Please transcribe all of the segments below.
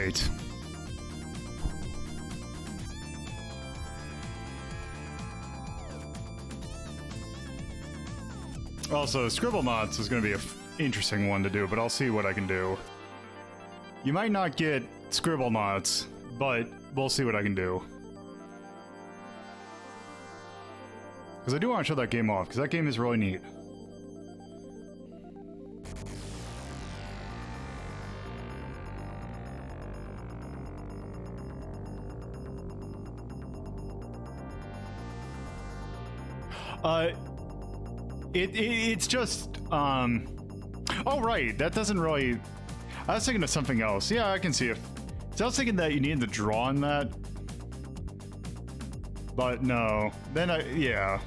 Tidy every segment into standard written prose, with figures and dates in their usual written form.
right. Also, Scribble Knots is going to be an interesting one to do, but I'll see what I can do. You might not get Scribble Knots, but we'll see what I can do. Because I do want to show that game off, because that game is really neat. It's just, oh, right, that doesn't really... I was thinking of something else. Yeah, I can see it. So I was thinking that you needed to draw on that. But no. Then yeah.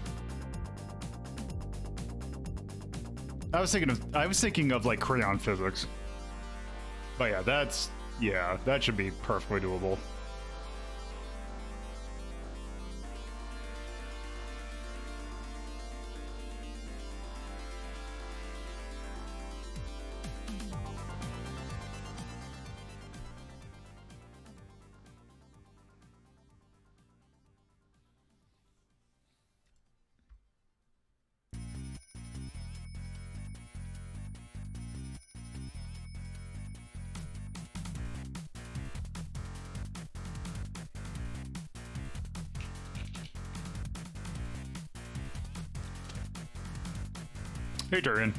I was thinking of like crayon physics. But yeah, that should be perfectly doable. Hey, Durian.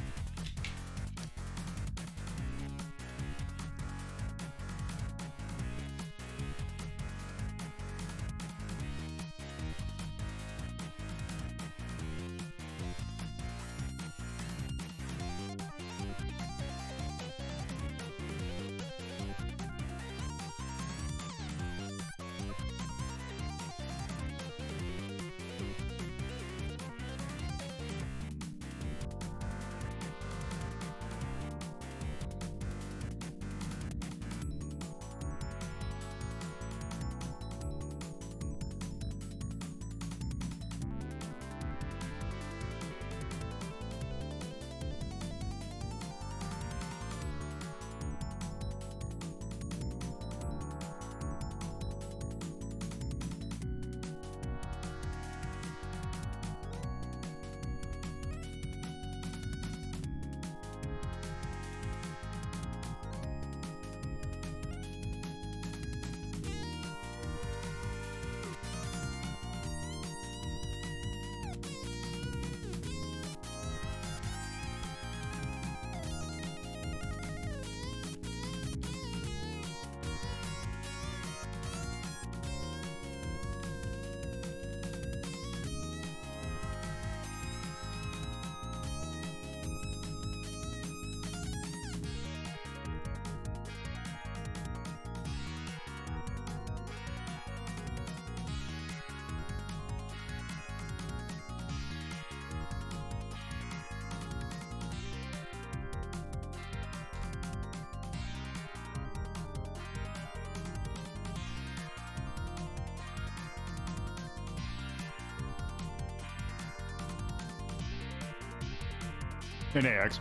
And AX.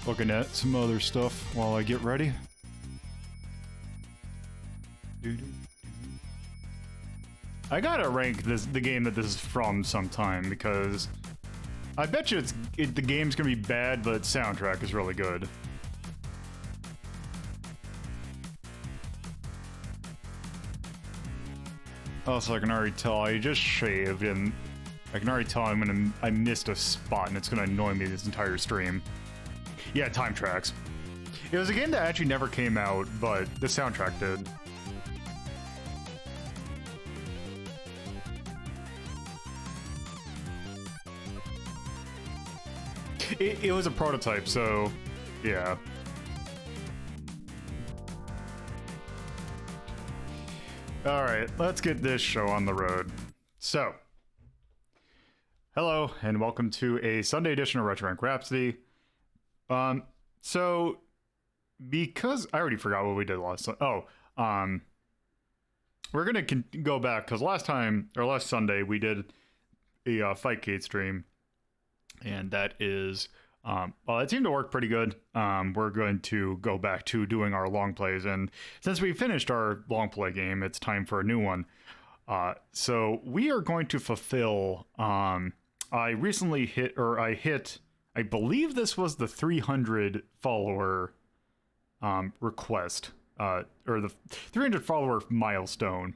Looking at some other stuff while I get ready. I gotta rank the game that this is from sometime, because I bet you the game's gonna be bad, but its soundtrack is really good. Also, I can already tell I just shaved, and I can already tell I missed a spot, and it's gonna annoy me this entire stream. Yeah, Time Tracks. It was a game that actually never came out, but the soundtrack did. It was a prototype, so yeah. Alright, let's get this show on the road. So, hello, and welcome to a Sunday edition of Retro Rank Rhapsody. So, because I already forgot what we did last time. We're gonna go back, because last Sunday, we did a Fightcade stream, and that is Well, it seemed to work pretty good. We're going to go back to doing our long plays, and since we finished our long play game, it's time for a new one. So we are going to fulfill. I recently hit, I believe this was the 300 follower request, or the 300 follower milestone.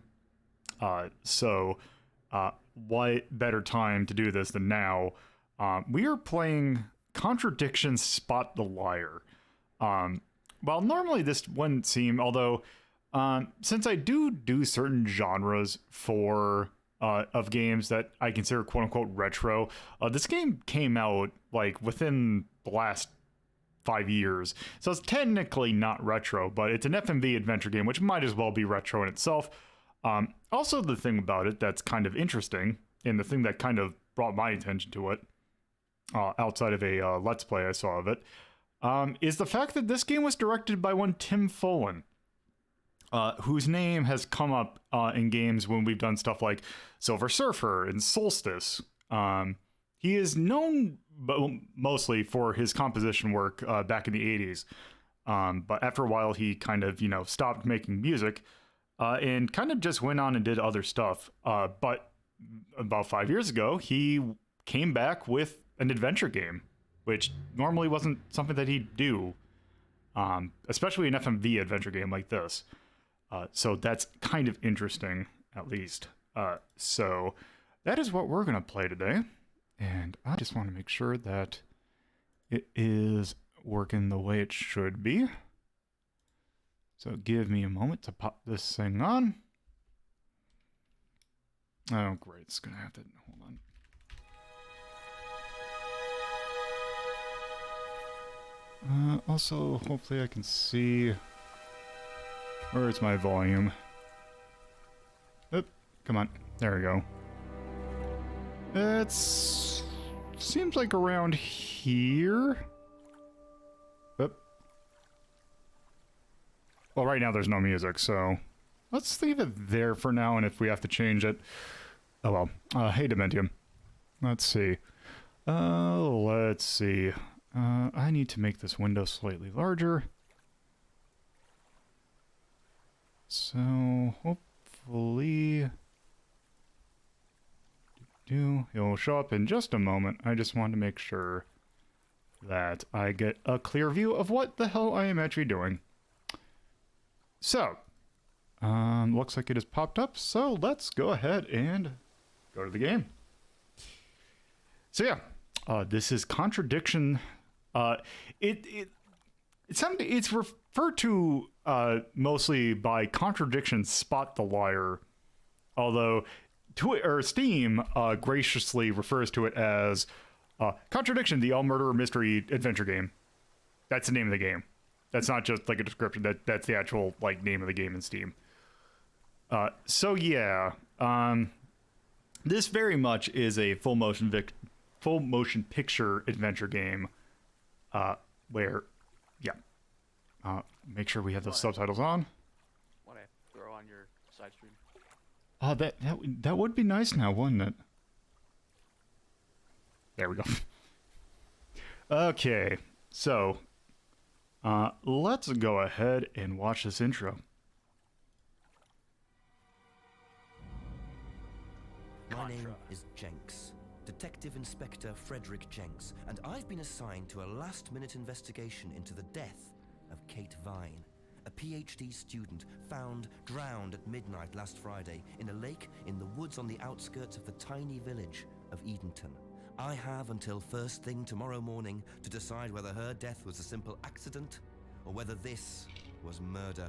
So what better time to do this than now? We are playing Contradiction Spot the Liar. Well, normally this wouldn't seem, although since I do certain genres for of games that I consider quote unquote retro, this game came out like within the last 5 years, so it's technically not retro, but it's an FMV adventure game, which might as well be retro in itself. Also, the thing about it that's kind of interesting, and the thing that kind of brought my attention to it, outside of a Let's Play I saw of it, is the fact that this game was directed by one Tim Follin, whose name has come up in games when we've done stuff like Silver Surfer and Solstice. He is known mostly for his composition work back in the 80s, but after a while he kind of, stopped making music and kind of just went on and did other stuff. But about 5 years ago, he came back with an adventure game, which normally wasn't something that he'd do, especially an FMV adventure game like this. So that's kind of interesting, at least. So that is what we're going to play today. And I just want to make sure that it is working the way it should be. So give me a moment to pop this thing on. Oh, great. It's going to have to... Hold on. Also, hopefully I can see... Where's my volume? Oop, come on. There we go. It's... Seems like around here. Oop. Well, right now there's no music, so... Let's leave it there for now, and if we have to change it... Oh well. Hey, Dementium. Let's see. Let's see. I need to make this window slightly larger. So, hopefully... It'll show up in just a moment. I just want to make sure that I get a clear view of what the hell I am actually doing. So, looks like it has popped up, so let's go ahead and go to the game. So yeah, this is Contradiction. It's referred to mostly by Contradiction Spot the Liar, although Steam graciously refers to it as Contradiction, the all-murder mystery adventure game. That's the name of the game. That's not just like a description. That's the actual like name of the game in Steam. So yeah, this very much is a full motion picture adventure game. Where, yeah. Make sure we have those subtitles on. Want to throw on your side stream? Oh, that would be nice now, wouldn't it? There we go. Okay, so let's go ahead and watch this intro. My name is Jenks, Detective Inspector Frederick Jenks, and I've been assigned to a last-minute investigation into the death of Kate Vine, a PhD student found drowned at midnight last Friday in a lake in the woods on the outskirts of the tiny village of Edenton. I have until first thing tomorrow morning to decide whether her death was a simple accident or whether this was murder.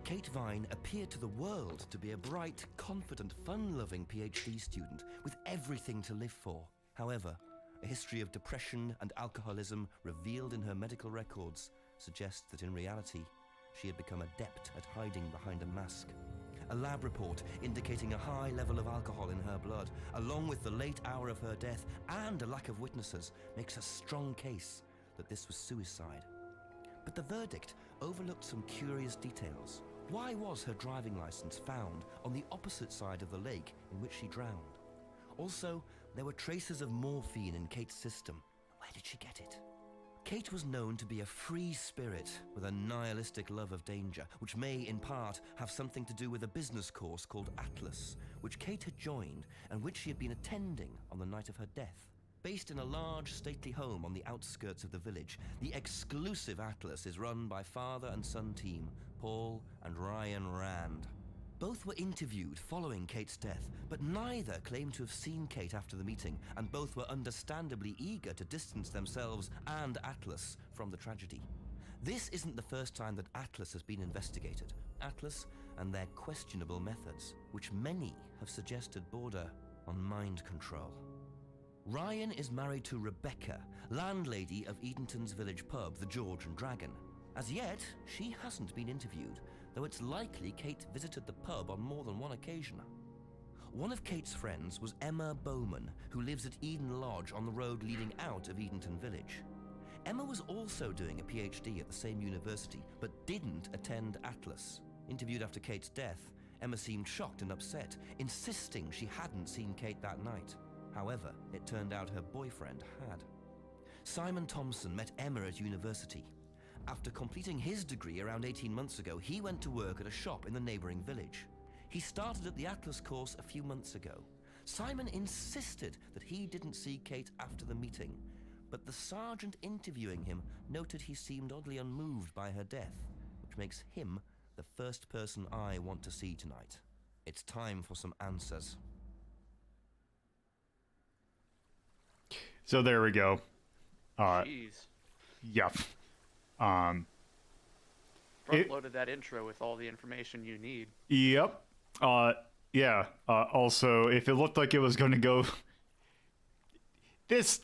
Kate Vine appeared to the world to be a bright, confident, fun-loving PhD student with everything to live for. However, a history of depression and alcoholism revealed in her medical records suggests that in reality, she had become adept at hiding behind a mask. A lab report indicating a high level of alcohol in her blood, along with the late hour of her death and a lack of witnesses, makes a strong case that this was suicide. But the verdict overlooked some curious details. Why was her driving license found on the opposite side of the lake in which she drowned? Also, there were traces of morphine in Kate's system. Where did she get it? Kate was known to be a free spirit with a nihilistic love of danger, which may, in part, have something to do with a business course called Atlas, which Kate had joined and which she had been attending on the night of her death. Based in a large, stately home on the outskirts of the village, the exclusive Atlas is run by father and son team, Paul and Ryan Rand. Both were interviewed following Kate's death, but neither claimed to have seen Kate after the meeting, and both were understandably eager to distance themselves and Atlas from the tragedy. This isn't the first time that Atlas has been investigated. Atlas and their questionable methods, which many have suggested border on mind control. Ryan is married to Rebecca, landlady of Edenton's village pub, the George and Dragon. As yet, she hasn't been interviewed, though it's likely Kate visited the pub on more than one occasion. One of Kate's friends was Emma Bowman, who lives at Eden Lodge on the road leading out of Edenton Village. Emma was also doing a PhD at the same university, but didn't attend Atlas. Interviewed after Kate's death, Emma seemed shocked and upset, insisting she hadn't seen Kate that night. However, it turned out her boyfriend had. Simon Thompson met Emma at university. After completing his degree around 18 months ago, he went to work at a shop in the neighbouring village. He started at the Atlas course a few months ago. Simon insisted that he didn't see Kate after the meeting, but the sergeant interviewing him noted he seemed oddly unmoved by her death, which makes him the first person I want to see tonight. It's time for some answers. So there we go. Jeez. Yep. Front-loaded that intro with all the information you need. Yep. Yeah. Also, if it looked like it was going to go... This...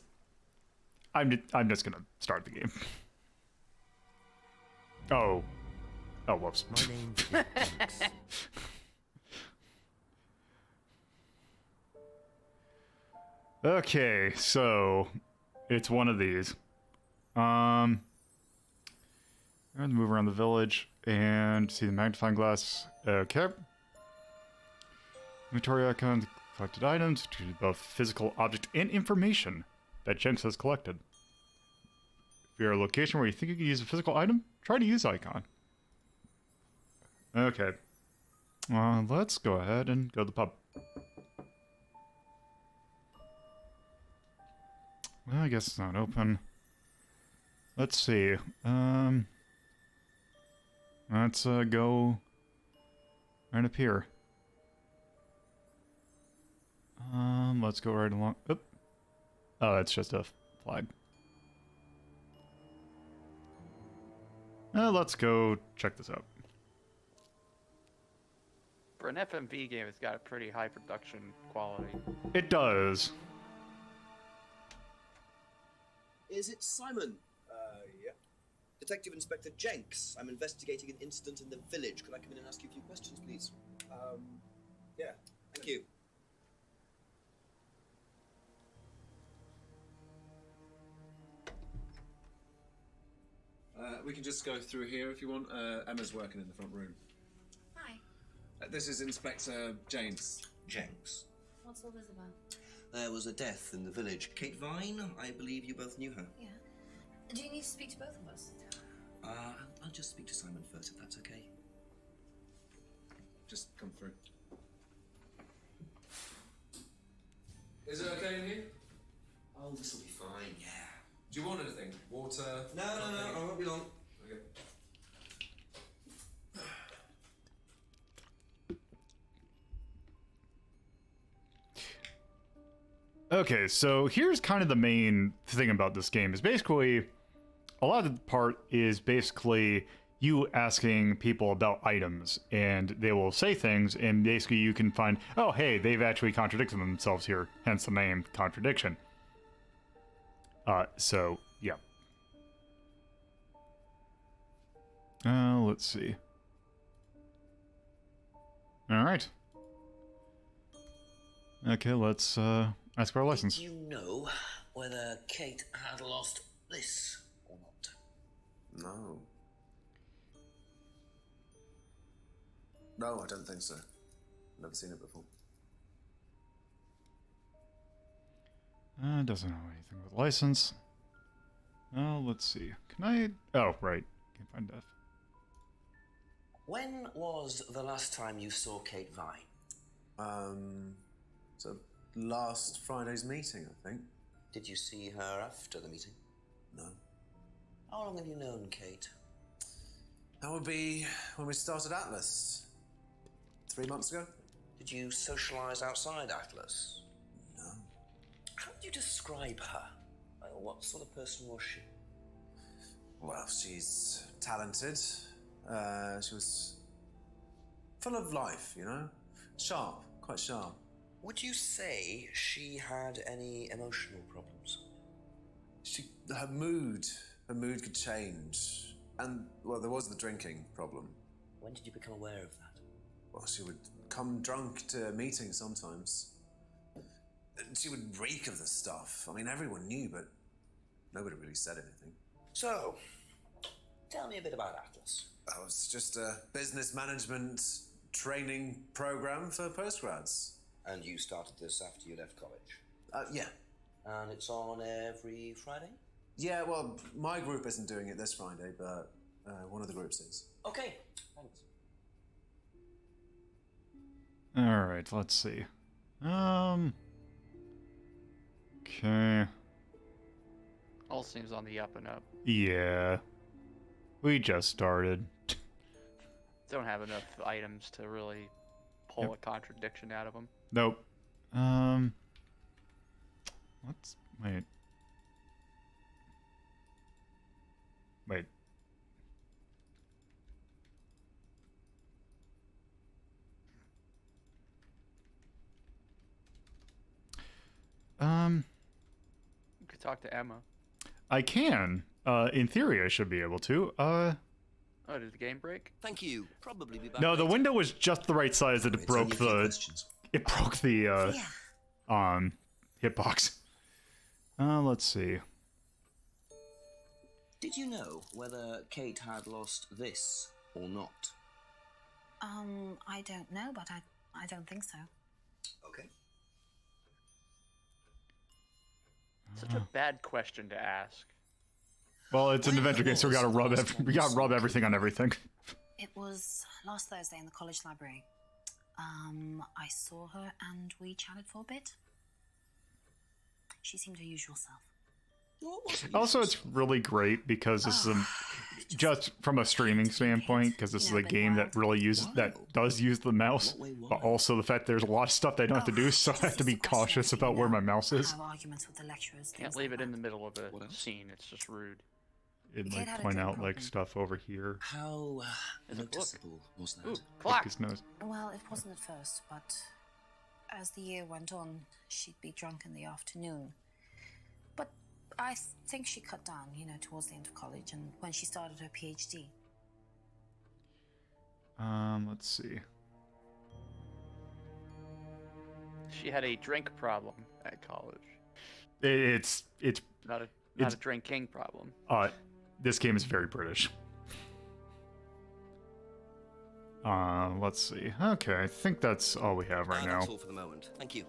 I'm just going to start the game. Oh. Oh, whoops. My name is Jenks. Okay, so... It's one of these. I'm going to move around the village and see the magnifying glass. Okay. Inventory icon, collected items, treated both physical object and information that Jenks has collected. If you're at a location where you think you can use a physical item, try to use icon. Okay. Let's go ahead and go to the pub. Well, I guess it's not open. Let's see. Let's go right up here. Let's go right along. Oop. Oh, that's just a flag. Let's go check this out. For an FMV game, it's got a pretty high production quality. It does. Is it Simon? Yeah. Detective Inspector Jenks. I'm investigating an incident in the village. Could I come in and ask you a few questions, please? Yeah. Thank you. We can just go through here if you want. Emma's working in the front room. Hi. This is Inspector James. Jenks. What's all this about? There was a death in the village. Kate Vine, I believe you both knew her. Yeah. Do you need to speak to both of us? I'll just speak to Simon first, if that's okay. Just come through. Is it okay in here? Oh, this will be fine, yeah. Do you want anything? Water? No, I won't be long. Okay. Okay, so here's kind of the main thing about this game is basically a lot of the part is basically you asking people about items and they will say things and basically you can find, oh, hey, they've actually contradicted themselves here, hence the name Contradiction. So, yeah. Let's see. All right. Okay, let's ask for our license. Do you know whether Kate had lost this or not? No. No, I don't think so. Never seen it before. Doesn't know anything with license. Let's see. Can I... Oh, right. Can't find death. When was the last time you saw Kate Vine? So last Friday's meeting, I think. Did you see her after the meeting? No. How long have you known Kate? That would be when we started Atlas. 3 months ago? Did you socialize outside Atlas? No. How would you describe her? What sort of person was she? Well, she's talented. She was full of life, you know? Sharp, quite sharp. Would you say she had any emotional problems? Her mood could change. And, well, there was the drinking problem. When did you become aware of that? Well, she would come drunk to meetings sometimes. She would reek of the stuff. I mean, everyone knew, but nobody really said anything. So, tell me a bit about Atlas. Oh, it's just a business management training program for postgrads. And you started this after you left college? Yeah. And it's on every Friday? Yeah, well, my group isn't doing it this Friday, but one of the groups is. Okay, thanks. Alright, let's see. Okay. All seems on the up and up. Yeah. We just started. Don't have enough items to really pull a contradiction out of them. Nope. Let's... Wait. Wait. You could talk to Emma. I can. In theory, I should be able to. Oh, did the game break? Thank you. Probably be back No, the later. window was just the right size that it It's only broke a few the... questions. It broke the, Yeah. hitbox. Let's see. Did you know whether Kate had lost this or not? I don't know, but I don't think so. Okay. Such a bad question to ask. Well, it's an adventure game, so we gotta rub everything on everything. It was last Thursday in the college library. I saw her and we chatted for a bit. She seemed her usual self. Also, it's really great because this is just from a streaming standpoint, because this is a game that really does use the mouse, but also the fact there's a lot of stuff that I don't have to do, so I have to be cautious about where my mouse is. Have arguments with the lecturers. Can't leave it in the middle of a scene. It's just rude. It Kate might had a point drink out like problem. stuff over here. How There's a book. noticeable was that? Ooh, Like clock! his nose. Well, it wasn't at first, but as the year went on, she'd be drunk in the afternoon. But I think she cut down, towards the end of college and when she started her PhD. Let's see. She had a drink problem at college. It's Not a It's- drinking problem. this game is very British. Let's see. Okay, I think that's all we have right now. That's all for the moment. Thank you.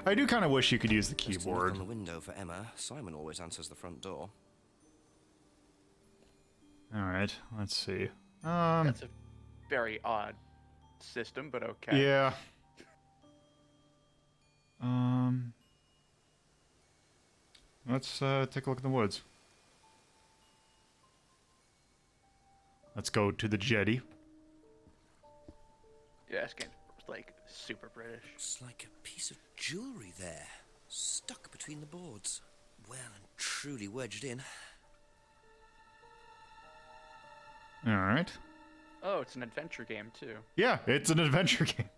I do kind of wish you could use the Just a knock keyboard. on the window for Emma. Simon always answers the front door. All right, let's see. That's a very odd system, but okay. Yeah. Let's take a look at the woods. Let's go to the jetty. Yeah, this game's like super British. It's like a piece of jewellery there, stuck between the boards. Well and truly wedged in. All right. Oh, it's an adventure game too. Yeah, it's an adventure game.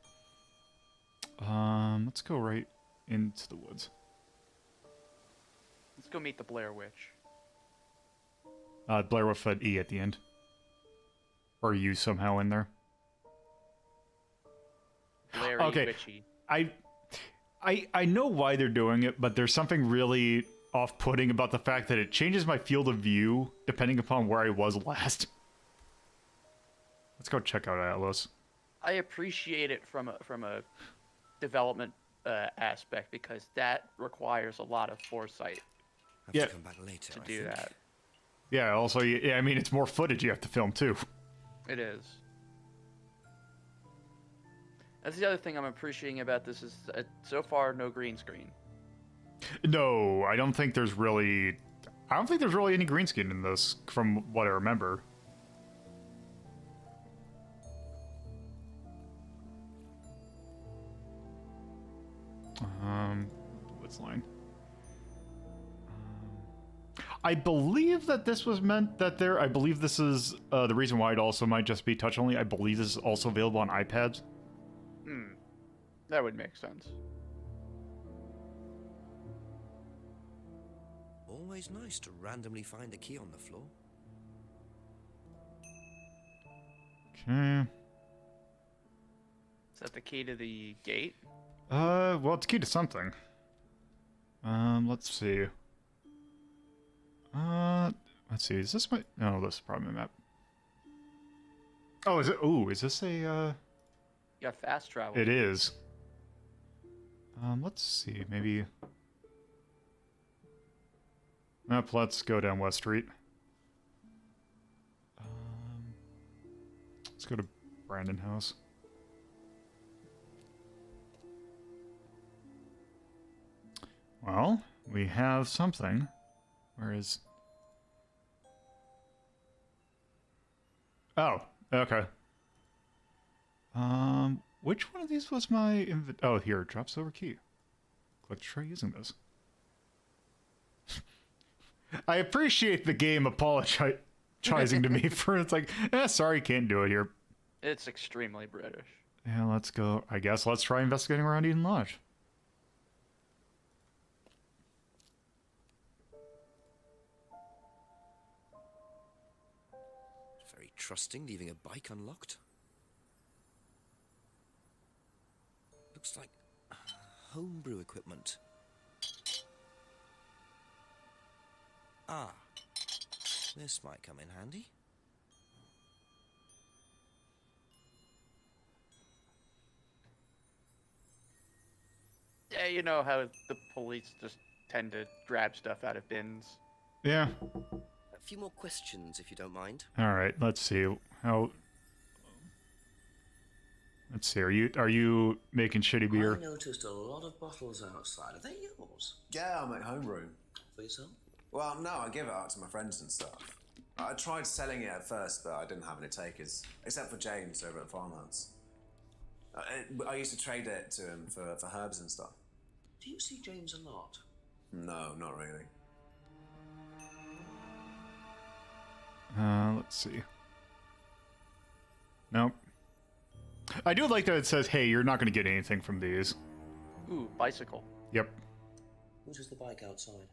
Let's go right into the woods. Let's go meet the Blair Witch. Blair with an E at the end. Or are you somehow in there? Blairy Okay. Witchy. I know why they're doing it, but there's something really off-putting about the fact that it changes my field of view depending upon where I was last. Let's go check out Atlas. I appreciate it from a development aspect because that requires a lot of foresight Have Yeah. to come back later. to I do think. that. Yeah, also, yeah, I mean, it's more footage you have to film, too. It is. That's the other thing I'm appreciating about this is so far no green screen. No, I don't think there's really... I don't think there's really any green screen in this, from what I remember. What's line? I believe that this was meant that there... I believe this is the reason why it also might just be touch only. I believe this is also available on iPads. Hmm. That would make sense. Always nice to randomly find a key on the floor. Okay. Is that the key to the gate? Well, it's key to something. Let's see. Let's see. Is this my... No, this is probably my map. Oh, is it... Ooh, is this a, You got fast travel. It is. Let's see. Maybe... Nope, let's go down West Street. Let's go to Brandon House. Well, we have something. Where is... Oh, okay. Which one of these was my oh, here, drop silver key. Click to try using this. I appreciate the game apologizing to me for it's like, sorry, can't do it here. It's extremely British. Yeah, let's go. I guess let's try investigating around Eden Lodge. Very trusting, leaving a bike unlocked. Looks like homebrew equipment. Ah, this might come in handy. Yeah, you know how the police just tend to grab stuff out of bins. Yeah. A few more questions, if you don't mind. All right. Let's see how. Let's see. Are you making shitty beer? I noticed a lot of bottles outside. Are they yours? Yeah, I make homebrew. For yourself? Well, no, I give it out to my friends and stuff. I tried selling it at first, but I didn't have any takers, except for James over at Farmhouse. I used to trade it to him for herbs and stuff. Do you see James a lot? No, not really. Let's see. Nope. I do like that it says, hey, you're not going to get anything from these. Ooh, bicycle. Yep. Whose is the bike outside?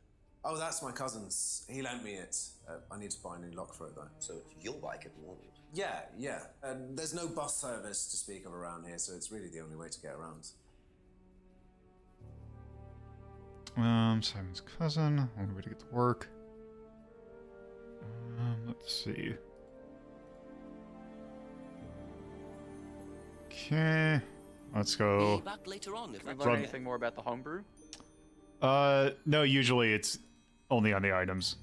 Oh, that's my cousin's. He lent me it. I need to buy a new lock for it, though. So it's your bike at the moment. Yeah, yeah. There's no bus service to speak of around here, so it's really the only way to get around. Simon's cousin. Only way to get to work. Let's see. Okay. Let's go. Be back later on if Can we that's learn okay. anything more about the homebrew? No, usually it's only on the items.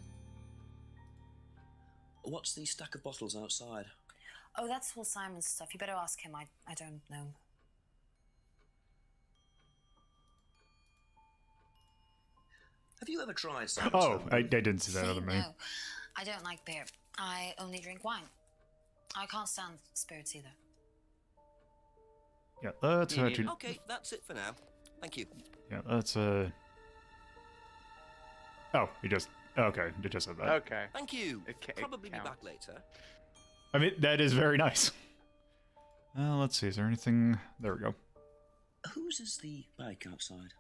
What's the stack of bottles outside? Oh, that's all Simon's stuff. You better ask him. I don't know. Have you ever tried some? Oh, I didn't see that other menu. No, I don't like beer. I only drink wine. I can't stand spirits either. Yeah, let's Me actually. Okay, that's it for now. Thank you. Yeah, let's Oh, he just. Okay, it just said that. Okay. Thank you. It Probably be counts. back later. I mean, that is very nice. Let's see. Is there anything? There we go. Whose is the bike outside?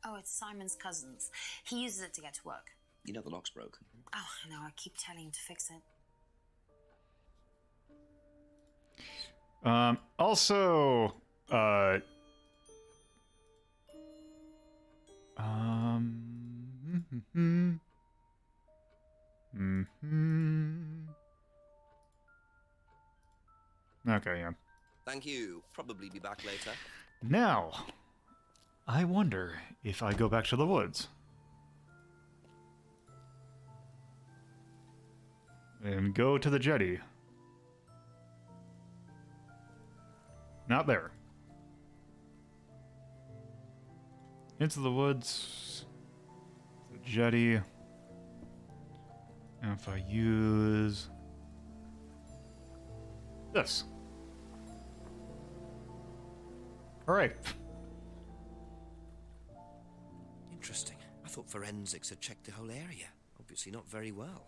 Oh, it's Simon's cousin's. He uses it to get to work. You know the lock's broke. Oh, I know. I keep telling him to fix it. Also, Okay, yeah. Thank you. Probably be back later. Now, I wonder if I go back to the woods. And go to the jetty. Not there. Into the woods. The jetty. And if I use this. Alright. Interesting. I thought forensics had checked the whole area. Obviously not very well.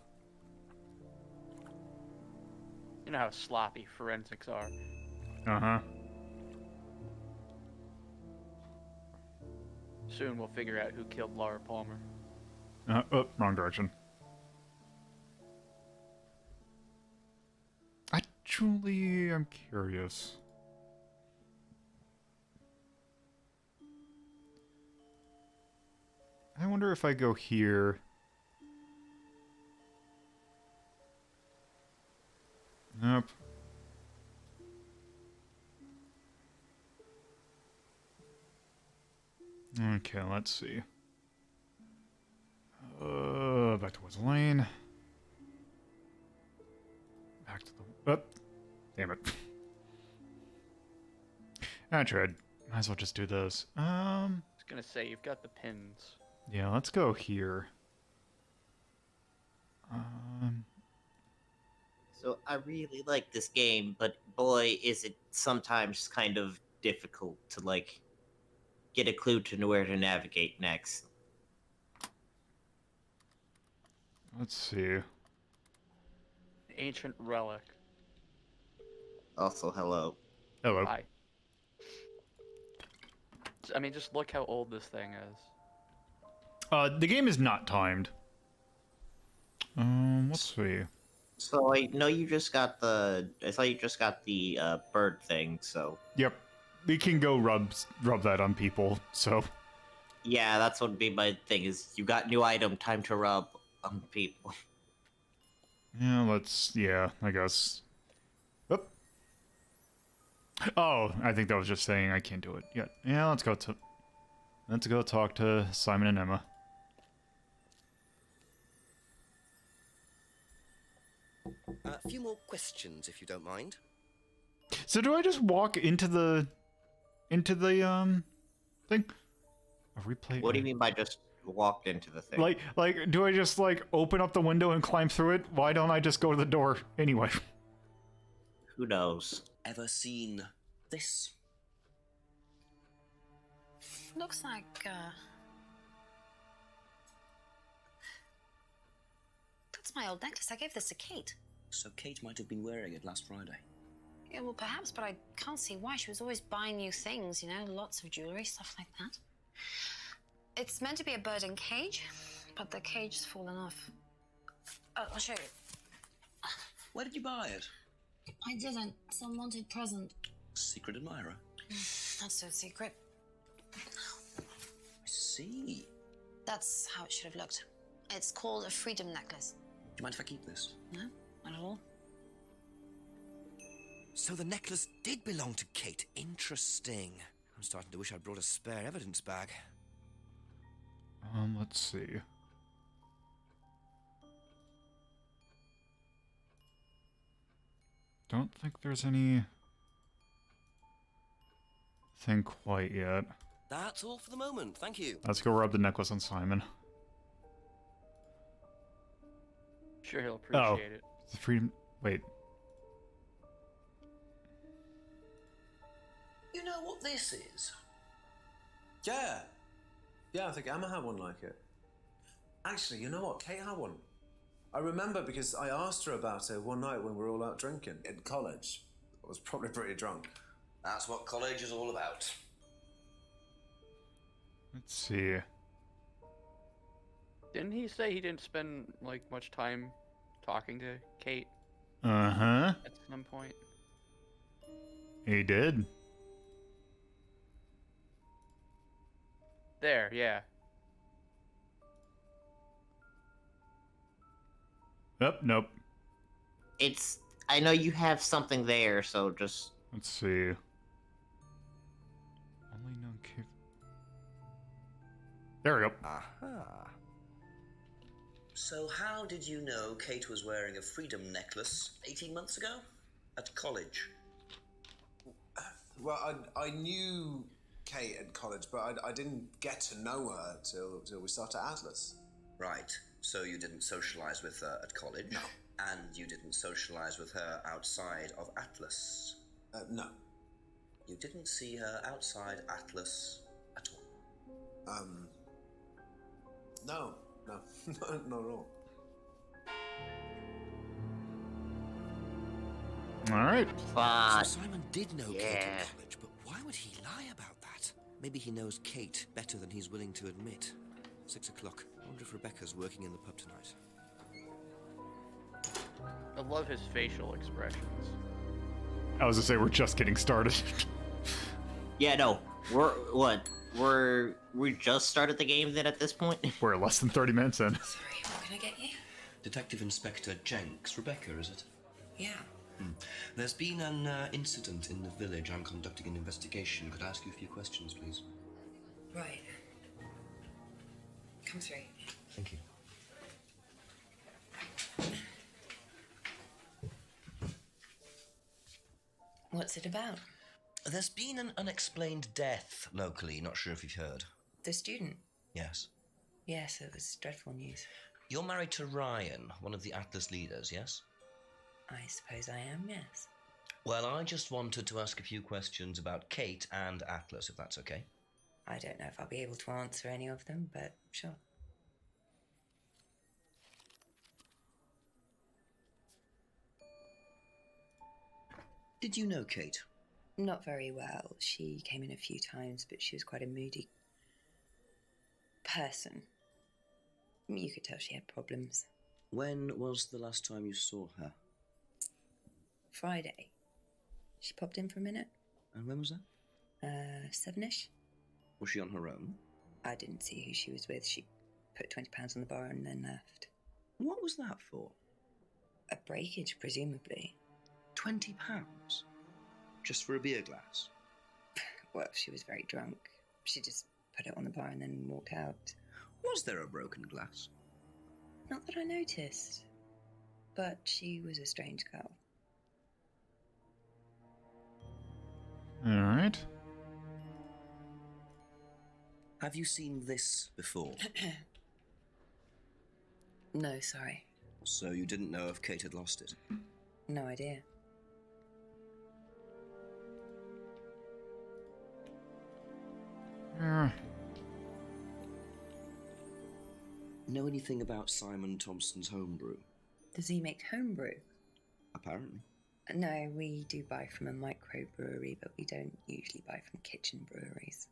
You know how sloppy forensics are. Uh-huh. Soon we'll figure out who killed Laura Palmer. Oh, wrong direction. Actually, I'm curious. I wonder if I go here. Nope. Okay, let's see. Back to Woods Lane. Back to the... Oh, damn it. I tried. Might as well just do this. I was gonna say, you've got the pins. Yeah, let's go here. So I really like this game, but boy, is it sometimes kind of difficult to, like, get a clue to know where to navigate next. Let's see. Ancient relic. Also, hello. Hello. Hi. I mean, just look how old this thing is. The game is not timed. Let's see. So I know you just got the. I thought you just got the bird thing. So Yep. We can go rub that on people, so... yeah, that's what would be my thing. Is you got new item, time to rub on people. Yeah, yeah, I guess. Oop. Oh, I think that was just saying I can't do it yet. Yeah, let's go talk to Simon and Emma. A few more questions, if you don't mind. So do I just walk into the thing? A replay. What do you mean by just walked into the thing? Like, do I just like open up the window and climb through it? Why don't I just go to the door anyway? Who knows? Ever seen this? Looks like, that's my old necklace. I gave this to Kate. So Kate might have been wearing it last Friday. Yeah, well, perhaps, but I can't see why. She was always buying new things, you know, lots of jewelry, stuff like that. It's meant to be a bird in cage, but the cage has fallen off. I'll show you. Where did you buy it? I didn't. Some wanted present. Secret admirer. Not so secret. I see. That's how it should have looked. It's called a freedom necklace. Do you mind if I keep this? No, not at all. So the necklace did belong to Kate. Interesting. I'm starting to wish I'd brought a spare evidence bag. Let's see. Don't think there's any thing quite yet. That's all for the moment, thank you. Let's go rub the necklace on Simon. Sure, he'll appreciate it. The freedom... Wait. You know what this is? Yeah. Yeah, I think Emma had one like it. Actually, you know what? Kate had one. I remember because I asked her about it one night when we were all out drinking in college. I was probably pretty drunk. That's what college is all about. Let's see. Didn't he say he didn't spend, like, much time talking to Kate Uh-huh. at some point? He did. There, yeah. Nope. It's. I know you have something there, so just. Let's see. Only known cave... There we go. Aha. So how did you know Kate was wearing a freedom necklace 18 months ago? At college? Well, I knew Kate at college, but I didn't get to know her till we started Atlas. Right. So you didn't socialise with her at college? No. And you didn't socialise with her outside of Atlas? No. You didn't see her outside Atlas at all? No. Not at all. All right. So Simon did know Kate yeah. at college, but why would he lie about that? Maybe he knows Kate better than he's willing to admit. 6 o'clock. I wonder if Rebecca's working in the pub tonight. I love his facial expressions. I was gonna say we're just getting started. Yeah, no. We just started the game then at this point? We're less than 30 minutes in. Sorry, what can I get you? Detective Inspector Jenks. Rebecca, is it? Yeah. There's been an incident in the village. I'm conducting an investigation. Could I ask you a few questions, please? Right. Come through. Thank you. What's it about? There's been an unexplained death locally. Not sure if you've heard. The student? Yes. Yes, it was dreadful news. You're married to Ryan, one of the Atlas leaders, yes? I suppose I am, yes. Well, I just wanted to ask a few questions about Kate and Atlas, if that's okay. I don't know if I'll be able to answer any of them, but sure. Did you know Kate? Not very well. She came in a few times, but she was quite a moody person. You could tell she had problems. When was the last time you saw her? Friday. She popped in for a minute. And when was that? 7ish. Was she on her own? I didn't see who she was with. She put £20 on the bar and then left. What was that for? A breakage, presumably. £20? Just for a beer glass? Well, she was very drunk. She just put it on the bar and then walked out. Was there a broken glass? Not that I noticed. But she was a strange girl. All right. Have you seen this before? No, sorry. So you didn't know if Kate had lost it? No idea. Know anything about Simon Thompson's homebrew? Does he make homebrew? Apparently. No, we do buy from a microbrewery, but we don't usually buy from kitchen breweries.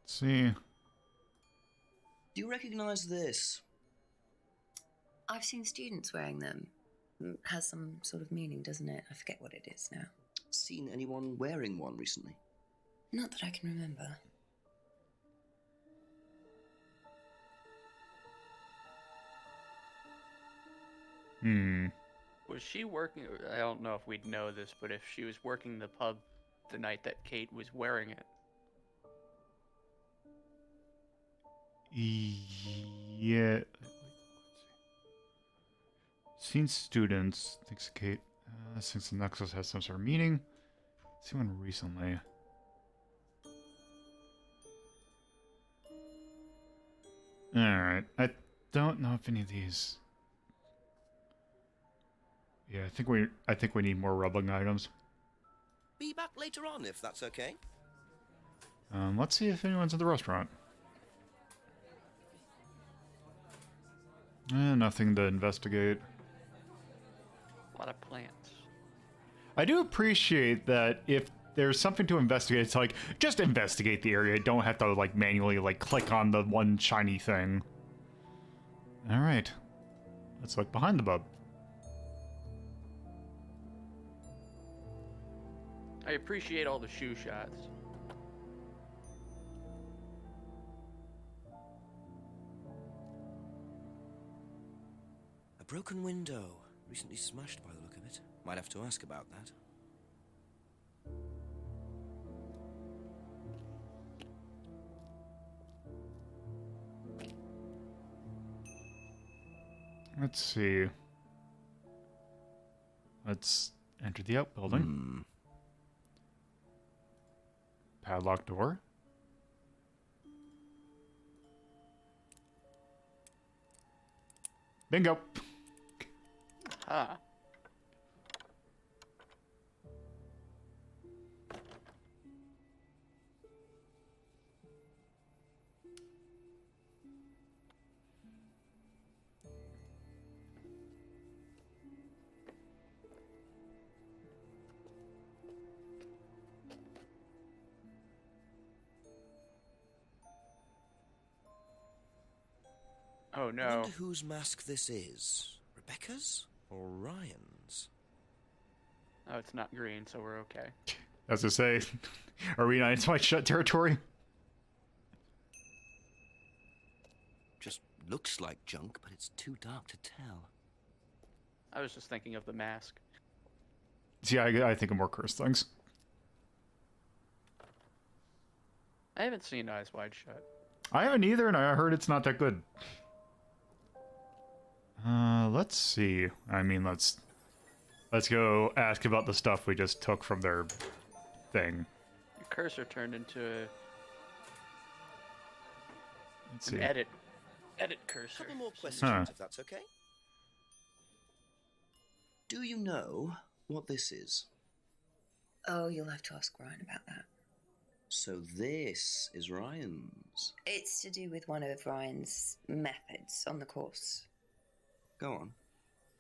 Let's see. Do you recognize this? I've seen students wearing them. It has some sort of meaning, doesn't it? I forget what it is now. Seen anyone wearing one recently? Not that I can remember. Was she working? I don't know if we'd know this, but if she was working the pub the night that Kate was wearing it. Yeah. Seen students. Thinks Kate. Since the Nexus has some sort of meaning. See one recently. Alright. I don't know if any of these. Yeah, I think we need more rubbing items. Be back later on if that's okay. Let's see if anyone's at the restaurant. Nothing to investigate. A lot of plants. I do appreciate that if there's something to investigate, it's like, just investigate the area. Don't have to, like, manually, like, click on the one shiny thing. Alright. Let's look behind the pub. I appreciate all the shoe shots. A broken window. Recently smashed by the look of it. Might have to ask about that. Let's see. Let's enter the outbuilding. Padlock door. Bingo. Ah. Oh I no. wonder whose mask this is. Rebecca's or Ryan's? Oh, it's not green, so we're okay. As I say, are we not in my shut territory? Just looks like junk, but it's too dark to tell. I was just thinking of the mask. See, I think of more cursed things. I haven't seen Eyes Wide Shut. I haven't either, and I heard it's not that good. Let's see. I mean, let's go ask about the stuff we just took from their thing. Your cursor turned into Let's an see. edit A cursor. couple more questions, Huh. if that's okay. Do you know what this is? Oh, you'll have to ask Ryan about that. So this is Ryan's. It's to do with one of Ryan's methods on the course. Go on.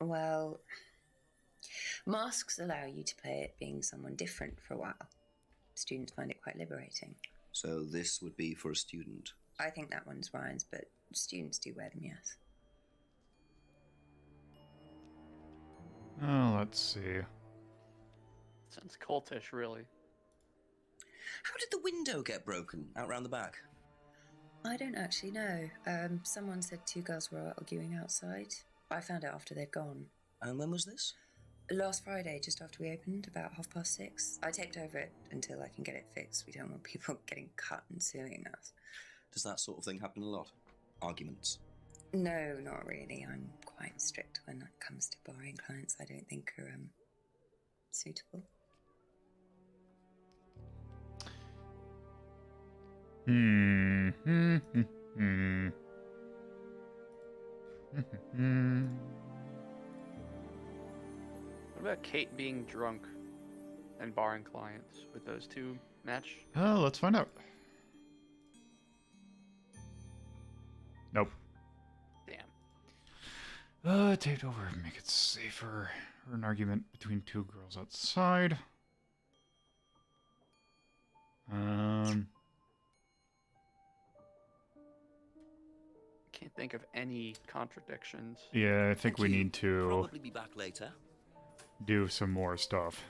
Well, masks allow you to play it being someone different for a while. Students find it quite liberating. So this would be for a student. I think that one's Ryan's, but students do wear them, yes. Oh, let's see. Sounds cultish, really. How did the window get broken out round the back? I don't actually know. Someone said two girls were arguing outside. I found out after they'd gone. And when was this? Last Friday, just after we opened, about 6:30. I taped over it until I can get it fixed. We don't want people getting cut and suing us. Does that sort of thing happen a lot? Arguments? No, not really. I'm quite strict when it comes to barring clients I don't think are suitable. What about Kate being drunk and barring clients? Would those two match? Oh, let's find out. Nope. Damn. Taped over, make it safer. Or an argument between two girls outside. Can't think of any contradictions. Yeah, I think we you. need to Probably be back later. do some more stuff.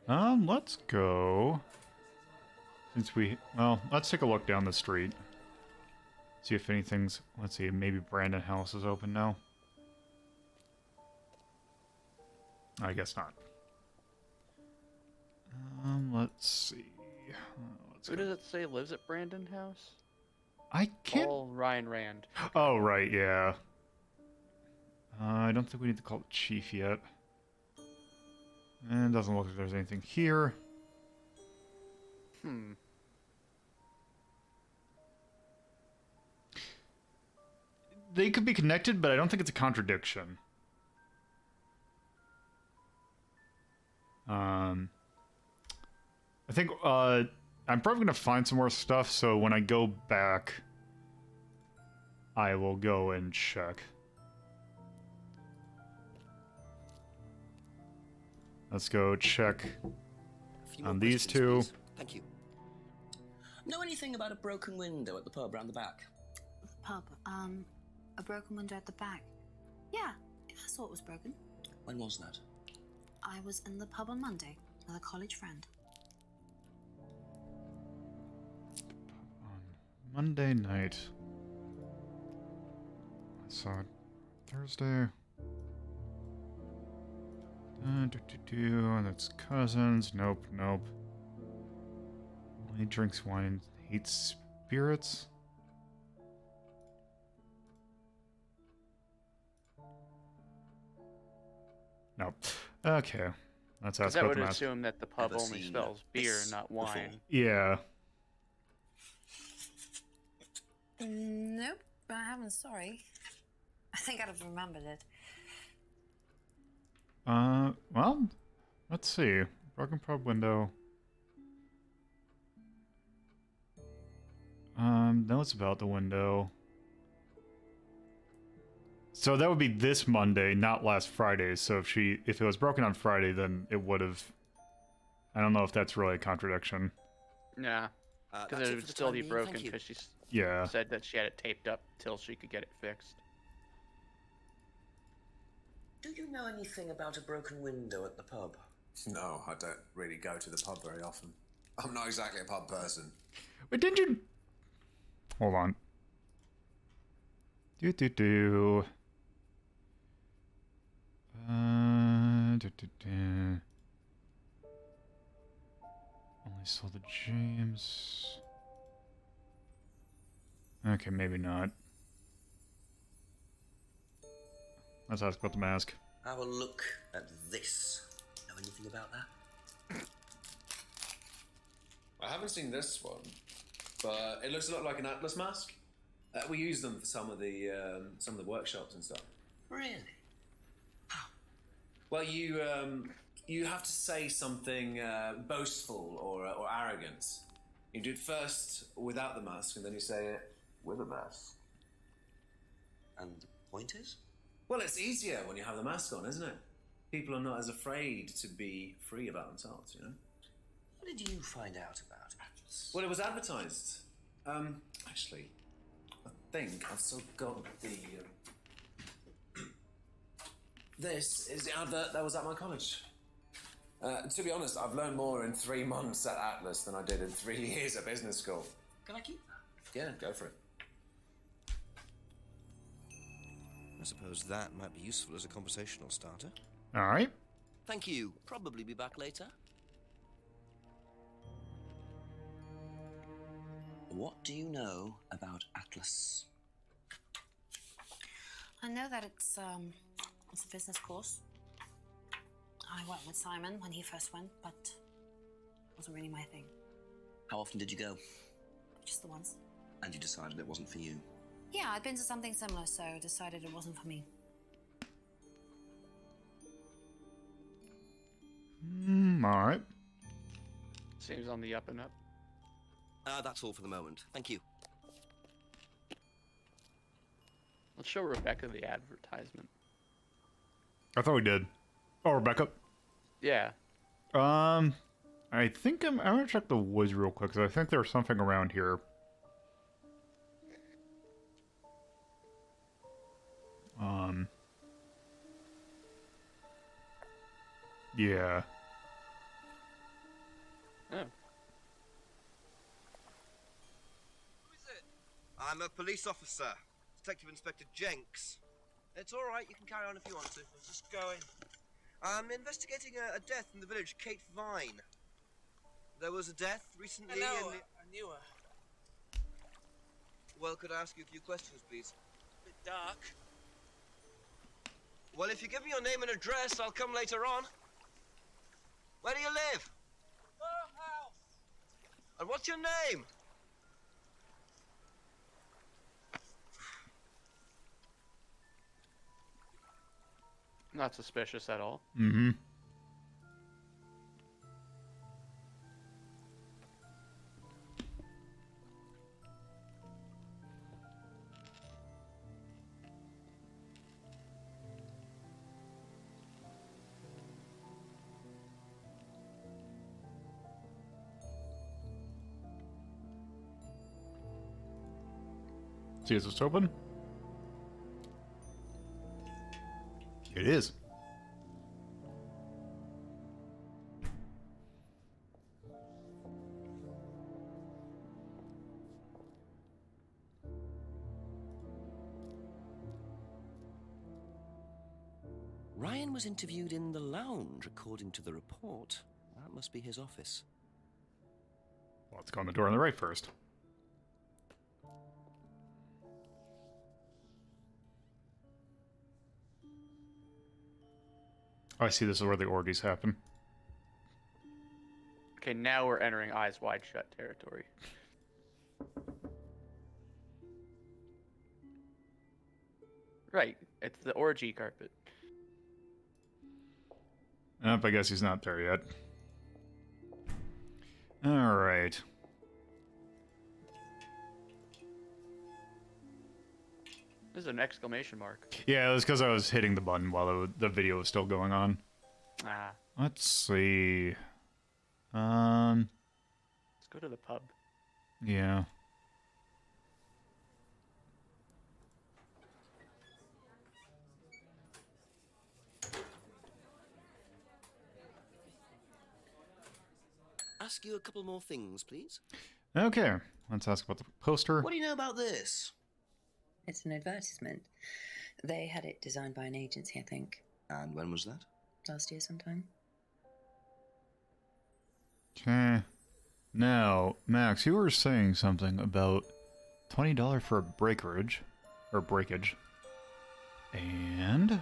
Let's go. Let's take a look down the street. See if anything's, let's see, maybe Brandon House is open now. I guess not. Let's see. Who does it say lives at Brandon House? I can't. Oh, Ryan Rand. Oh, right, yeah. I don't think we need to call the chief yet. And it doesn't look like there's anything here. They could be connected, but I don't think it's a contradiction. I think, I'm probably going to find some more stuff, so when I go back, I will go and check. Let's go check A few more on these questions, two. please. Thank you. Know anything about a broken window at the pub round the back? The pub, a broken window at the back. Yeah, I saw it was broken. When was that? I was in the pub on Monday with a college friend. On Monday night. I saw it Thursday. And it's cousins. Nope, nope. He drinks wine and hates spirits. No. Okay. Let's Because ask that about would the mask. assume that the pub Ever only seen spells beer, this not before? wine. Yeah. Nope, I haven't, sorry. I think I'd have remembered it. Well, let's see. Broken pub window. Notes about the window. So that would be this Monday, not last Friday. So if it was broken on Friday, then it would have. I don't know if that's really a contradiction. Nah, because it would still be broken because she said that she had it taped up till she could get it fixed. Do you know anything about a broken window at the pub? No, I don't really go to the pub very often. I'm not exactly a pub person. But didn't you... Hold on. Do. Only saw the James. Okay, maybe not. Let's ask about the mask. Have a look at this. Know anything about that? I haven't seen this one, but it looks a lot like an Atlas mask. We use them for some of the workshops and stuff. Really? Well, you have to say something boastful or arrogant. You do it first without the mask, and then you say it with a mask. And the point is? Well, it's easier when you have the mask on, isn't it? People are not as afraid to be free about themselves, you know? What did you find out about Atlas? Well, it was advertised. Actually, I think I've still got the... This is the advert that was at my college. To be honest, I've learned more in 3 months at Atlas than I did in 3 years at business school. Can I keep that? Yeah, go for it. I suppose that might be useful as a conversational starter. Alright. Thank you. Probably be back later. What do you know about Atlas? I know that it's a business course. I went with Simon when he first went, but it wasn't really my thing. How often did you go? Just the once. And you decided it wasn't for you? Yeah, I'd been to something similar, so decided it wasn't for me. Alright. Seems on the up and up. That's all for the moment. Thank you. Let's show Rebecca the advertisement. I thought we did. Oh, Rebecca? Yeah. I think I'm gonna check the woods real quick, because I think there's something around here. Yeah. Oh. Who is it? I'm a police officer, Detective Inspector Jenks. It's all right, you can carry on if you want to. I'm just going. I'm investigating a death in the village, Kate Vine. There was a death recently I know in the... her. I knew her. Well, could I ask you a few questions, please? Bit dark. Well, if you give me your name and address, I'll come later on. Where do you live? House. And what's your name? Not suspicious at all. Mm-hmm. See, is this open? It is. Ryan was interviewed in the lounge, according to the report. That must be his office. Well, let's go on the door on the right first. Oh, I see, this is where the orgies happen. Okay, now we're entering eyes wide shut territory. Right, it's the orgy carpet. Nope, I guess he's not there yet. Alright. This is an exclamation mark. Yeah, it was because I was hitting the button while the video was still going on. Ah. Let's see. Let's go to the pub. Yeah. Ask you a couple more things, please. Okay, let's ask about the poster. What do you know about this? It's an advertisement. They had it designed by an agency, I think. And when was that? Last year sometime. Okay. Now, Max, you were saying something about $20 for a breakage. Or breakage. And...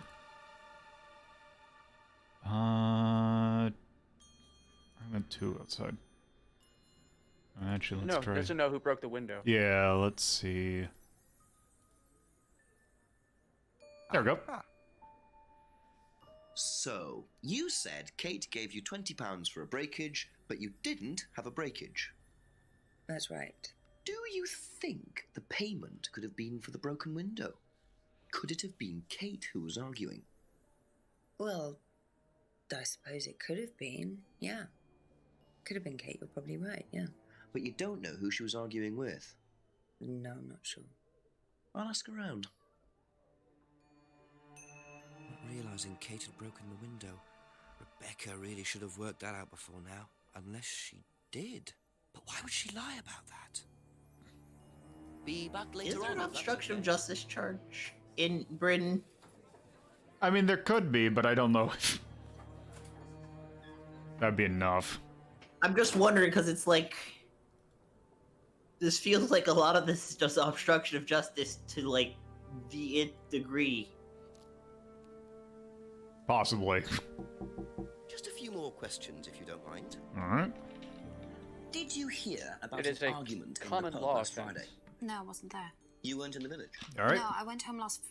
I went 2 outside. Actually, let's try... doesn't know who broke the window. Yeah, let's see. There we go. So, you said Kate gave you £20 for a breakage, but you didn't have a breakage. That's right. Do you think the payment could have been for the broken window? Could it have been Kate who was arguing? Well, I suppose it could have been, yeah. Could have been Kate, you're probably right, yeah. But you don't know who she was arguing with? No, I'm not sure. I'll ask around. Not realising Kate had broken the window. Rebecca really should have worked that out before now. Unless she did. But why would she lie about that? Be back later Is there on. an obstruction of justice charge in Britain? I mean, there could be, but I don't know if... that'd be enough. I'm just wondering, because it's like... This feels like a lot of this is just obstruction of justice to, like, the nth degree. Possibly. Just a few more questions, if you don't mind. Alright. Did you hear about It is an a argument in common the pub law last offense. Friday? No, I wasn't there. You weren't in the village? Alright. No, I went home last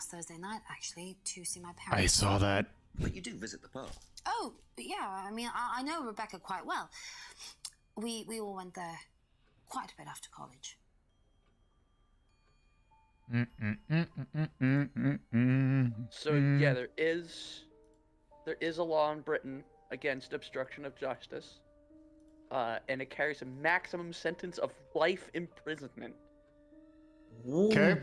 Thursday night, actually, to see my I parents. saw that. But you do visit the pub. Oh, yeah, I mean, I know Rebecca quite well. We all went there quite a bit after college. So yeah, there is a law in Britain against obstruction of justice, and it carries a maximum sentence of life imprisonment. Okay.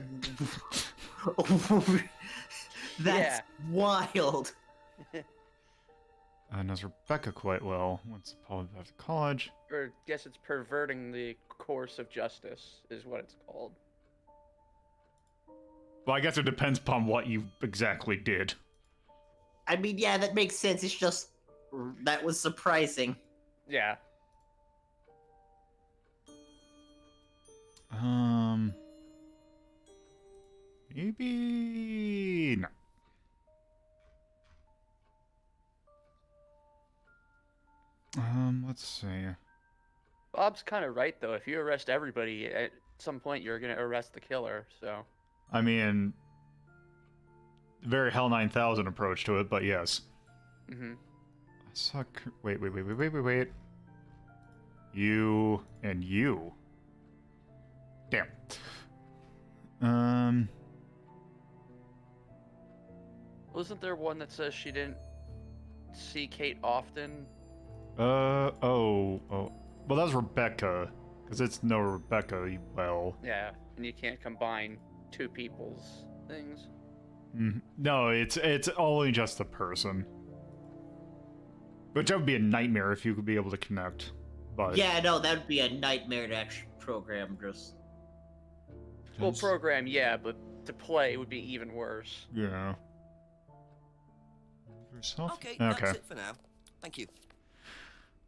That's wild. Knows Rebecca quite well. What's the pub after college? Or I guess it's perverting the course of justice, is what it's called. Well, I guess it depends upon what you exactly did. I mean, yeah, that makes sense. It's just... That was surprising. Yeah. Maybe... no. Let's see. Bob's kind of right, though. If you arrest everybody, at some point you're going to arrest the killer, so... I mean, very Hell 9000 approach to it, but yes. Mm-hmm. I saw... Wait. You and you. Damn. Wasn't there one that says she didn't see Kate often? Oh. Well, that was Rebecca. Because it's no Rebecca, well. Yeah, and you can't combine two people's things. No, it's only just the person. Which would be a nightmare if you could be able to connect. But Yeah, no, that would be a nightmare to actually program, just... Well, program, yeah, but to play would be even worse. Yeah. Yourself? Okay, that's it for now. Thank you.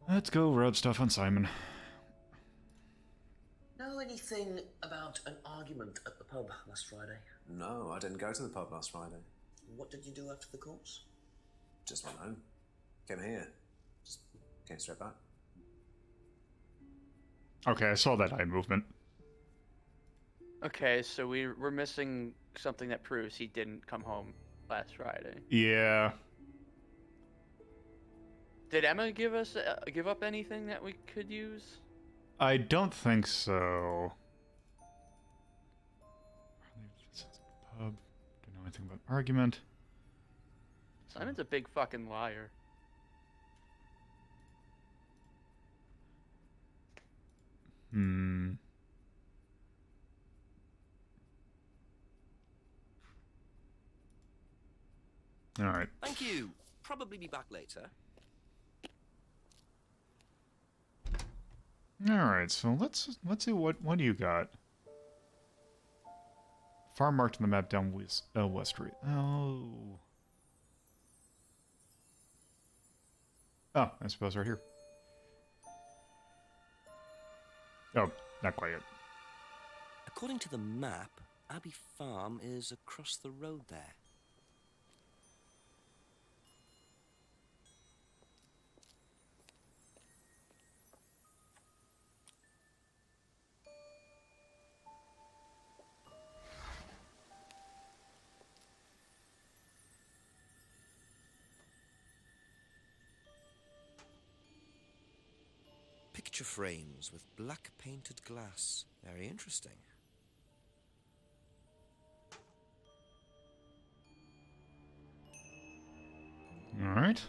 Let's go rub stuff on Simon. Know anything about an argument at the pub last Friday? No, I didn't go to the pub last Friday. What did you do after the course? just went home. Came here. Just came straight back. Okay, I saw that eye movement. Okay, so we're missing something that proves he didn't come home last Friday. Yeah. Did Emma give up anything that we could use? I don't think so. Pub. Don't know anything about argument. Simon's a big fucking liar. All right. Thank you. Probably be back later. All right. So let's see what do you got? Farm marked on the map down West Street. Oh. Oh, I suppose right here. Oh, not quite yet. According to the map, Abbey Farm is across the road there. Picture frames with black painted glass. Very interesting. All right.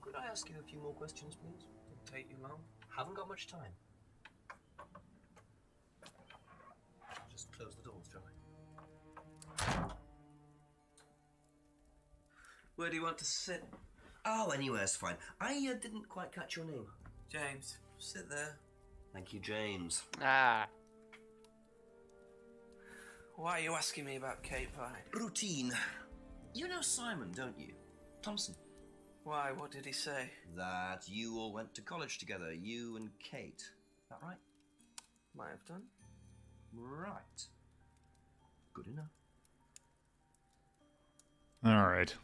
Could I ask you a few more questions, please? Don't take you long. Haven't got much time. Just close the doors, shall I? Where do you want to sit? Oh, anywhere's fine. I didn't quite catch your name. James, sit there. Thank you, James. Ah. Why are you asking me about Kate Vine? Routine. You know Simon, don't you? Thompson. Why? What did he say? That you all went to college together, you and Kate. That right? Might have done. Right. Good enough. All right.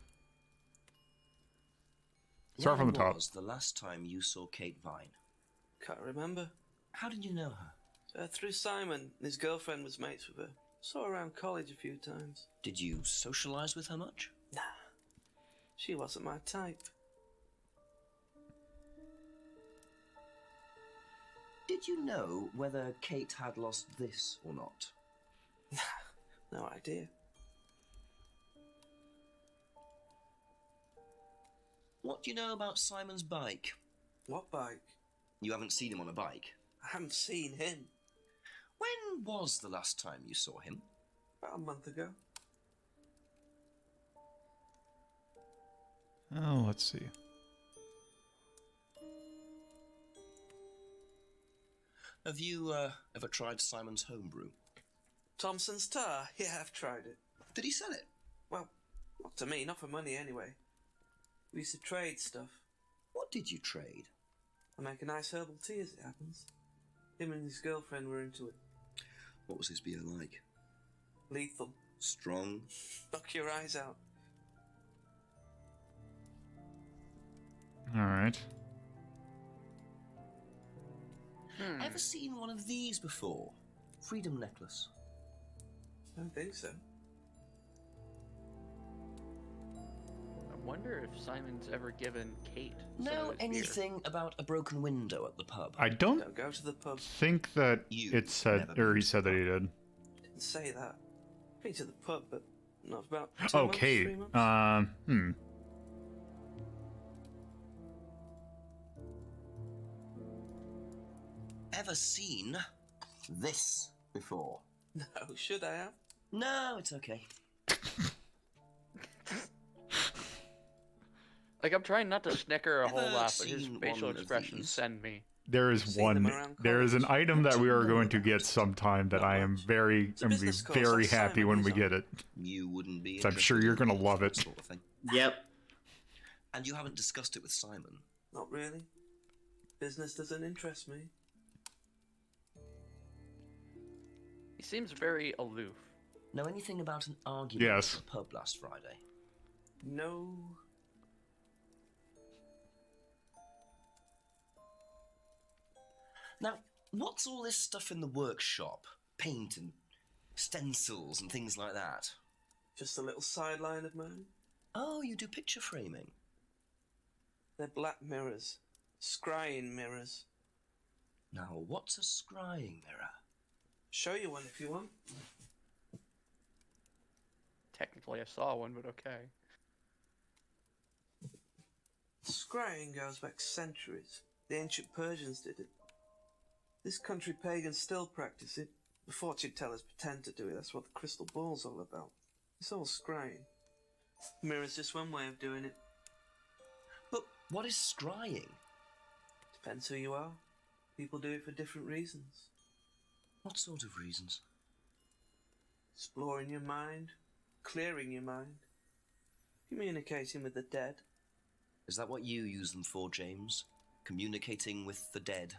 Start from the top. When was the last time you saw Kate Vine? Can't remember. How did you know her? Through Simon. His girlfriend was mates with her. Saw her around college a few times. Did you socialize with her much? Nah. She wasn't my type. Did you know whether Kate had lost this or not? No idea. What do you know about Simon's bike? What bike? You haven't seen him on a bike. I haven't seen him. When was the last time you saw him? About a month ago. Oh, let's see. Have you ever tried Simon's homebrew? Thompson's tar? Yeah, I've tried it. Did he sell it? Well, not to me, not for money anyway. We used to trade stuff. What did you trade? I make a nice herbal tea as it happens. Him and his girlfriend were into it. What was his beer like? Lethal. Strong? Knock your eyes out. All right. Ever seen one of these before? Freedom necklace. I don't think so. I wonder if Simon's ever given Kate some Know of his beer. anything about a broken window at the pub? I don't No, go to the pub. think that it said, or he said that he did. Didn't say that. Been to the pub, but not about 2 Oh, months, Kate. 3 months. Ever seen this before? No, should I have? No, it's okay. Like, I'm trying not to snicker a whole Ever lot, but his seen facial one of expressions these? send me. There is Seen them one. around There is an college. item that What we do you are know going to about get it? sometime that Not I am much. very, It's a I'm be business course, very like happy Simon when is we on. get it. You wouldn't be. So I'm sure you're gonna love it. Sort of thing. Yep. And you haven't discussed it with Simon? Not really. Business doesn't interest me. He seems very aloof. Know anything about an argument Yes. in the pub last Friday? No. Now, what's all this stuff in the workshop? Paint and stencils and things like that? Just a little sideline of mine. Oh, you do picture framing? They're black mirrors. Scrying mirrors. Now, what's a scrying mirror? Show you one if you want. Technically, I saw one, but okay. Scrying goes back centuries. The ancient Persians did it. This country pagans still practice it. The fortune tellers pretend to do it. That's what the crystal ball's all about. It's all scrying. Mirror's just one way of doing it. But what is scrying? Depends who you are. People do it for different reasons. What sort of reasons? Exploring your mind, clearing your mind, communicating with the dead. Is that what you use them for, James? Communicating with the dead?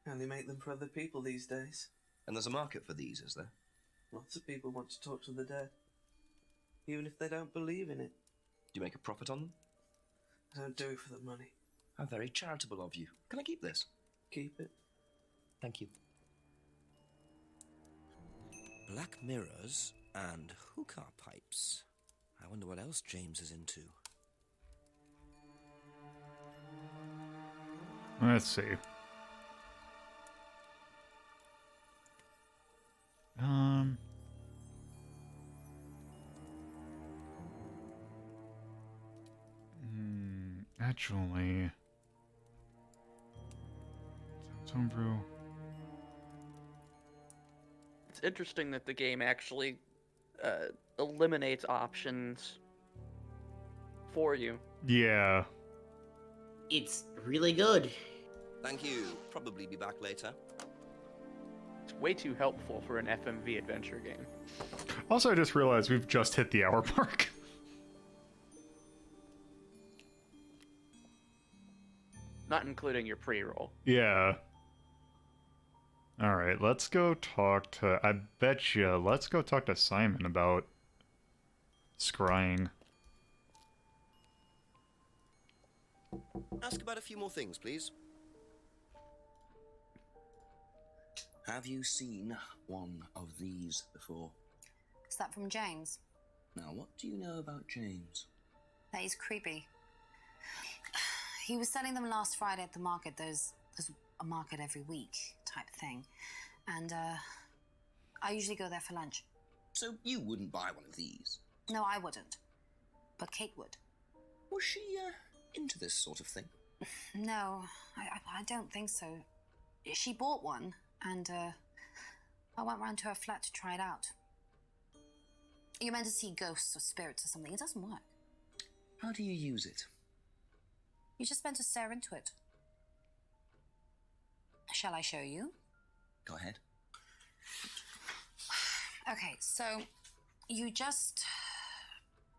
I only make them for other people these days. And there's a market for these, is there? Lots of people want to talk to the dead, even if they don't believe in it. Do you make a profit on them? I don't do it for the money. How very charitable of you. Can I keep this? Keep it. Thank you. Black mirrors and hookah pipes. I wonder what else James is into. Let's see. Actually, homebrew. It's interesting that the game actually eliminates options for you. Yeah. It's really good. Thank you. Probably be back later. It's way too helpful for an FMV adventure game. Also, I just realized we've just hit the hour mark. Not including your pre-roll. Yeah. Alright, let's go talk to... I bet you, let's go talk to Simon about scrying. Ask about a few more things, please. Have you seen one of these before? Is that from James? Now, what do you know about James? That he's creepy. He was selling them last Friday at the market. There's a market every week type thing. And I usually go there for lunch. So you wouldn't buy one of these? No, I wouldn't. But Kate would. Was she into this sort of thing? No, I don't think so. She bought one, and I went round to her flat to try it out. You're meant to see ghosts or spirits or something. It doesn't work. How do you use it? You're just meant to stare into it. Shall I show you? Go ahead. Okay, so you just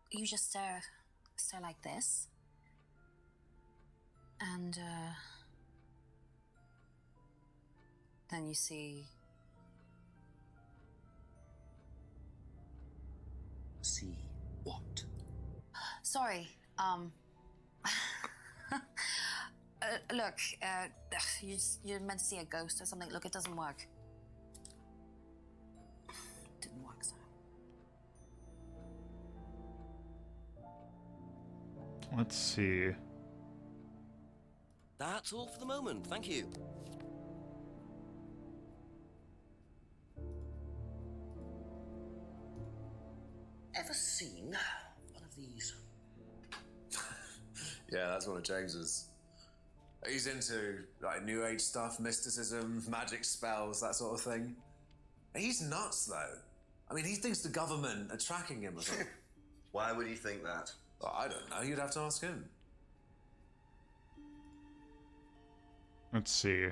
stare like this, and then you see. See what? Sorry. Look, you're meant to see a ghost or something. Look, it doesn't work. Didn't work, so. Let's see. That's all for the moment, thank you. Ever seen one of these? Yeah, that's one of James's. He's into like new age stuff, mysticism, magic spells, that sort of thing. He's nuts though. I mean, he thinks the government are tracking him or something. Why would he think that? Well, I don't know, you'd have to ask him. Let's see.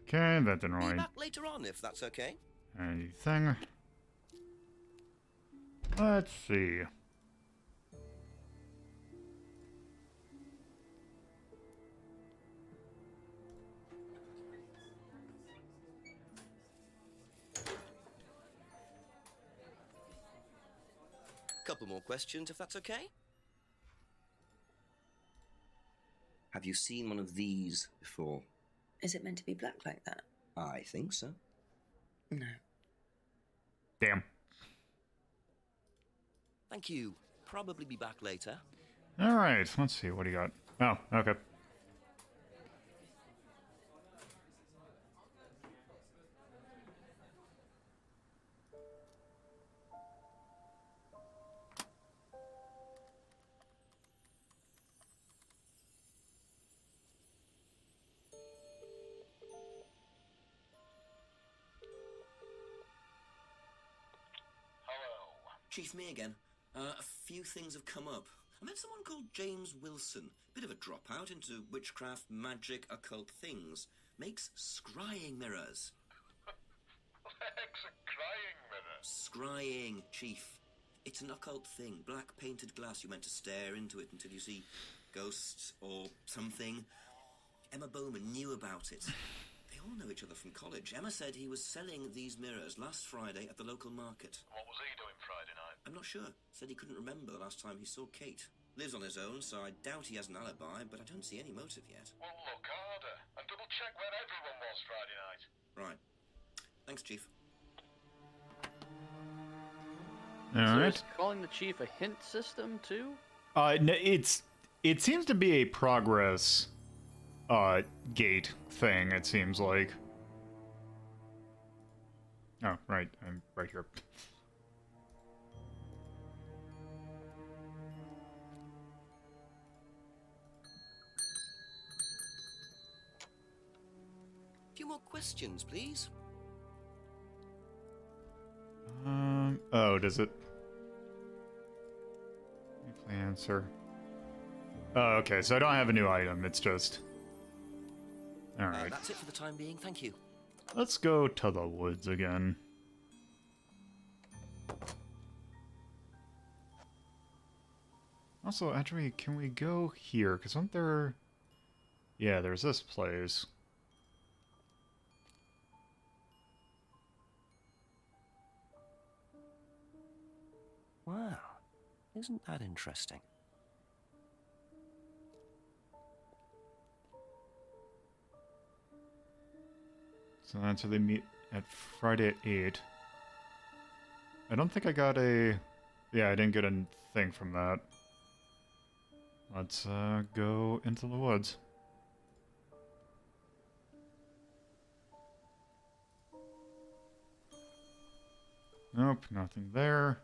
Okay, that didn't Be really back later on if that's okay. anything. Let's see. Couple more questions, if that's okay. Have you seen one of these before? Is it meant to be black like that? I think so. No. Damn. Thank you. Probably be back later. All right. Let's see. What do you got? Oh, okay. Chief, me again. A few things have come up. I met someone called James Wilson. Bit of a dropout into witchcraft, magic, occult things. Makes scrying mirrors. Legs and crying mirror. Scrying, Chief. It's an occult thing. Black painted glass. You're meant to stare into it until you see ghosts or something. Emma Bowman knew about it. They all know each other from college. Emma said he was selling these mirrors last Friday at the local market. What was he doing Friday night? I'm not sure. Said he couldn't remember the last time he saw Kate. Lives on his own, so I doubt he has an alibi, but I don't see any motive yet. Well, look harder and double check where everyone was Friday night. Right. Thanks, Chief. All So right. is calling the chief a hint system too? No, it seems to be a progress gate thing. It seems like. Oh, right. I'm right here. A few more questions, please. Oh, does it? Play answer. Oh, okay. So I don't have a new item. It's just. All right. That's it for the time being. Thank you. Let's go to the woods again. Also, actually, can we go here? Because aren't there... Yeah, there's this place. Wow. Isn't that interesting? So that's where they meet at Friday at 8. I don't think I got a... Yeah, I didn't get a thing from that. Let's go into the woods. Nope, nothing there.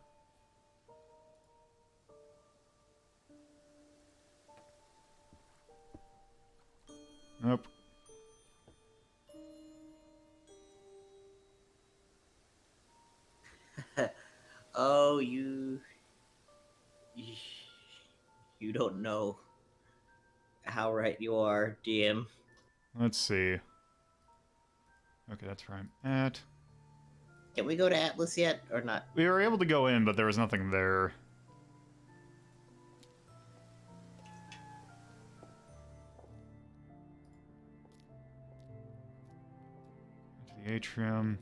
Nope. Oh, you don't know how right you are, DM. Let's see. Okay, that's where I'm at. Can we go to Atlas yet, or not? We were able to go in, but there was nothing there. To the atrium.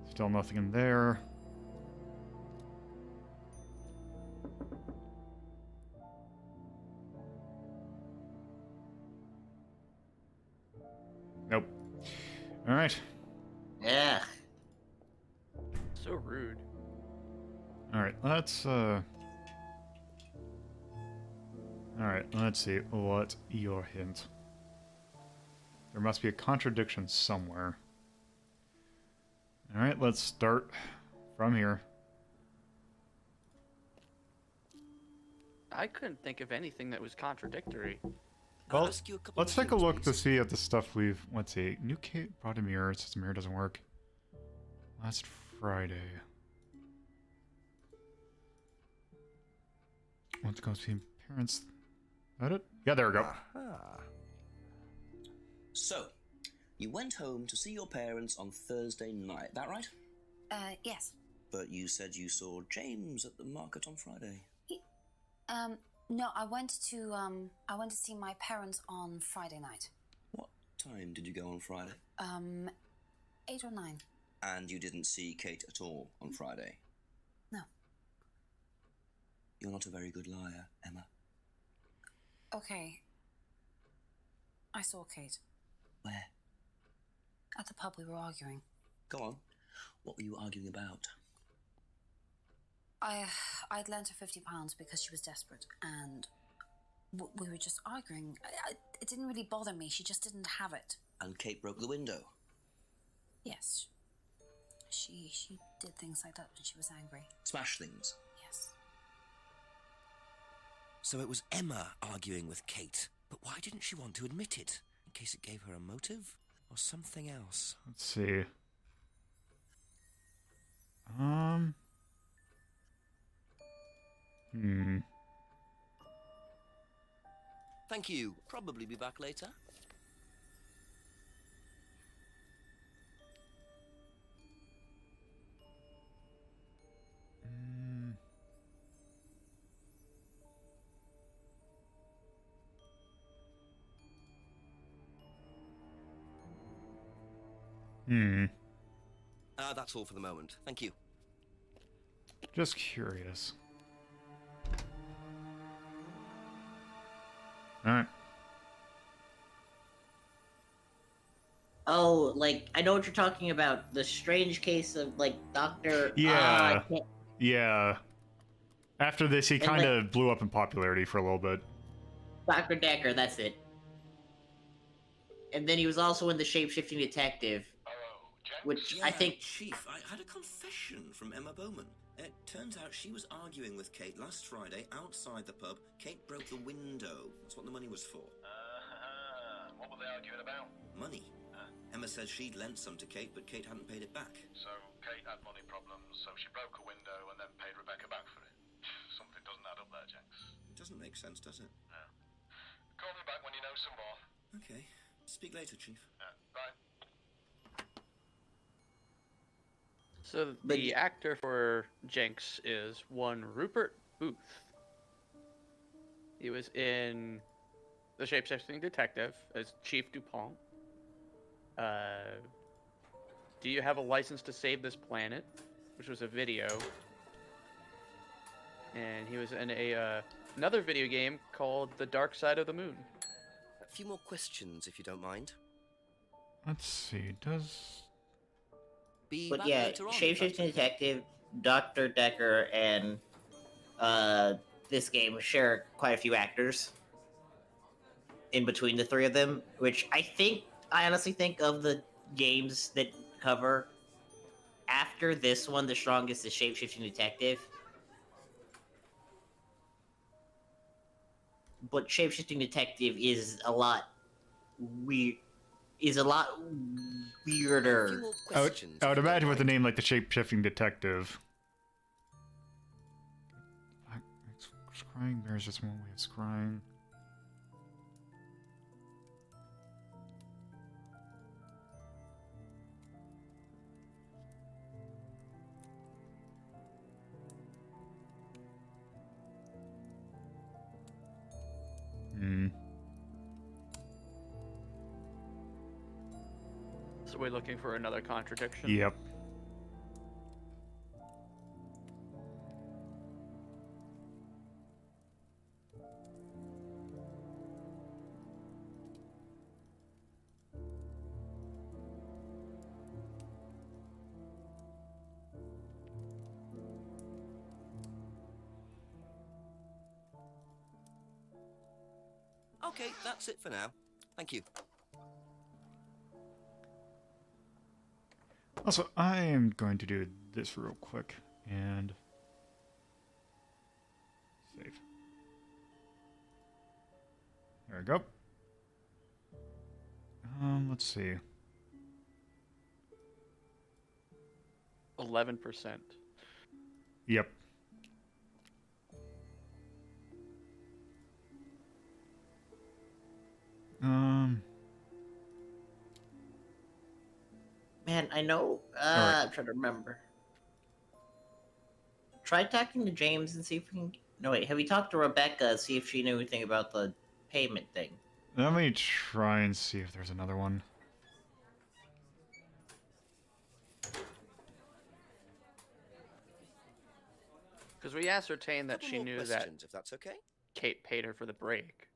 Still nothing in there. Nope. All right. Yeah. So rude. All right. Let's All right. Let's see. What's your hint? There must be a contradiction somewhere. All right. Let's start from here. I couldn't think of anything that was contradictory. Well, let's take a look to see at the stuff we've... Let's see. New Kate brought a mirror. It says the mirror doesn't work. Last Friday. Let's go see parents. Is that it? Yeah, there we go. So, You went home to see your parents on Thursday night, that right? Yes. But you said you saw James at the market on Friday. No, I went to see my parents on Friday night. What time did you go on Friday? 8 or 9. And you didn't see Kate at all on Friday? No. You're not a very good liar, Emma. Okay. I saw Kate. Where? At the pub we were arguing. Go on. What were you arguing about? I'd lent her £50 because she was desperate, and we were just arguing. It didn't really bother me. She just didn't have it. And Kate broke the window? Yes. She did things like that when she was angry. Smash things? Yes. So it was Emma arguing with Kate, but why didn't she want to admit it? In case it gave her a motive? Or something else? Let's see. Thank you. Probably be back later. That's all for the moment. Thank you. Just curious. Alright. Oh, like, I know what you're talking about. The strange case of, like, Dr. Yeah. Yeah. After this, he kind of blew up in popularity for a little bit. Dr. Decker, that's it. And then he was also in The Shape-Shifting Detective. Which Yeah, I think... Chief, I had a confession from Emma Bowman. It turns out she was arguing with Kate last Friday outside the pub. Kate broke the window. That's what the money was for. What were they arguing about? Money. Emma said she'd lent some to Kate, but Kate hadn't paid it back. So Kate had money problems, so she broke a window and then paid Rebecca back for it. Something doesn't add up there, Jenks. It doesn't make sense, does it? No. Call me back when you know some more. Okay. Speak later, Chief. Bye. So the actor for Jenks is one Rupert Booth. He was in The Shape-Shifting Detective as Chief Dupont. Do You Have a License to Save This Planet? Which was a video. And he was in another video game called The Dark Side of the Moon. A few more questions, if you don't mind. Let's see, does... But yeah, Shape-Shifting Detective, Dr. Decker, and this game share quite a few actors in between the three of them, which I honestly think of the games that cover after this one, the strongest is Shape-Shifting Detective. But Shape-Shifting Detective is a lot weirder. I would imagine with a name like the Shape-Shifting Detective. Scrying, there's just one way of scrying. So we're looking for another contradiction? Yep. Okay, that's it for now. Thank you. Also, I am going to do this real quick and save. There we go. Let's see. 11%. Yep. Man, I know. Alright. I'm trying to remember. Try talking to James and see if we can. No, wait. Have you talked to Rebecca? See if she knew anything about the payment thing. Let me try and see if there's another one. Because we ascertained that Couple she more knew questions, that if that's okay. Kate paid her for the break.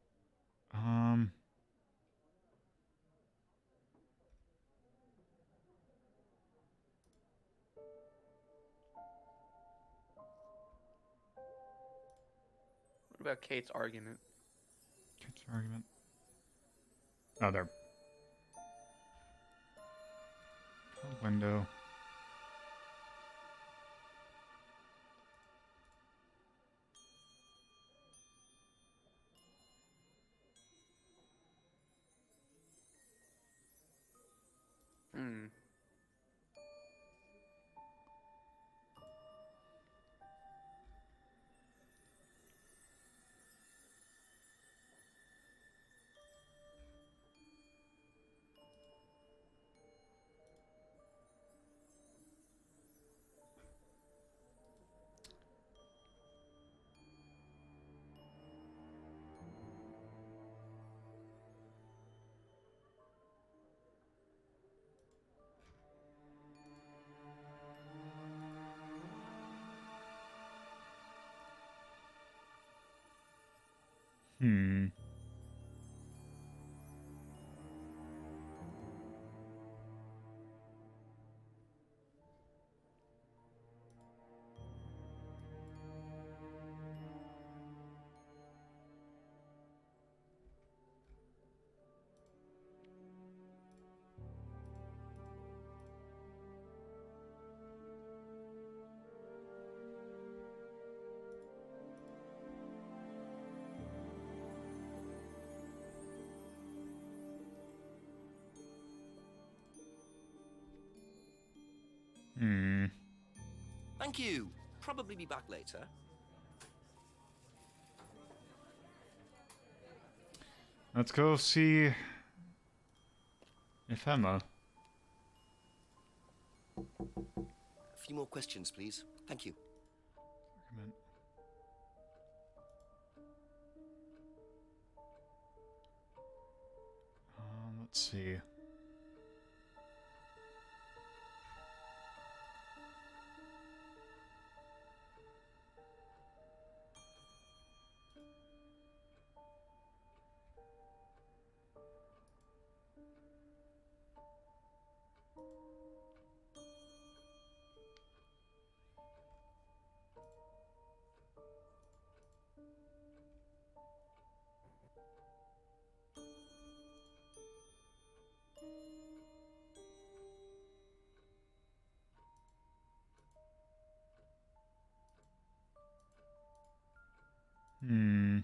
What about Kate's argument? Kate's argument. Oh, there. Window. Hmm. Hmm. Hmm. Thank you. Probably be back later. Let's go see if Emma. A few more questions, please. Thank you. Let's see. Hmm.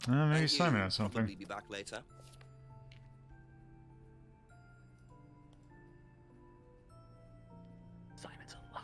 Maybe Thank Simon you. has something. Probably be back later. Simon's alive.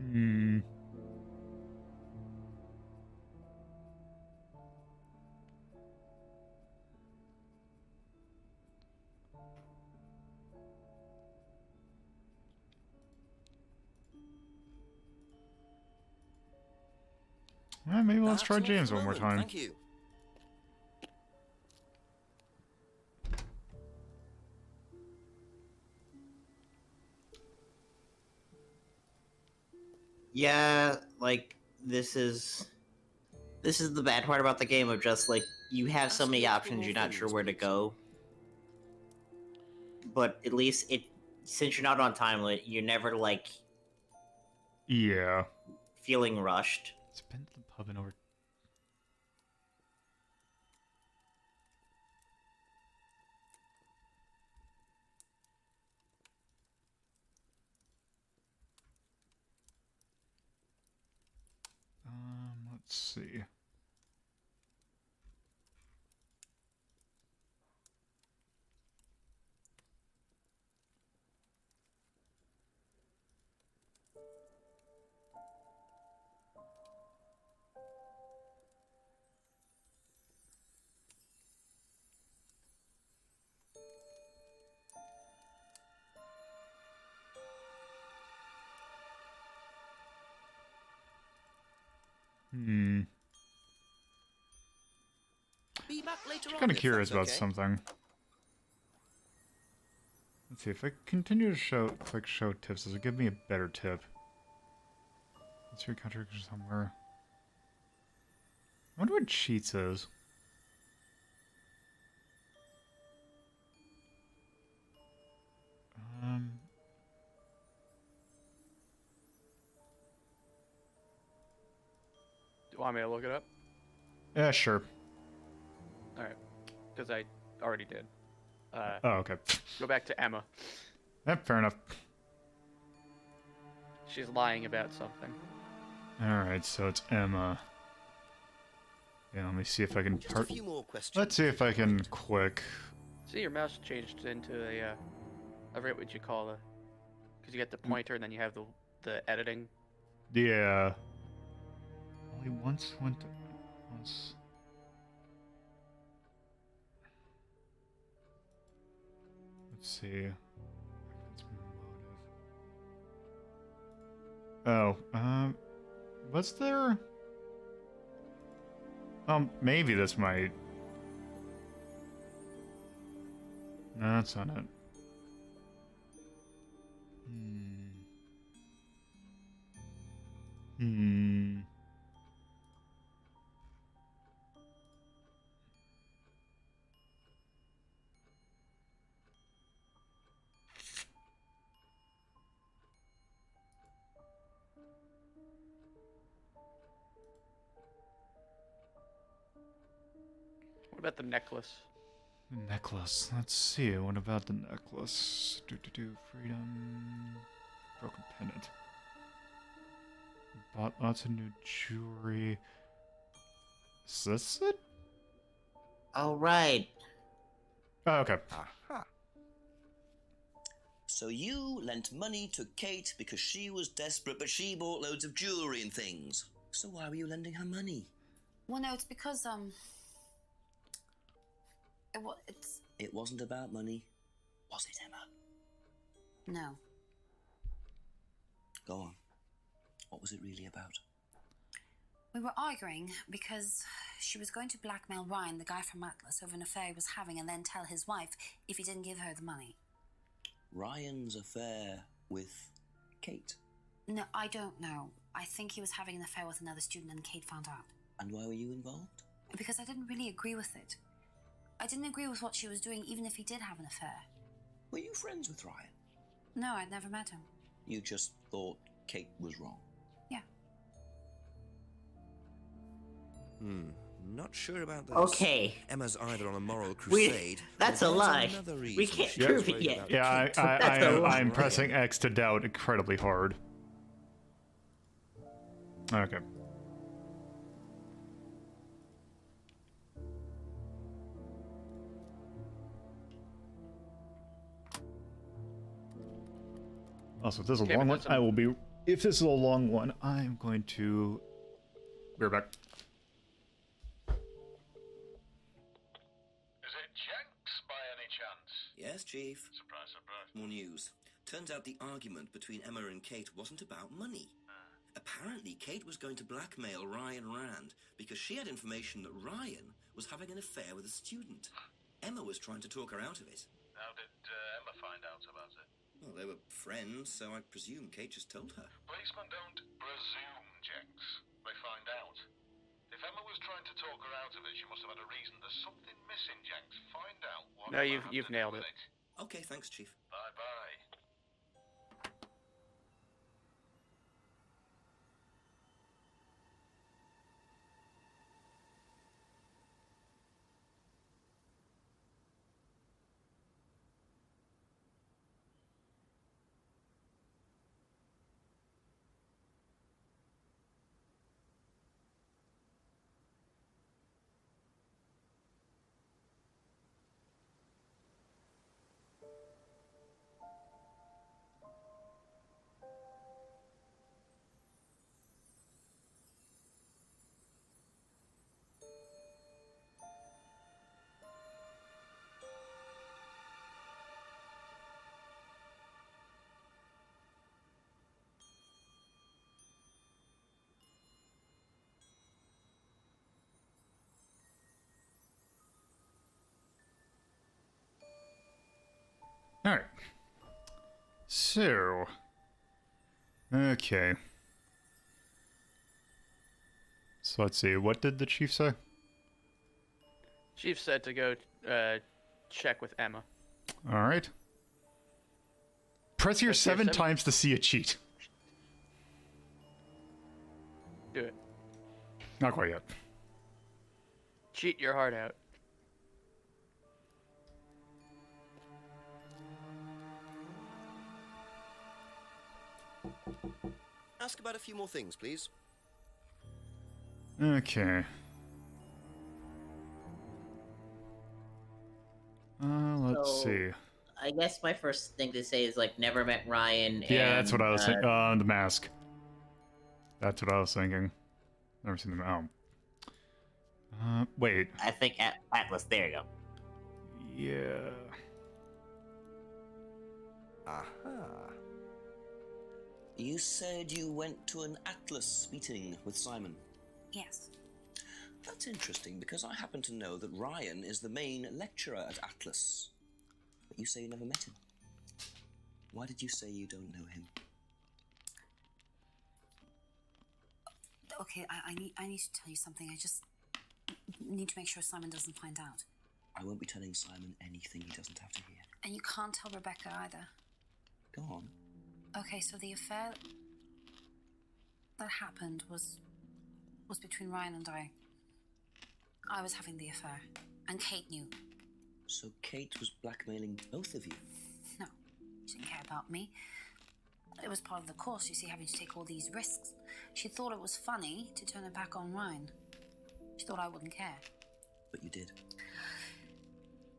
Hmm. Maybe let's try That's all for James the one more moment. time. Thank you. Yeah, like this is the bad part about the game of just like you have so Ask many me a couple options, more you're not sure things, where to please. go. But at least since you're not on time limit, you're never like Yeah. feeling rushed. It's been to the pub and over. Let's see. Be back later I'm on kind of if curious that's about okay. something. Let's see if I continue to click show tips. Does it give me a better tip? Let's see contradiction somewhere. I wonder what cheats is. Do you want me to look it up? Yeah, sure. Alright. Because I already did. Oh, okay. Go back to Emma. Yep, fair enough. She's lying about something. Alright, so it's Emma. Yeah, let me see if I can... Just a few more questions. Let's see if I can quick... See, your mouse changed into a, I forget what you call it. Because you get the pointer and then you have the editing. Yeah. Only once went to... Once... Let's see. Oh, what's there? Maybe this might... No, that's not it. What about the necklace? The necklace. Let's see. What about the necklace? Freedom. Broken pendant. Bought lots of new jewelry. Is this it? All right. Oh, okay. Aha. So you lent money to Kate because she was desperate, but she bought loads of jewelry and things. So why were you lending her money? Well, no, it's because, It wasn't about money, was it, Emma? No. Go on. What was it really about? We were arguing because she was going to blackmail Ryan, the guy from Atlas, over an affair he was having and then tell his wife if he didn't give her the money. Ryan's affair with Kate? No, I don't know. I think he was having an affair with another student and Kate found out. And why were you involved? Because I didn't really agree with it. I didn't agree with what she was doing, even if he did have an affair. Were you friends with Ryan? No, I'd never met him. You just thought Kate was wrong? Yeah. Not sure about this. Okay. Emma's either on a moral crusade. That's or a there's lie. another reason We can't she's prove it worried yet. about Yeah, Kate. I'm pressing X to doubt incredibly hard. Okay. Also, if this is a long one, I will be... If this is a long one, I'm going to... Be right back. Is it Jenks by any chance? Yes, Chief. Surprise, surprise. More news. Turns out the argument between Emma and Kate wasn't about money. Apparently, Kate was going to blackmail Ryan Rand because she had information that Ryan was having an affair with a student. Emma was trying to talk her out of it. How did Emma find out about it? Well, they were friends, so I presume Kate just told her. Policemen don't presume, Jenks. They find out. If Emma was trying to talk her out of it, she must have had a reason. There's something missing, Jenks. Find out what. No, you've nailed it. Okay, thanks, Chief. Bye-bye. Alright. So. Okay. So let's see. What did the chief say? Chief said to go check with Emma. Alright. Press here 7 times to see a cheat. Do it. Not quite yet. Cheat your heart out. Ask about a few more things, please. Okay. Let's see. I guess my first thing to say is, like, never met Ryan. Yeah, that's what I was thinking. The mask. That's what I was thinking. Never seen the wait. I think Atlas. There you go. Yeah. Aha. You said you went to an Atlas meeting with Simon. Yes. That's interesting, because I happen to know that Ryan is the main lecturer at Atlas. But you say you never met him. Why did you say you don't know him? Okay, I need to tell you something. I just need to make sure Simon doesn't find out. I won't be telling Simon anything he doesn't have to hear. And you can't tell Rebecca either. Go on. Okay, so the affair that happened was between Ryan and I. I was having the affair, and Kate knew. So Kate was blackmailing both of you? No, she didn't care about me. It was part of the course, you see, having to take all these risks. She thought it was funny to turn her back on Ryan. She thought I wouldn't care. But you did.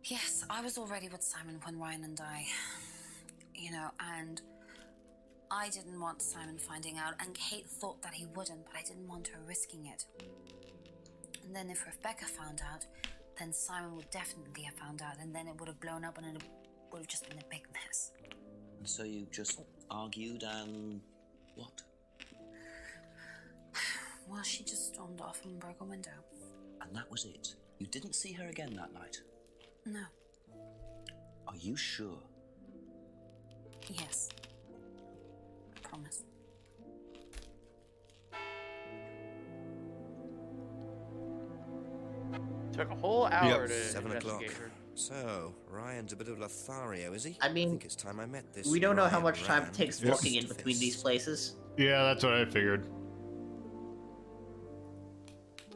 Yes, I was already with Simon when Ryan and I, and I didn't want Simon finding out, and Kate thought that he wouldn't, but I didn't want her risking it. And then if Rebecca found out, then Simon would definitely have found out, and then it would have blown up, and it would have just been a big mess. And so you just argued and what? Well, she just stormed off and broke a window. And that was it? You didn't see her again that night? No. Are you sure? Yes. I promise. Took a whole hour to 7 o'clock. investigate her. So, Ryan's a bit of Lothario, is he? I mean, think it's time I met this. We don't know how Ryan much time it Rand takes face walking to in between these face. places. Yeah, that's what I figured.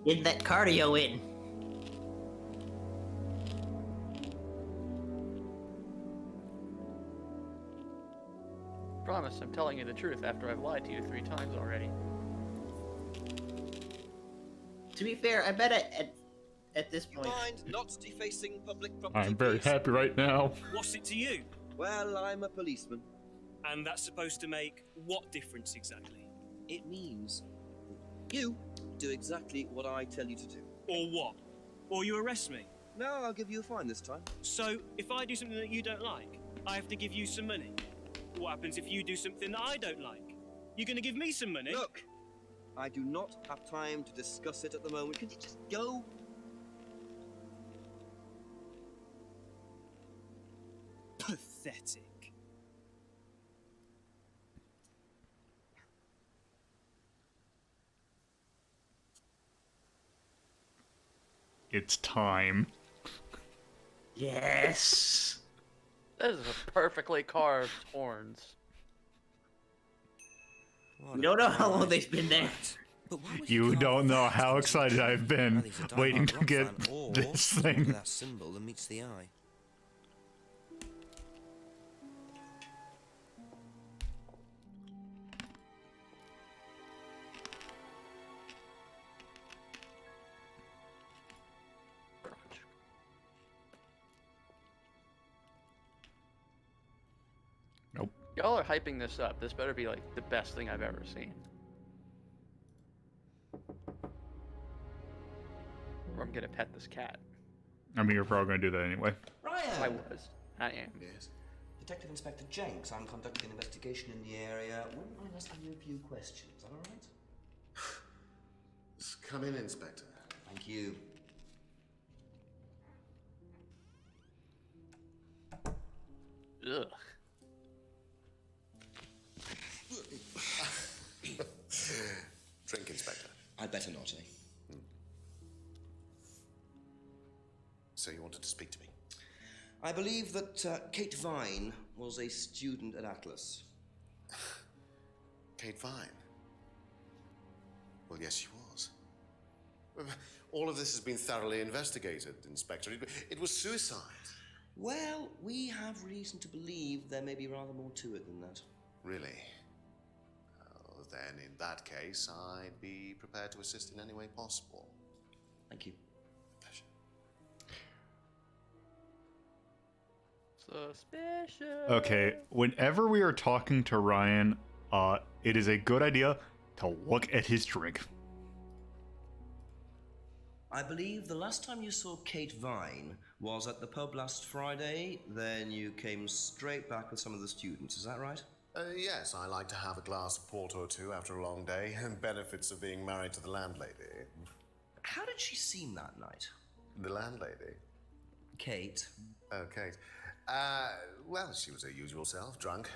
Get that cardio in. Promise, I'm telling you the truth after I've lied to you 3 times already. To be fair, I bet at this point. Mind not defacing public property. I'm very please? happy right now. What's it to you? Well, I'm a policeman. And that's supposed to make what difference exactly? It means you do exactly what I tell you to do. Or what? Or you arrest me? No, I'll give you a fine this time. So, if I do something that you don't like, I have to give you some money? What happens if you do something that I don't like? You're gonna give me some money? Look, I do not have time to discuss it at the moment. Could you just go? Pathetic. It's time. Yes. This is a perfectly carved horns. We don't know how long they've been there. You don't know how excited I've been waiting to get this thing. That symbol that meets the eye. Nope. Y'all are hyping this up. This better be like the best thing I've ever seen. Or I'm gonna pet this cat. I mean, you're probably gonna do that anyway. Ryan! I am. Yes. Detective Inspector Jenks, I'm conducting an investigation in the area. Wouldn't mind asking you a few questions, all right? Come in, Inspector. Thank you. Ugh. Drink, Inspector. I'd better not, eh? So you wanted to speak to me? I believe that Kate Vine was a student at Atlas. Kate Vine? Well, yes, she was. All of this has been thoroughly investigated, Inspector. It was suicide. Well, we have reason to believe there may be rather more to it than that. Really? Well, then, in that case, I'd be prepared to assist in any way possible. Thank you. Suspicious. Okay, whenever we are talking to Ryan, it is a good idea to look at his drink. I believe the last time you saw Kate Vine was at the pub last Friday, then you came straight back with some of the students, is that right? Yes, I like to have a glass of port or two after a long day, and benefits of being married to the landlady. How did she seem that night? The landlady? Kate. Oh, Kate. Well, she was her usual self, drunk.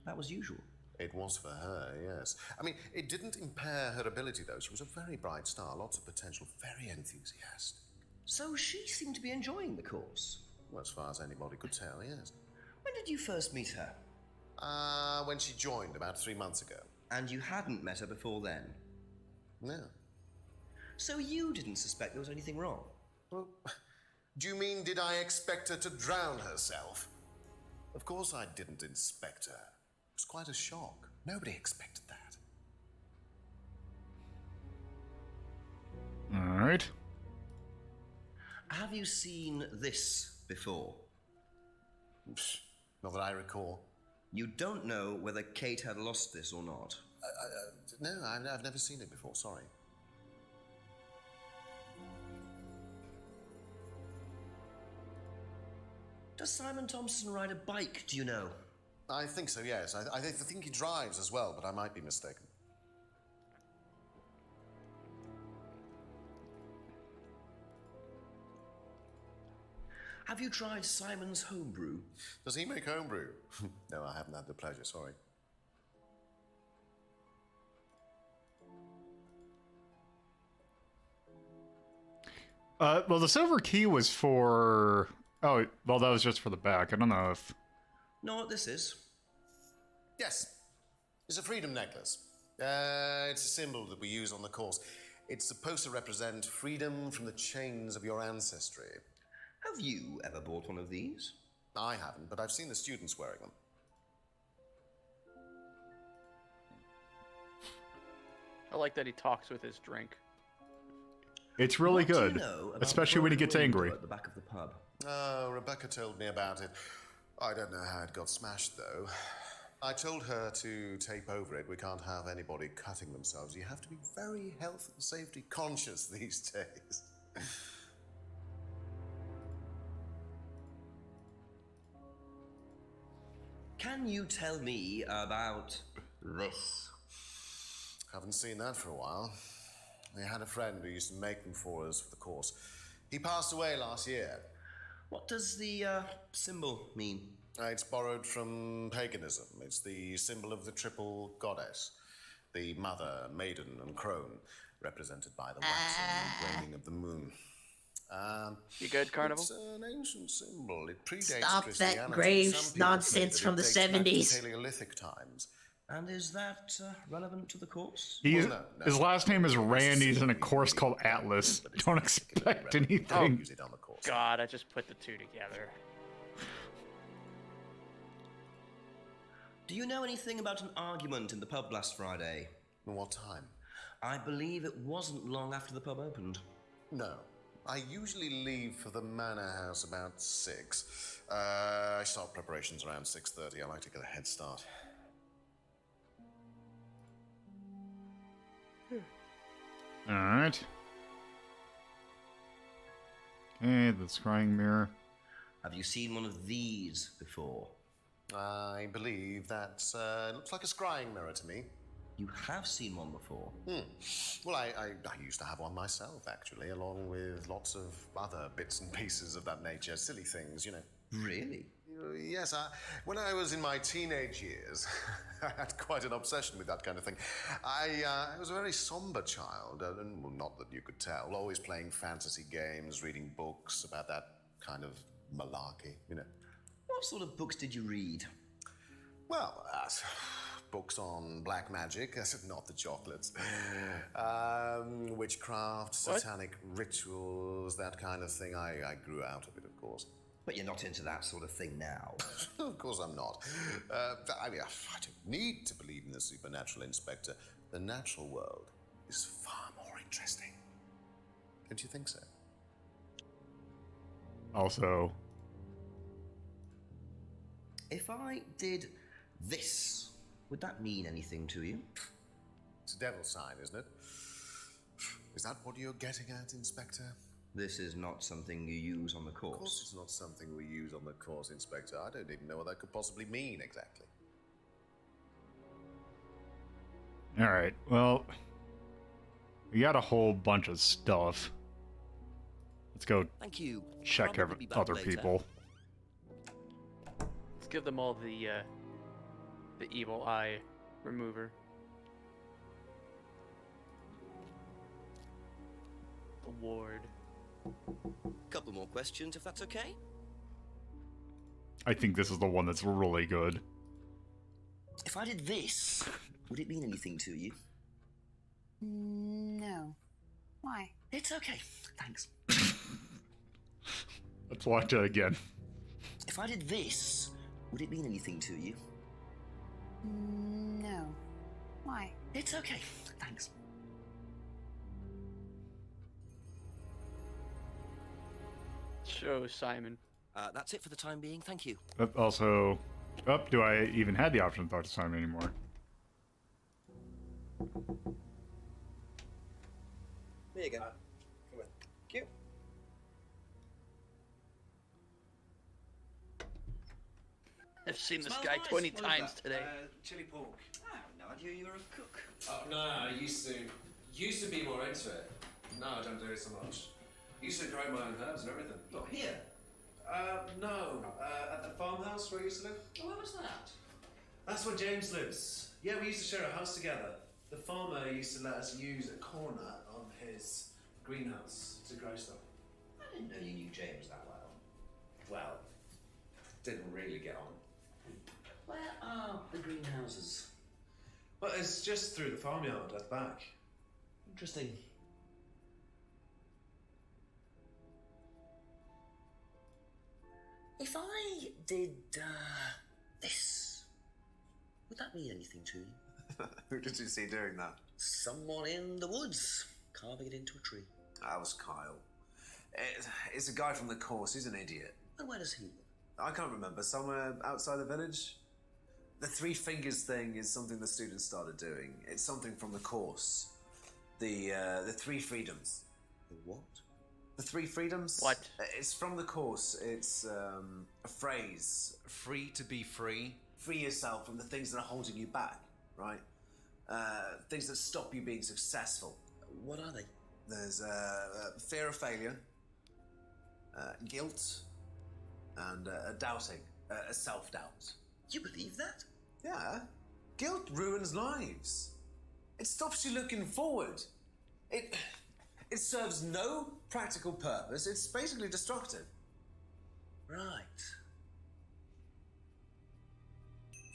That was usual. It was for her, yes. I mean, it didn't impair her ability, though. She was a very bright star, lots of potential, very enthusiastic. So she seemed to be enjoying the course? Well, as far as anybody could tell, yes. When did you first meet her? When she joined, about 3 months ago. And you hadn't met her before then? No. So you didn't suspect there was anything wrong? Well, do you mean, did I expect her to drown herself? Of course I didn't inspect her. It was quite a shock. Nobody expected that. All right. Have you seen this before? Not that I recall. You don't know whether Kate had lost this or not? No, I've never seen it before, sorry. Does Simon Thompson ride a bike, do you know? I think so, yes. I think he drives as well, but I might be mistaken. Have you tried Simon's homebrew? Does he make homebrew? No, I haven't had the pleasure, sorry. Well, the silver key was for... Oh, well, that was just for the back. I don't know if... Know what this is? Yes. It's a freedom necklace. It's a symbol that we use on the course. It's supposed to represent freedom from the chains of your ancestry. Have you ever bought one of these? I haven't, but I've seen the students wearing them. I like that he talks with his drink. It's really What do you good, know about especially when he the gets window angry. At the back of the pub. Oh, Rebecca told me about it. I don't know how it got smashed, though. I told her to tape over it. We can't have anybody cutting themselves. You have to be very health and safety conscious these days. Can you tell me about this? Haven't seen that for a while. We had a friend who used to make them for us for the course. He passed away last year. What does the symbol mean? It's borrowed from paganism. It's the symbol of the triple goddess. The mother, maiden, and crone, represented by the waxing and waning of the moon. You good, Carnival? It's an ancient symbol. It predates Stop Christianity. that grave Some people nonsense say that from it the dates back to 70s. Paleolithic times. And is that relevant to the course? His no. last name is Rand. He's in a course called Atlas. Don't expect anything. Use it on the course. God, I just put the two together. Do you know anything about an argument in the pub last Friday? What time? I believe it wasn't long after the pub opened. No. I usually leave for the manor house about 6. I start preparations around 6:30. I like to get a head start. Alright. Okay, the scrying mirror. Have you seen one of these before? I believe that looks like a scrying mirror to me. You have seen one before? Well, I used to have one myself, actually, along with lots of other bits and pieces of that nature. Silly things, you know. Really? Yes, when I was in my teenage years, I had quite an obsession with that kind of thing. I was a very somber child, and well, not that you could tell, always playing fantasy games, reading books about that kind of malarkey, you know. What sort of books did you read? Well, books on black magic, not the chocolates. Witchcraft, satanic rituals, that kind of thing. I grew out of it, of course. But you're not into that sort of thing now. Of course I'm not. I mean, I don't need to believe in the supernatural, Inspector. The natural world is far more interesting. Don't you think so? Also, if I did this, would that mean anything to you? It's a devil's sign, isn't it? Is that what you're getting at, Inspector? This is not something you use on the course. Of course it's not something we use on the course, Inspector. I don't even know what that could possibly mean, exactly. alright, well, we got a whole bunch of stuff. Let's go Thank you. check other people. Let's give them all the evil eye remover. Award. Couple more questions, if that's okay. I think this is the one that's really good. If I did this, would it mean anything to you? No. Why? It's okay. Thanks. Let's watch it again. If I did this, would it mean anything to you? No. Why? It's okay. Thanks. Show Simon. That's it for the time being. Thank you. Also, do I even have the option to talk to Simon anymore? There you go. Come on. Cute. I've seen this guy 20 times today. Chili pork. I have no idea you're a cook. Oh, no, I used to be more into it. No, I don't do it so much. Used to grow my own herbs and everything. Not here. No. At the farmhouse where I used to live. Oh, where was that? That's where James lives. Yeah, we used to share a house together. The farmer used to let us use a corner on his greenhouse to grow stuff. I didn't know you knew James that well. Well, didn't really get on. Where are the greenhouses? Well, it's just through the farmyard at the back. Interesting. If I did this, would that mean anything to you? Who did you see doing that? Someone in the woods, carving it into a tree. That was Kyle. It's a guy from the course. He's an idiot. And where does he live? I can't remember. Somewhere outside the village? The three fingers thing is something the students started doing. It's something from the course. The three freedoms. The what? The three freedoms? What? It's from the course. It's a phrase. Free to be free. Free yourself from the things that are holding you back, right? Things that stop you being successful. What are they? There's fear of failure, guilt, and doubting, a self-doubt. You believe that? Yeah. Guilt ruins lives. It stops you looking forward. It serves no practical purpose. It's basically destructive. Right.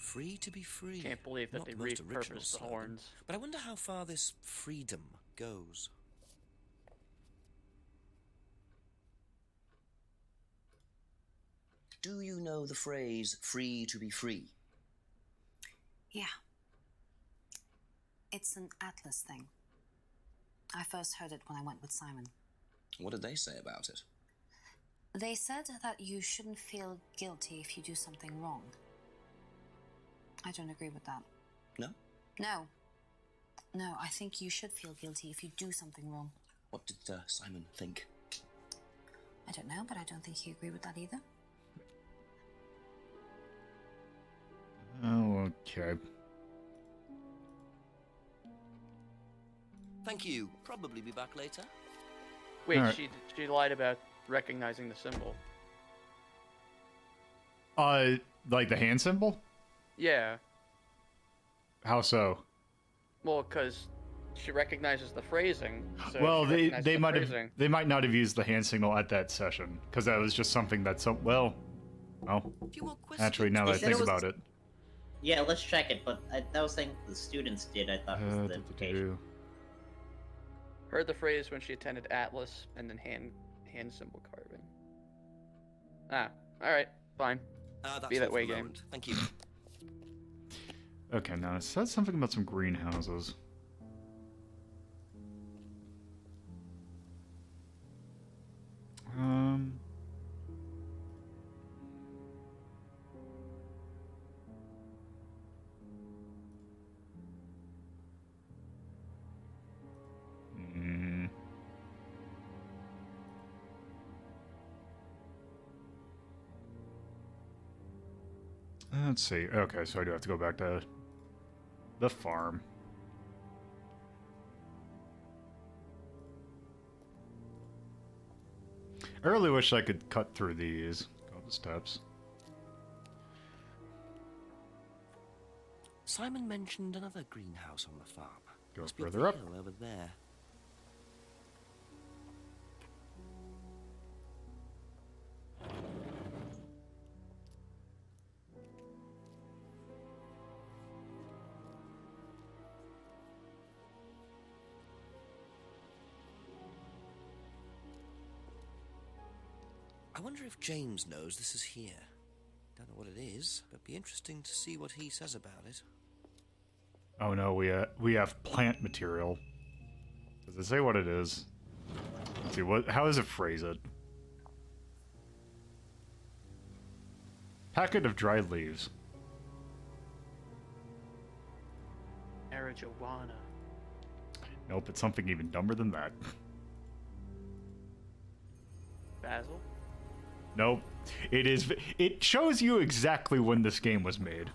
Free to be free. Can't believe that Not they the most original repurposed the slogan. horns. But I wonder how far this freedom goes. Do you know the phrase free to be free? Yeah. It's an Atlas thing. I first heard it when I went with Simon. What did they say about it? They said that you shouldn't feel guilty if you do something wrong. I don't agree with that. No? No. No, I think you should feel guilty if you do something wrong. What did Simon think? I don't know, but I don't think he agreed with that either. Oh, okay. Thank you. Probably be back later. Wait, Alright. she lied about recognizing the symbol. Like the hand symbol? Yeah. How so? Well, because she recognizes the phrasing. So Well, she they might not have used the hand signal at that session because that was just something that actually now that I think about it. Yeah, let's check it. But that was something the students did. I thought was the occasion. Heard the phrase when she attended Atlas and then hand symbol carving. Ah, all right, fine. Be that way, game. Thank you. Okay, now it says something about some greenhouses. Let's see. Okay, so I do have to go back to the farm. I really wish I could cut through these. Go the steps. Simon mentioned another greenhouse on the farm. Go Must be further up. the hill over there. I wonder if James knows this is here. Don't know what it is, but be interesting to see what he says about it. Oh no, we have plant material. Does it say what it is? Let's see, how does it phrase it? Packet of dried leaves. Marijuana. Nope, it's something even dumber than that. Basil? Nope. It shows you exactly when this game was made.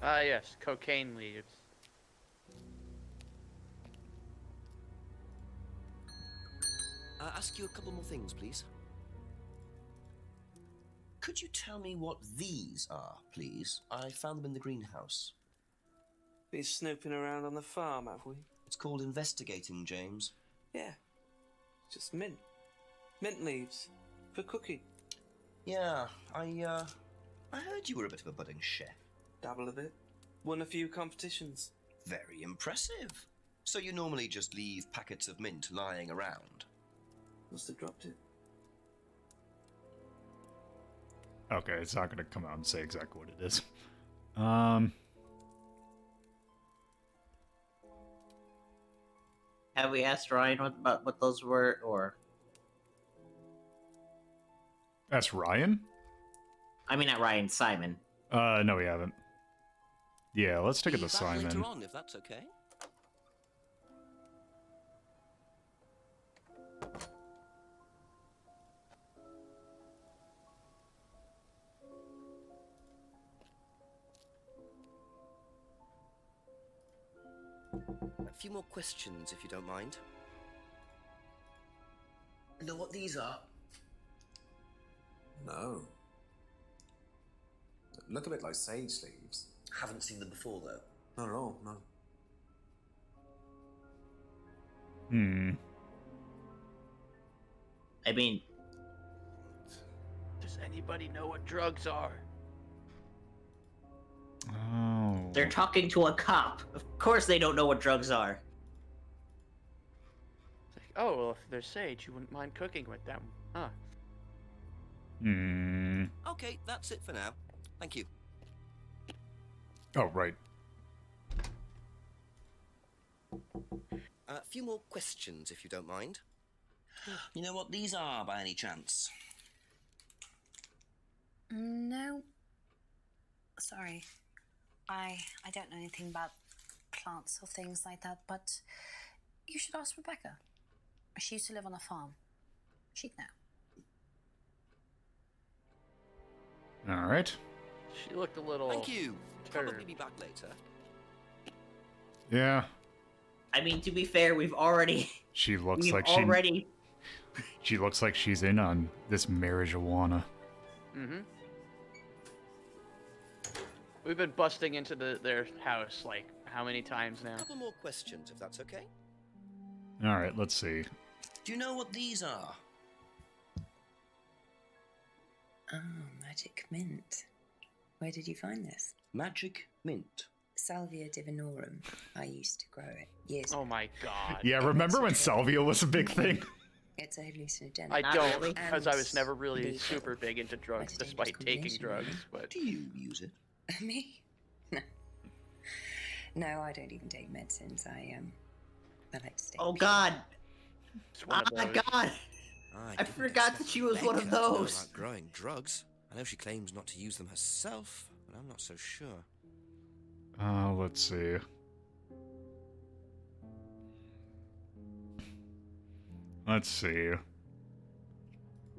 Ah, yes, cocaine leaves. Ask you a couple more things, please. Could you tell me what these are, please? I found them in the greenhouse. Been snooping around on the farm, have we? It's called investigating, James. Yeah. Just mint. Mint leaves. For cooking. Yeah, I heard you were a bit of a budding chef. Dabble a bit. Won a few competitions. Very impressive. So you normally just leave packets of mint lying around? Must have dropped it. Okay, it's not going to come out and say exactly what it is. Have we asked Ryan about what those were, or? That's Ryan? I mean, not Ryan, Simon. No, we haven't. Yeah, let's take it to Back Simon. later on, if that's okay. A few more questions, if you don't mind. Know what these are? No. Look a bit like sage leaves. Haven't seen them before, though. Not at all, no. I mean... Does anybody know what drugs are? Oh. They're talking to a cop. Of course they don't know what drugs are. It's like, oh, well, if they're sage, you wouldn't mind cooking with them. Huh. Okay, that's it for now. Thank you. Oh, right. A few more questions, if you don't mind. You know what these are, by any chance? No. Sorry. I don't know anything about plants or things like that, but you should ask Rebecca. She used to live on a farm. She'd know. All right. She looked a little... Thank you. Turd. Probably be back later. Yeah. I mean, to be fair, we've already... She looks we've like already... She looks like she's in on this marijuana. Mm-hmm. We've been busting into their house, like, how many times now? A couple more questions, if that's okay. All right, let's see. Do you know what these are? Oh, magic mint. Where did you find this? Magic mint. Salvia divinorum. I used to grow it years ago. Oh my god. Yeah, remember when salvia was a big thing? It's a hallucinogenic. I Not don't, really. because I was never really lethal. super big into drugs, Quite a despite dangerous taking combination, drugs, really. but... Do you use it? Me? No. No, I don't even take medicines. I like to stay. Oh God! It's one Oh of my those. God! I forgot that she was one of those. About growing drugs. I know she claims not to use them herself, but I'm not so sure. Let's see. Let's see.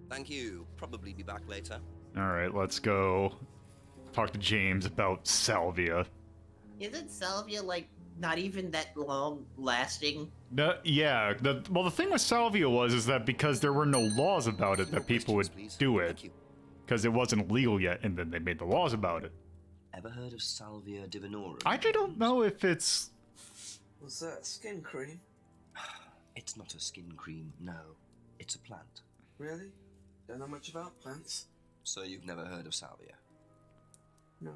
Thank you. Probably be back later. All right, let's go talk to James about salvia. Isn't salvia like not even that long lasting? No, yeah. Well, the thing with salvia is that because there were no laws about it, that people would do it because it wasn't legal yet, and then they made the laws about it. Ever heard of Salvia divinorum? I actually don't know if it's. Was that skin cream? It's not a skin cream, no. It's a plant. Really? Don't know much about plants. So you've never heard of Salvia? No.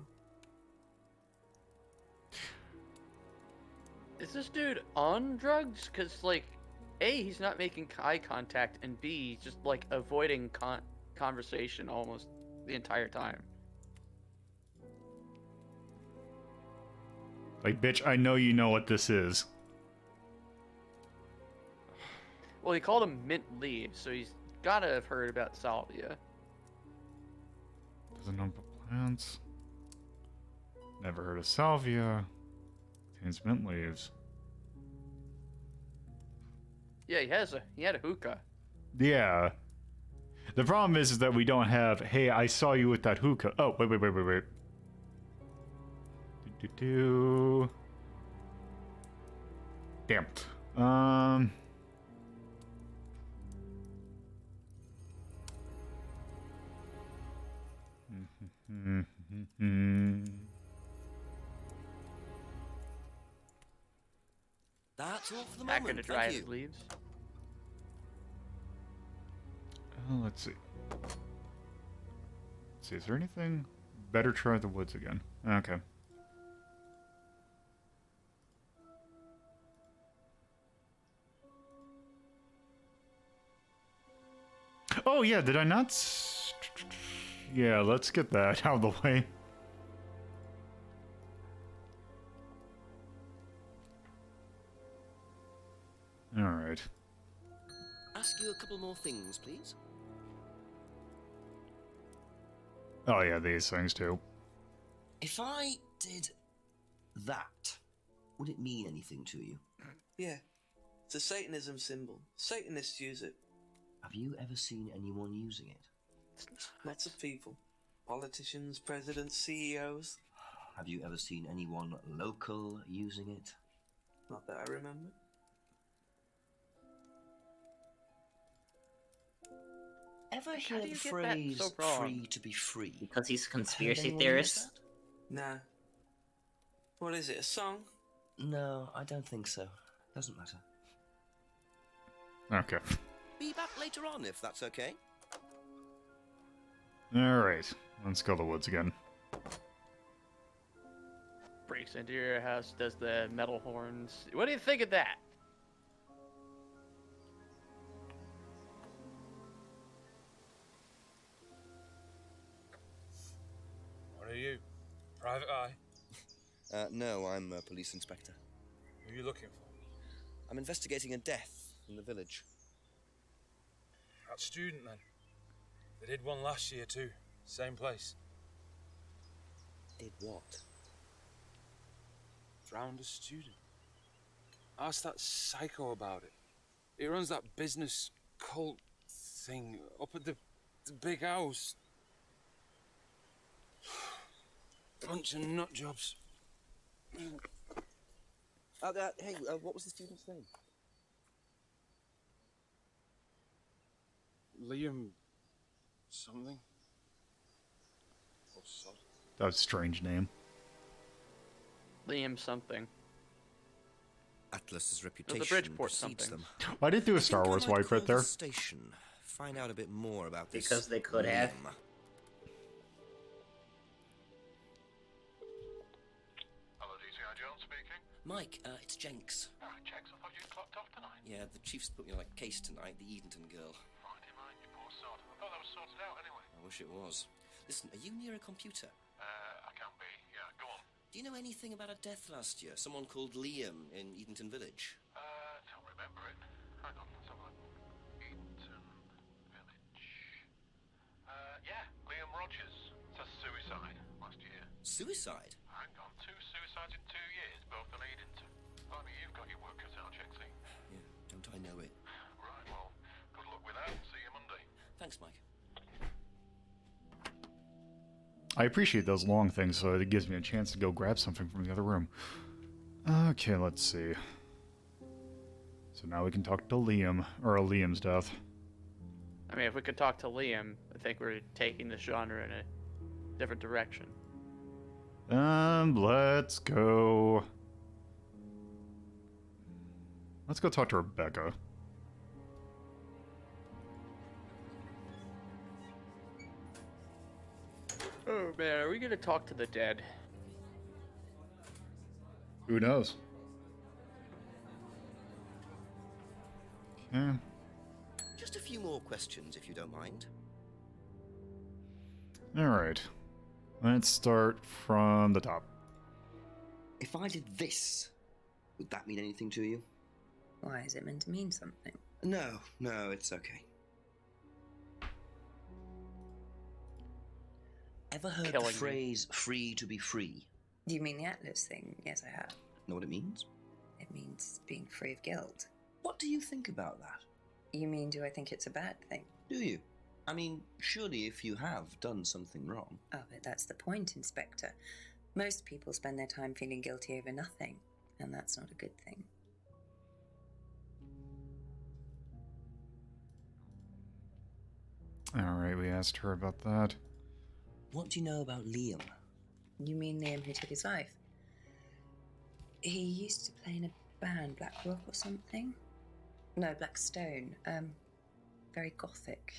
Is this dude on drugs? Because, like, A, he's not making eye contact, and B, he's just, like, avoiding conversation almost the entire time. Like, bitch, I know you know what this is. Well, he called him mint leaves, so he's gotta have heard about salvia. Doesn't know about plants. Never heard of salvia. Contains mint leaves. Yeah, he had a hookah. Yeah. The problem is that we don't have, hey, I saw you with that hookah. Oh, wait. Damn. That's all for the Not moment. gonna dry Thank his you. leaves. Let's see. Is there anything? Better try the woods again. Okay. Oh yeah, did I not? Yeah, let's get that out of the way. All right. Ask you a couple more things, please. Oh yeah, these things too. If I did that, would it mean anything to you? Yeah. It's a Satanism symbol. Satanists use it. Have you ever seen anyone using it? Lots of people. Politicians, presidents, CEOs. Have you ever seen anyone local using it? Not that I remember. Ever How hear do the you get that phrase so wrong? free to be free? Because he's a Heard conspiracy anyone use theorist. Nah. What is it, a song? that? No, I don't think so. Doesn't matter. Okay. Be back later on, if that's okay. All right. Let's go to the woods again. Breaks into your house, does the metal horns. What do you think of that? What are you? Private eye? No, I'm a police inspector. Who are you looking for? I'm investigating a death in the village. That student, then. They did one last year, too. Same place. Did what? Drowned a student. Ask that psycho about it. He runs that business cult thing up at the big house. Bunch of nut jobs. Hey, what was the student's name? Liam... something? That was a strange name. Liam something. Atlas's The reputation Bridgeport precedes something. them. Why did they do a I Star think I Wars might wipe right call there? the station. Find out a bit more about this. Because they could have. Liam. Hello, DCI Jones speaking. Mike, it's Jenks. Oh, Jenks, I thought you'd clocked off tonight. Yeah, the chief's put me on a case tonight, the Edenton girl. Mighty mine, you poor sod. I thought that was sorted out anyway. I wish it was. Listen, are you near a computer? I can be. Yeah, go on. Do you know anything about a death last year? Someone called Liam in Edenton Village? Don't remember it. Hang on, let's have a look. Edenton Village. Yeah, Liam Rogers. Says suicide last year. Suicide? Hang on, 2 suicides in 2 years, both on Edenton. Blimey, you've got your work cut out, Jexy. Yeah, don't I know it? Right, well, good luck with that. See you Monday. Thanks, Mike. I appreciate those long things, so it gives me a chance to go grab something from the other room. Okay, let's see. So now we can talk to Liam, or Liam's death. I mean, if we could talk to Liam, I think we're taking the genre in a different direction. Let's go. Let's go talk to Rebecca. Oh man, are we gonna talk to the dead? Who knows? Okay. Just a few more questions, if you don't mind. Alright. Let's start from the top. If I did this, would that mean anything to you? Why is it meant to mean something? No, it's okay. Ever heard Killing the me. phrase free to be free? Do you mean the Atlas thing? Yes, I have. Know what it means? It means being free of guilt. What do you think about that? You mean, do I think it's a bad thing? Do you? I mean, surely if you have done something wrong. Oh, but that's the point, Inspector. Most people spend their time feeling guilty over nothing, and that's not a good thing. Alright, we asked her about that. What do you know about Liam? You mean Liam who took his life? He used to play in a band, Black Rock or something? No, Black Stone. Very gothic.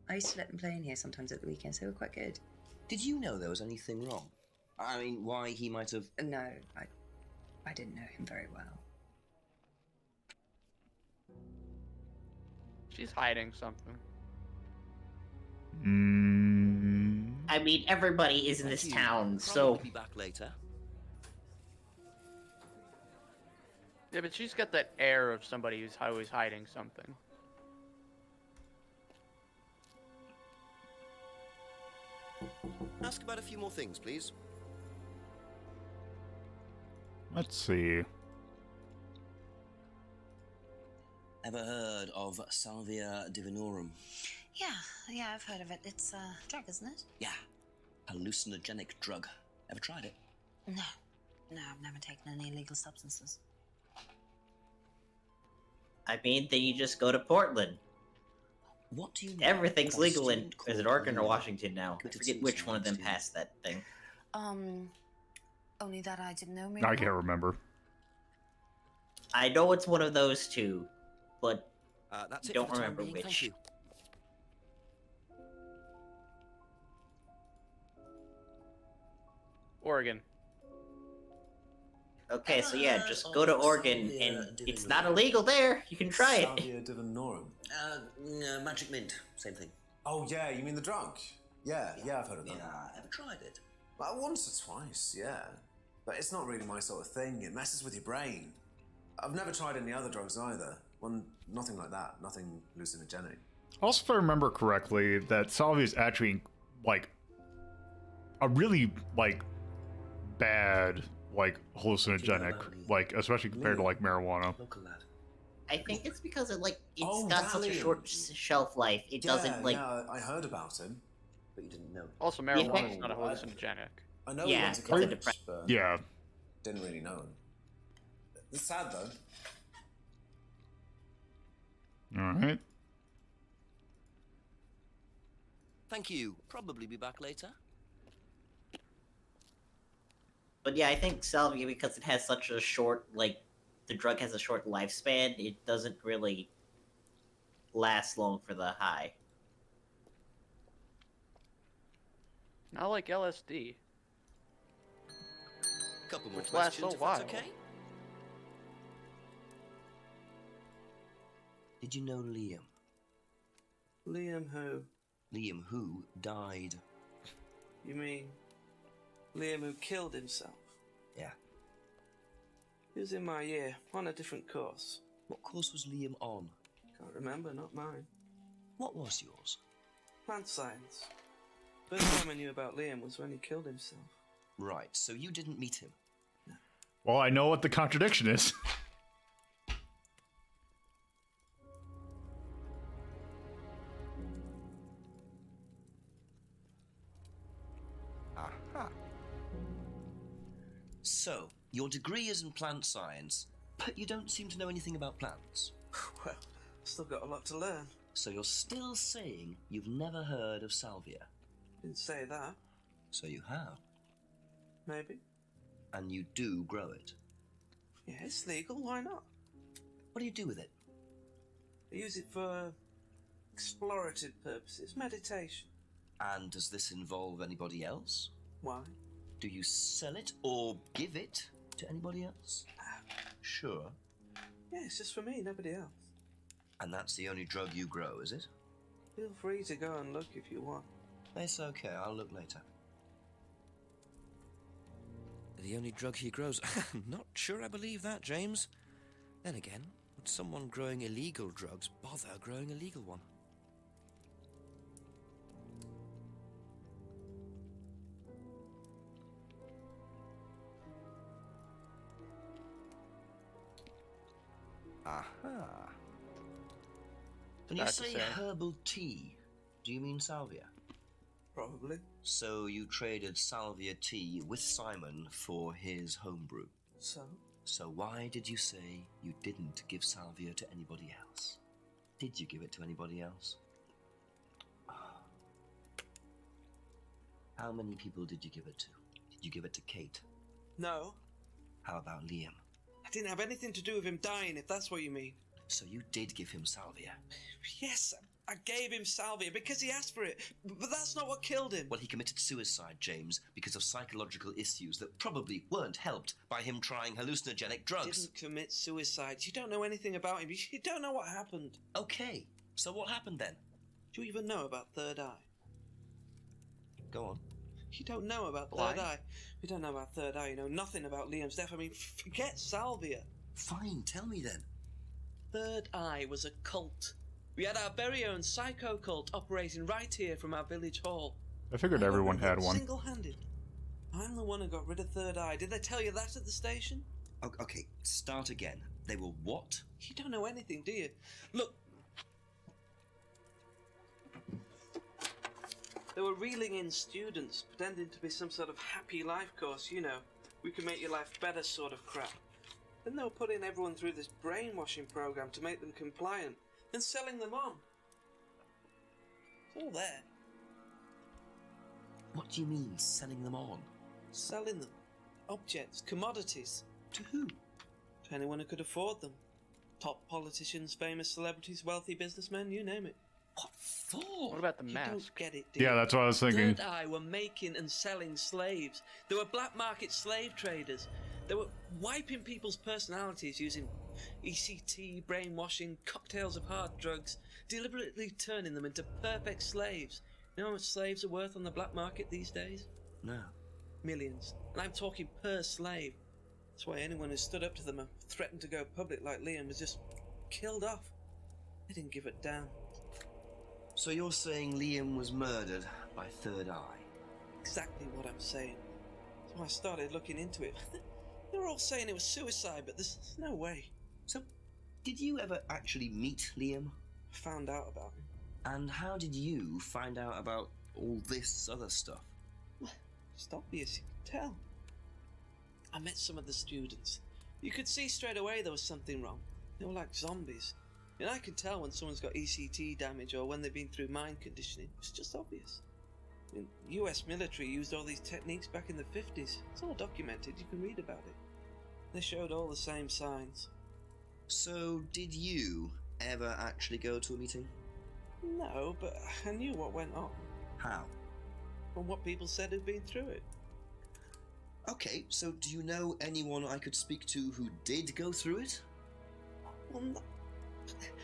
I used to let them play in here sometimes at the weekends. They were quite good. Did you know there was anything wrong? I mean, why he might have... No, I didn't know him very well. She's hiding something. I mean, everybody is in this town, so... Be back later. Yeah, but she's got that air of somebody who's always hiding something. Ask about a few more things, please. Let's see. Ever heard of Salvia divinorum? Yeah, I've heard of it. It's a drug, isn't it? Yeah. Hallucinogenic drug. Ever tried it? No, I've never taken any illegal substances. I mean, then you just go to Portland. What do you know? Everything's about a legal in, student is it called Oregon or Liam? Washington now? I Committed forget which suicide one of them last year. passed that thing. Only that I didn't know. I can't remember. I know it's one of those two, but That's it don't for the time remember being. Thank which. you. Oregon. Okay, so yeah, just go to Oregon, and it's not illegal there. You can try it. Salvia divinorum. Magic mint. Same thing. Oh yeah, you mean the drug? Yeah, I've heard of that. Yeah, ever tried it? Like once or twice, yeah. But it's not really my sort of thing. It messes with your brain. I've never tried any other drugs either. Nothing like that. Nothing hallucinogenic. Also, if I remember correctly, that salvia is actually, like, a really, like, bad, like, hallucinogenic, like, especially compared to, like, marijuana. I think it's because it, like, it's Oh, got such a Valium. short shelf life. It doesn't, like... Yeah, I heard about him. But you didn't know. Also, marijuana is not a hallucinogenic. I know Yeah, he went to it's a college, depressant. but Yeah. didn't really know him. It's sad though. Alright. Thank you. Probably be back later. But yeah, I think salvia, because it has such a short, like, the drug has a short lifespan, it doesn't really last long for the high. Not like LSD. Couple more Which lasts questions, a if that's while. okay. Did you know Liam? Liam who? Liam who died. You mean Liam who killed himself? Yeah. He was in my year, on a different course. What course was Liam on? Can't remember, not mine. What was yours? Plant science. First time I knew about Liam was when he killed himself. Right, so you didn't meet him? Well, I know what the contradiction is. Aha. So, your degree is in plant science, but you don't seem to know anything about plants. Well, still got a lot to learn. So you're still saying you've never heard of salvia? Didn't say that. So you have. Maybe. And you do grow it. Yeah, it's legal, why not? What do you do with it? I use it for explorative purposes, meditation. And does this involve anybody else? Why? Do you sell it or give it to anybody else? Sure. Yeah, it's just for me, nobody else. And that's the only drug you grow, is it? Feel free to go and look if you want. It's okay, I'll look later. The only drug he grows? Not sure I believe that, James. Then again, would someone growing illegal drugs bother growing a legal one? Aha. When you That's to say say. herbal tea, do you mean salvia? Probably. So you traded salvia tea with Simon for his homebrew. So? So why did you say you didn't give salvia to anybody else? Did you give it to anybody else? How many people did you give it to? Did you give it to Kate? No. How about Liam? I didn't have anything to do with him dying, if that's what you mean. So you did give him salvia? Yes, I gave him salvia because he asked for it, but that's not what killed him. Well, he committed suicide, James, because of psychological issues that probably weren't helped by him trying hallucinogenic drugs. Didn't commit suicide. You don't know anything about him. You don't know what happened. Okay, so what happened then? Do you even know about Third Eye? Go on. You don't know about Blind? Third Eye. You don't know about Third Eye. You know nothing about Liam's death. I mean, forget salvia. Fine, tell me then. Third Eye was a cult. We had our very own psycho cult operating right here from our village hall. I figured everyone had one. Single-handed. I'm the one who got rid of Third Eye. Did they tell you that at the station? Okay, start again. They were what? You don't know anything, do you? Look. They were reeling in students, pretending to be some sort of happy life course, you know. We can make your life better sort of crap. Then they were putting everyone through this brainwashing program to make them compliant, then selling them on. It's all there. What do you mean, selling them on? Selling them. Objects, commodities. To who? To anyone who could afford them. Top politicians, famous celebrities, wealthy businessmen, you name it. What for? What about the You mask? don't get it, do Yeah, you? that's what I was thinking. Third Eye were making and selling slaves. They were black market slave traders. They were wiping people's personalities using ECT, brainwashing, cocktails of hard drugs, deliberately turning them into perfect slaves. You know how much slaves are worth on the black market these days? No. Millions. And I'm talking per slave. That's why anyone who stood up to them and threatened to go public like Liam was just killed off. They didn't give a damn. So you're saying Liam was murdered by Third Eye? Exactly what I'm saying. So I started looking into it. They were all saying it was suicide, but there's no way. So, did you ever actually meet Liam? I found out about him. And how did you find out about all this other stuff? It's obvious, you can tell. I met some of the students. You could see straight away there was something wrong. They were like zombies. And I can tell when someone's got ECT damage or when they've been through mind conditioning. It's just obvious. US military used all these techniques back in the 50s. It's all documented, you can read about it. They showed all the same signs. So, did you ever actually go to a meeting? No, but I knew what went on. How? From what people said who'd been through it. Okay, so do you know anyone I could speak to who did go through it? Well,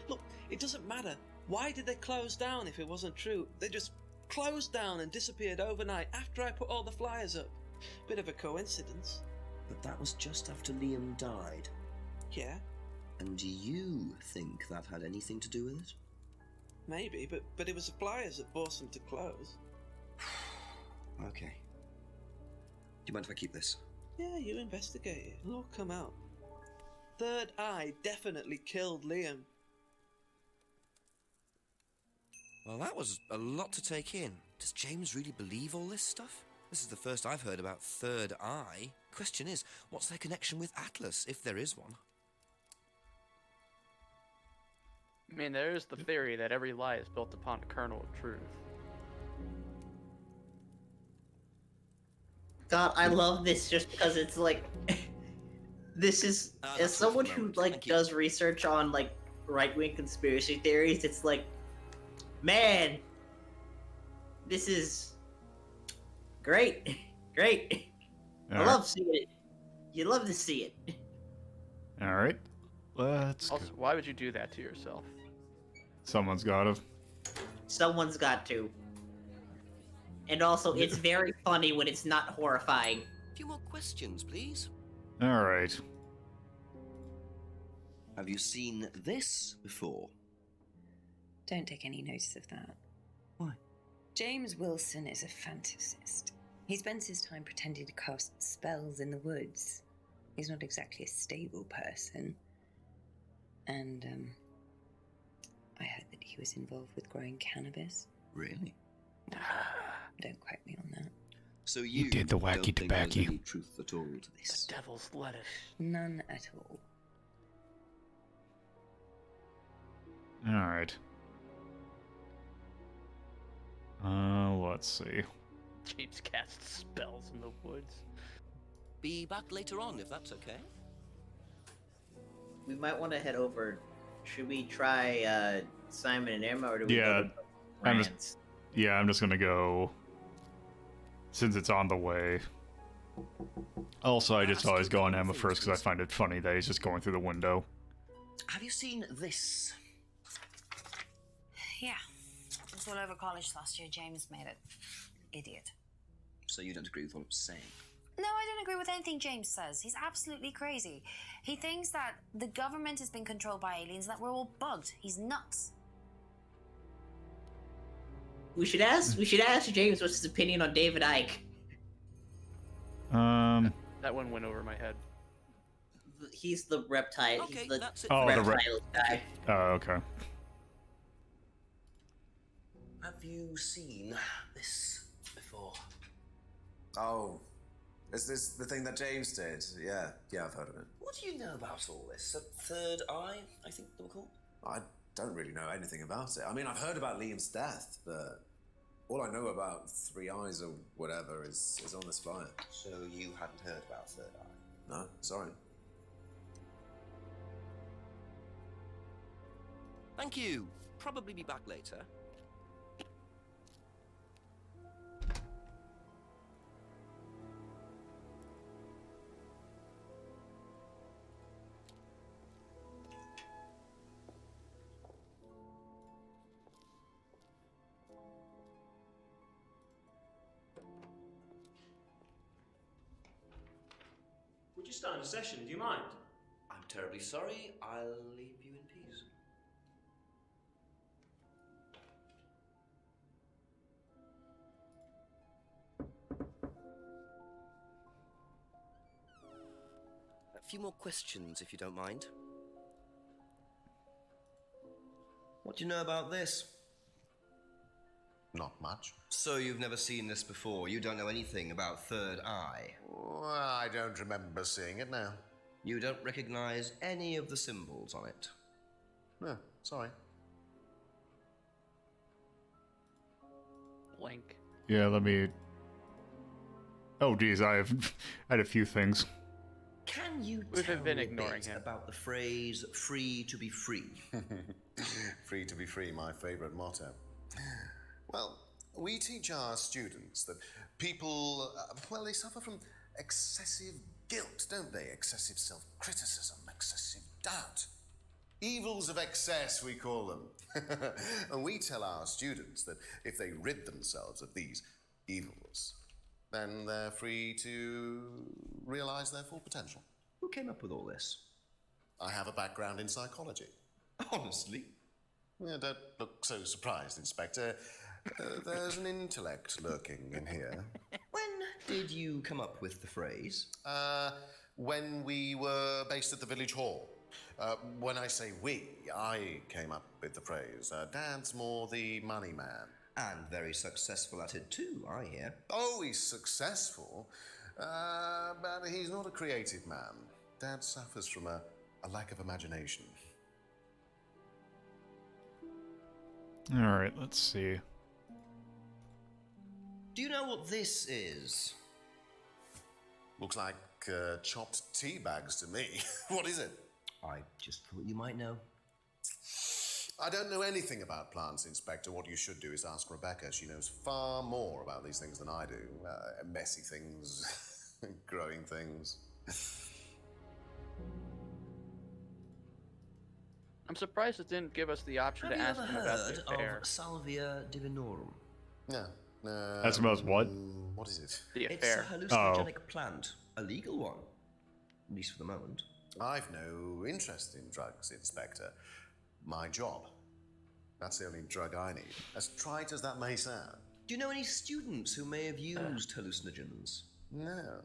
look, it doesn't matter. Why did they close down if it wasn't true? They just closed down and disappeared overnight after I put all the flyers up. Bit of a coincidence. But that was just after Liam died. Yeah, And do you think that had anything to do with it? maybe, but it was the flyers that forced them to close. Okay. Do you mind if I keep this? Yeah, you investigate it. It'll all come out. Third Eye definitely killed Liam. Well, that was a lot to take in. Does James really believe all this stuff? This is the first I've heard about Third Eye. Question is, what's their connection with Atlas, if there is one? I mean, there is the theory that every lie is built upon a kernel of truth. God, I love this just because it's like, this is, as someone who like does research on like right-wing conspiracy theories, it's like, man, this is great, great. I love seeing it. You love to see it. All right, let's Also, go. why would you do that to yourself? Someone's got to. Someone's got to. And also, it's very funny when it's not horrifying. A few more questions, please. All right. Have you seen this before? Don't take any notice of that. Why? James Wilson is a fantasist. He spends his time pretending to cast spells in the woods. He's not exactly a stable person. And, I heard that he was involved with growing cannabis. Really? Don't quote me on that. So you did the wacky don't think tobacco. there's any truth at all to this? The devil's lettuce. None at all. All right. Let's see. James casts spells in the woods. Be back later on, if that's okay. We might want to head over. Should we try Simon and Emma, or do we Yeah, go to I'm France? I'm just gonna go since it's on the way. Also, I just always go on Emma first because I find it funny that he's just going through the window. Have you seen this? Yeah. It was all over college last year. James made it. Idiot. So you don't agree with what I'm saying? No, I don't agree with anything James says. He's absolutely crazy. He thinks that the government has been controlled by aliens and that we're all bugged. He's nuts. We should ask James what's his opinion on David Icke. That one went over my head. He's the reptile. Okay, he's the that's it. Oh, the reptile guy. Oh, okay. Have you seen this before? Oh, is this the thing that James did? Yeah, I've heard of it. What do you know about all this? A third eye, I think they were called? I don't really know anything about it. I mean, I've heard about Liam's death, but all I know about Three Eyes or whatever is on this flyer. So you hadn't heard about Third Eye? No, sorry. Thank you. Probably be back later. We're just starting a session, do you mind? I'm terribly sorry. I'll leave you in peace. A few more questions, if you don't mind. What do you know about this? Not much. So you've never seen this before? You don't know anything about Third Eye? Well, I don't remember seeing it now. You don't recognize any of the symbols on it? No, sorry. Blank. Yeah, let me... Oh, geez, I had a few things. Can you We've tell been me a ignoring bit him. about the phrase "free to be free"? Free to be free, my favorite motto. Well, we teach our students that people, well, they suffer from excessive guilt, don't they? Excessive self-criticism, excessive doubt. Evils of excess, we call them. And we tell our students that if they rid themselves of these evils, then they're free to realize their full potential. Who came up with all this? I have a background in psychology. Honestly? Yeah, don't look so surprised, Inspector. There's an intellect lurking in here. When did you come up with the phrase? When we were based at the village hall. When I say we, I came up with the phrase. Dad's more the money man. And very successful at it too, I hear. Oh, he's successful, but he's not a creative man. Dad suffers from a lack of imagination. Alright, let's see. Do you know what this is? Looks like chopped tea bags to me. What is it? I just thought you might know. I don't know anything about plants, Inspector. What you should do is ask Rebecca. She knows far more about these things than I do. Messy things, growing things. I'm surprised it didn't give us the option Have to you ask ever him about heard the affair. of Salvia divinorum? No. Ask about what? What is it? The It's affair. a hallucinogenic plant. A legal one. At least for the moment. I've no interest in drugs, Inspector. My job. That's the only drug I need. As trite as that may sound. Do you know any students who may have used hallucinogens? No.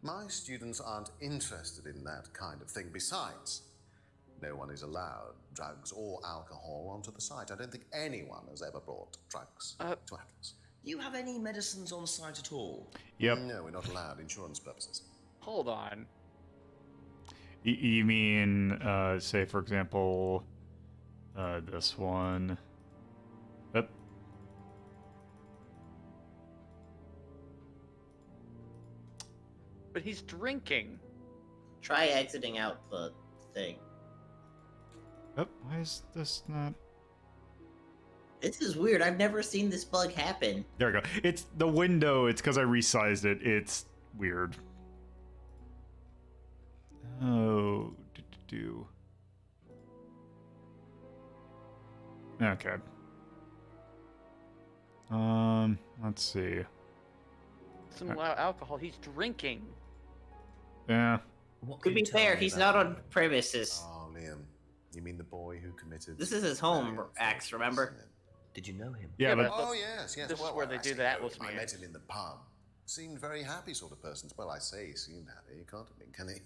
My students aren't interested in that kind of thing. Besides, no one is allowed drugs or alcohol onto the site. I don't think anyone has ever brought drugs to Atlas. Do you have any medicines on site at all? Yep. No, we're not allowed. Insurance purposes. Hold on. You mean, say, for example, this one. Yep. But he's drinking. Try exiting out the thing. Yep. Why is this not? This is weird. I've never seen this bug happen. There we go. It's the window. It's because I resized it. It's weird. Oh, Okay. Let's see. Some alcohol. He's drinking. Yeah. To be fair, he's not on premises. Oh, Liam. You mean the boy who committed... This is his home, Axe, remember? Did you know him? Yeah, but... Oh, yes. This is where they do the Atlas I meetings. met him in the pub. Seemed very happy sort of person. Well, I say he seemed happy. He can't have been, can he?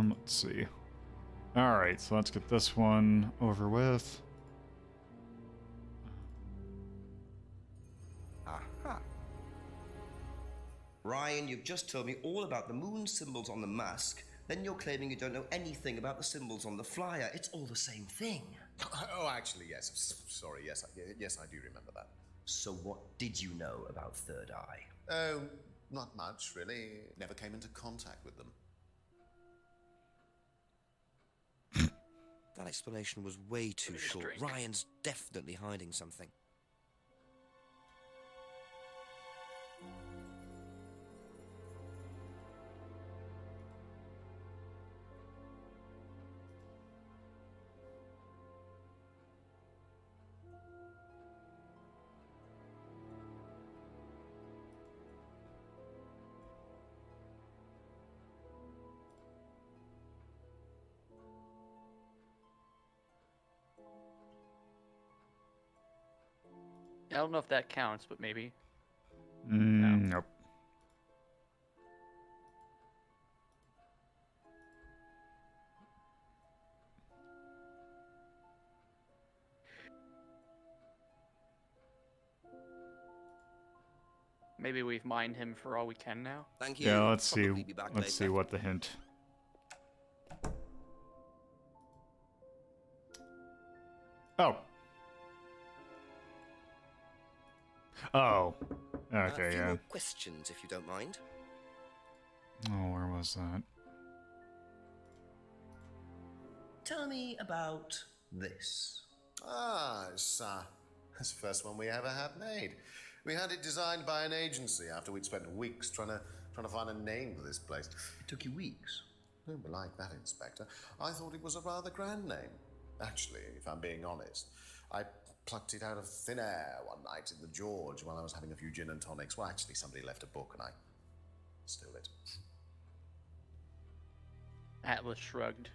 Let's see. Alright, so let's get this one over with. Aha. Ryan, you've just told me all about the moon symbols on the mask. Then you're claiming you don't know anything about the symbols on the flyer. It's all the same thing. Oh, actually, yes. Sorry, yes, I do remember that. So what did you know about Third Eye? Oh, not much, really. Never came into contact with them. That explanation was way too short. Ryan's definitely hiding something. I don't know if that counts, but maybe. Nope. Maybe we've mined him for all we can now. Thank you. Yeah, let's see. Probably be back Let's see later. what the hint. Oh. Oh. A Okay, few yeah. more questions, if you don't mind. Oh, where was that? Tell me about this. Ah, it's the first one we ever had made. We had it designed by an agency after we'd spent weeks trying to find a name for this place. It took you weeks. Don't be like that, Inspector. I thought it was a rather grand name. Actually, if I'm being honest, I plucked it out of thin air one night in the George while I was having a few gin and tonics. Well, actually, somebody left a book and I stole it. Atlas shrugged.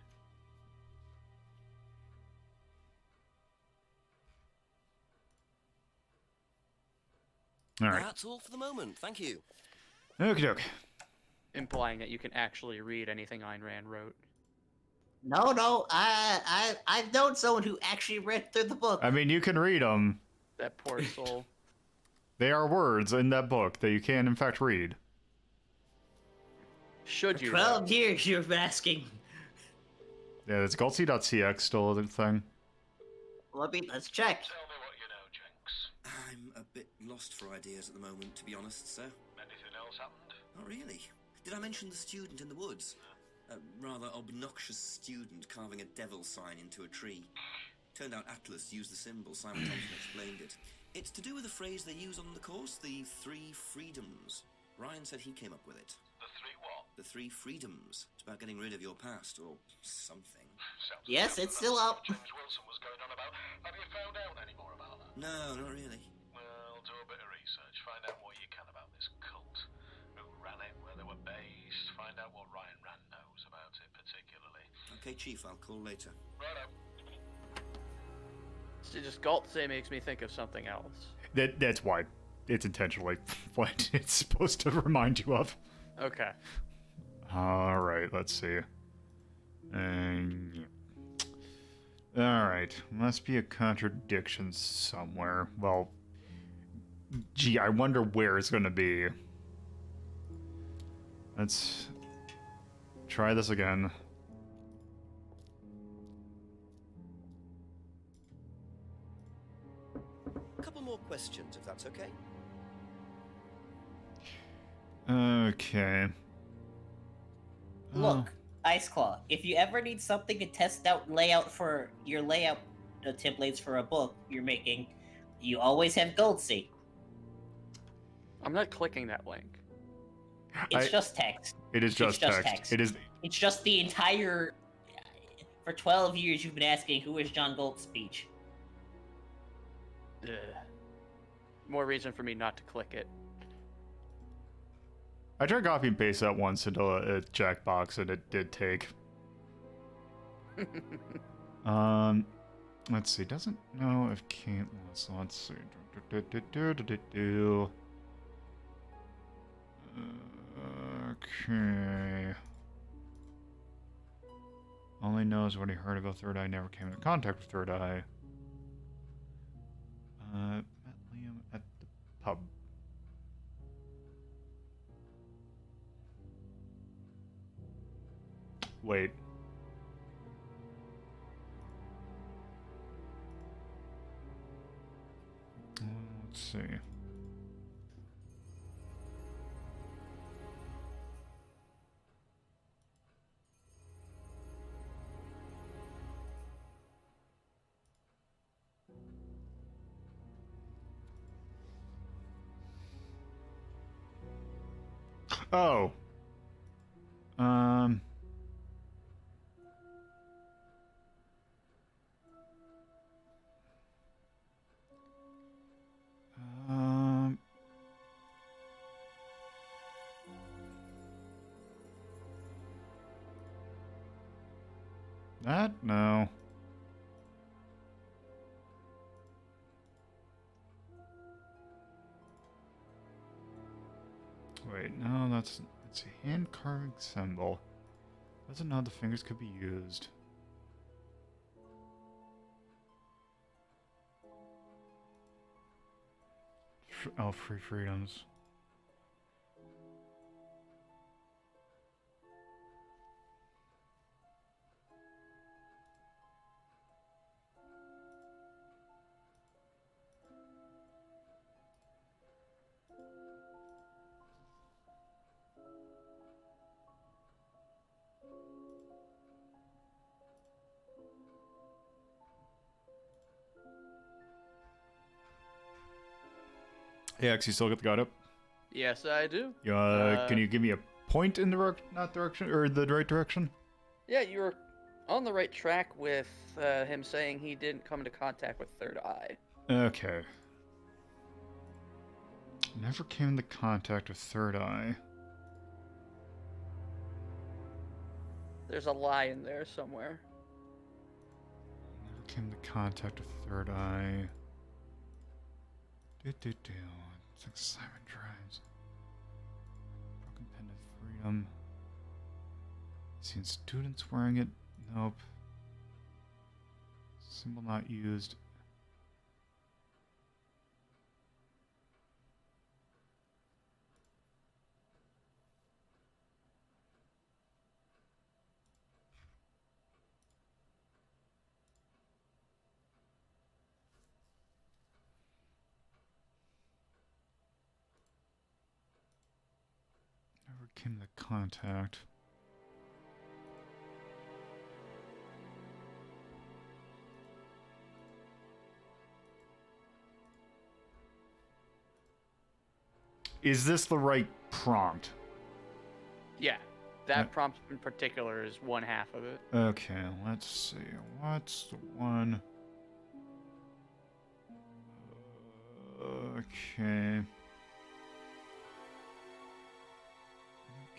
All right. That's all for the moment. Thank you. Okie doke. Implying that you can actually read anything Ayn Rand wrote. No, I've known someone who actually read through the book. I mean, you can read them. That poor soul. They are words in that book that you can, in fact, read. Should you? 12 years you've been asking. Yeah, it's Galtsy.cx still a thing. Let's check. Tell me what you know, Jenks. I'm a bit lost for ideas at the moment, to be honest, sir. Anything else happened? Not really. Did I mention the student in the woods? A rather obnoxious student carving a devil sign into a tree. Turned out Atlas used the symbol. Simon Thompson explained it. It's to do with a phrase they use on the course, the 3 freedoms. Ryan said he came up with it. The 3 what? The 3 freedoms. It's about getting rid of your past, or something. Yes, it's still up. James Wilson was going on about. Have you found out any more about that? No, not really. Well, do a bit of research. Find out what you can about this cult. Who ran it, where they were based. Find out what Ryan Rand knows about it, particularly. Okay, Chief, I'll call later. Righto. So just Galtze makes me think of something else. That's why it's intentionally what it's supposed to remind you of. Okay. All right, let's see. All right, must be a contradiction somewhere. Well, gee, I wonder where it's going to be. Let's try this again. A couple more questions, if that's okay. Okay. Look, Ice Claw, if you ever need something to test out layout for your layout templates for a book you're making, you always have Goldsea. I'm not clicking that link. It's just text. It is just text. It is. It's just the entire. For 12 years, you've been asking who is John Galt's speech. Ugh. More reason for me not to click it. I tried copy and paste that once into a Jackbox, and it did take. Let's see. Doesn't know if can't. Let's see. Okay. Only knows what he heard about Third Eye. Never came into contact with Third Eye. Met Liam at the pub. Wait. Let's see. Oh. That? No. Wait, no, it's a hand carving symbol. Doesn't know how the fingers could be used. Oh, free freedoms. Hey, X, you still got the guide up? Yes, I do. Can you give me a point in the direction, or the right direction? Yeah, you were on the right track with him saying he didn't come into contact with Third Eye. Okay. Never came into contact with Third Eye. There's a lie in there somewhere. Never came into contact with Third Eye. It's like Simon Drives. Broken Pen of Freedom. Seen students wearing it? Nope. Symbol not used. Never came to contact. Is this the right prompt? Yeah, that prompt in particular is one half of it. Okay, let's see. What's the one? Okay.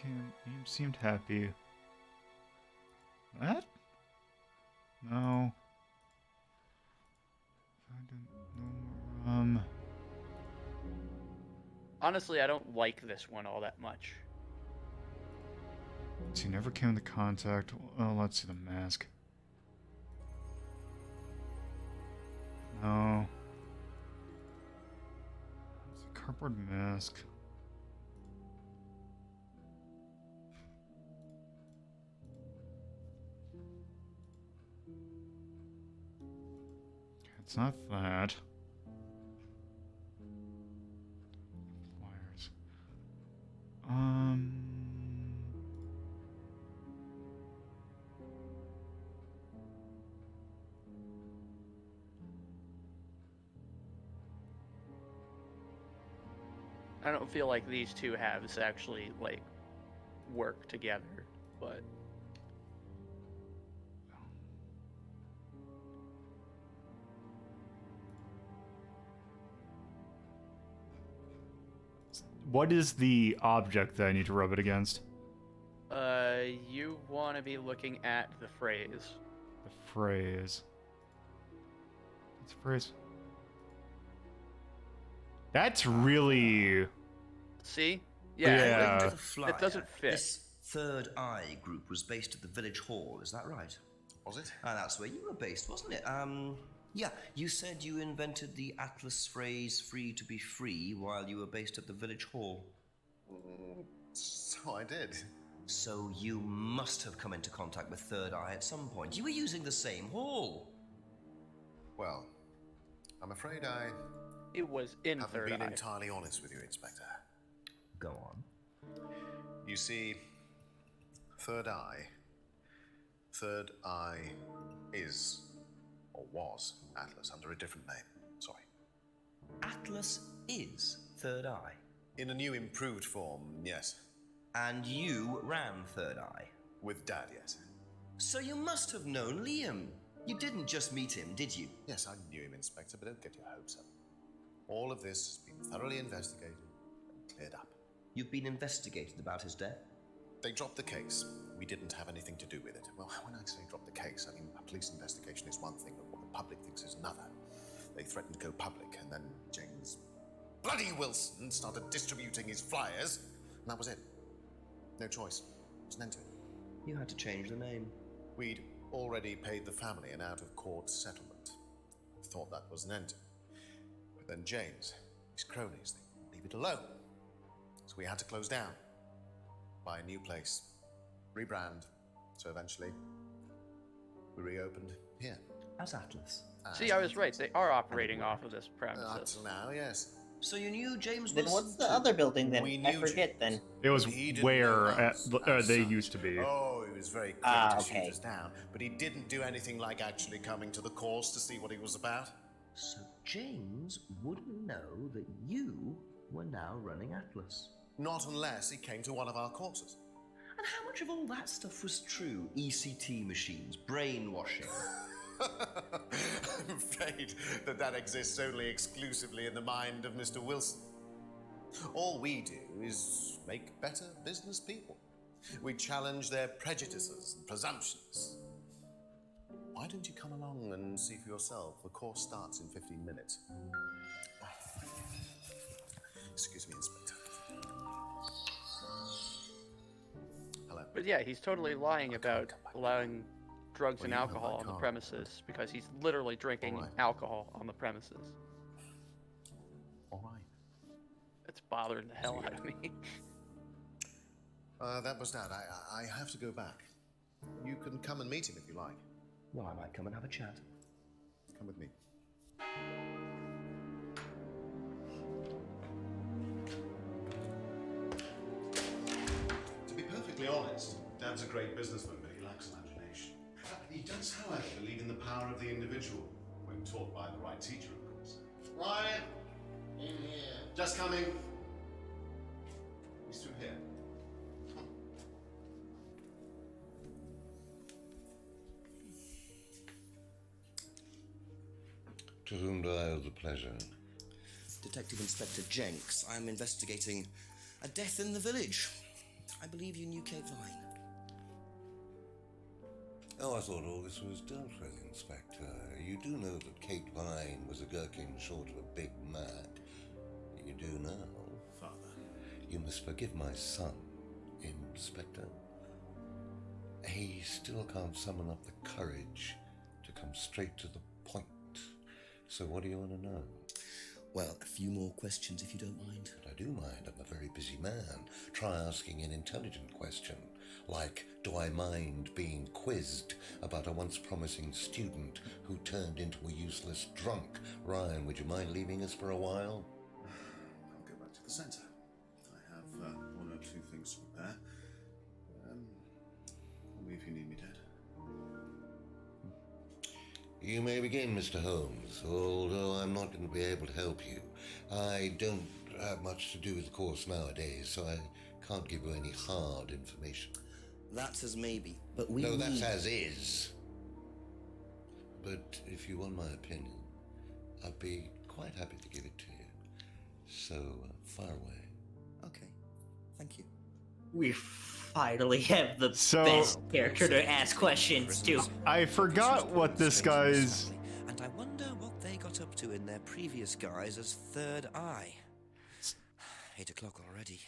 He seemed happy. What? No. I don't know. Honestly, I don't like this one all that much. He never came into contact. Oh, let's see the mask. No. It's a cardboard mask. It's not that. Flyers. I don't feel like these two halves actually, like, work together, but... What is the object that I need to rub it against? You want to be looking at the phrase. The phrase. What's the phrase? That's really... See? Yeah. It doesn't fit. This Third Eye group was based at the village hall, is that right? Was it? Ah, that's where you were based, wasn't it? Yeah, you said you invented the Atlas phrase free to be free while you were based at the village hall. So I did. So you must have come into contact with Third Eye at some point. You were using the same hall. Well, I'm afraid I It was in haven't Third been Eye. entirely honest with you, Inspector. Go on. You see, Third Eye is, or was, Atlas under a different name. Sorry. Atlas is Third Eye. In a new improved form, yes. And you ran Third Eye? With Dad, yes. So you must have known Liam. You didn't just meet him, did you? Yes, I knew him, Inspector, but don't get your hopes up. All of this has been thoroughly investigated and cleared up. You've been investigated about his death? They dropped the case. We didn't have anything to do with it. Well, when I say drop the case, I mean a police investigation is one thing, but what the public thinks is another. They threatened to go public, and then James bloody Wilson started distributing his flyers, and that was it. No choice. It was an end to it. You had to change the name. We'd already paid the family an out-of-court settlement. Thought that was an end to it. But then James, his cronies, they wouldn't leave it alone. So we had to close down. Buy a new place. Rebrand. So eventually, we reopened here. As Atlas. See, I was right. They are operating off of this premise. Until now, yes. So you knew James Then Wilson what's the too? other building then? We I knew forget then. It was He didn't where know us they such. used to be. Oh, he was very quick to shoot us down, but he didn't do anything like actually coming to the course to see what he was about. So James wouldn't know that you were now running Atlas. Not unless he came to one of our courses. And how much of all that stuff was true? ECT machines, brainwashing. I'm afraid that exists only exclusively in the mind of Mr. Wilson. All we do is make better business people. We challenge their prejudices and presumptions. Why don't you come along and see for yourself? The course starts in 15 minutes. Excuse me, Inspector. Hello. But yeah, he's totally lying about allowing drugs and alcohol on the premises because he's literally drinking alcohol on the premises. All right. It's bothering the hell out of me. That was that. I have to go back. You can come and meet him if you like. Well, I might come and have a chat. Come with me. To be perfectly honest, Dad's a great businessman, but he lacks imagination. He does, however, believe in the power of the individual, when taught by the right teacher, of course. Ryan! In here. Just coming. He's through here. To whom do I owe the pleasure? Detective Inspector Jenks. I'm investigating a death in the village. I believe you knew Kate Vine. Oh, I thought all this was dealt with, Inspector. You do know that Kate Vine was a gherkin short of a Big Mac. You do now. Father. You must forgive my son, Inspector. He still can't summon up the courage to come straight to the point. So what do you want to know? Well, a few more questions if you don't mind. I do mind. I'm a very busy man. Try asking an intelligent question, like, do I mind being quizzed about a once promising student who turned into a useless drunk? Ryan, would you mind leaving us for a while? I'll go back to the centre. I have one or two things to prepare. Call me if you need me, Dad. You may begin, Mr. Holmes, although I'm not going to be able to help you. I don't have much to do with the course nowadays, so I can't give you any hard information. That's as maybe, but we No, need... that's as is. But if you want my opinion, I'd be quite happy to give it to you. So, fire away. Okay, thank you. We finally have the best character to ask questions to. I forgot what this guy's... And I wonder what they got up to in their previous guise as Third Eye. 8 o'clock already.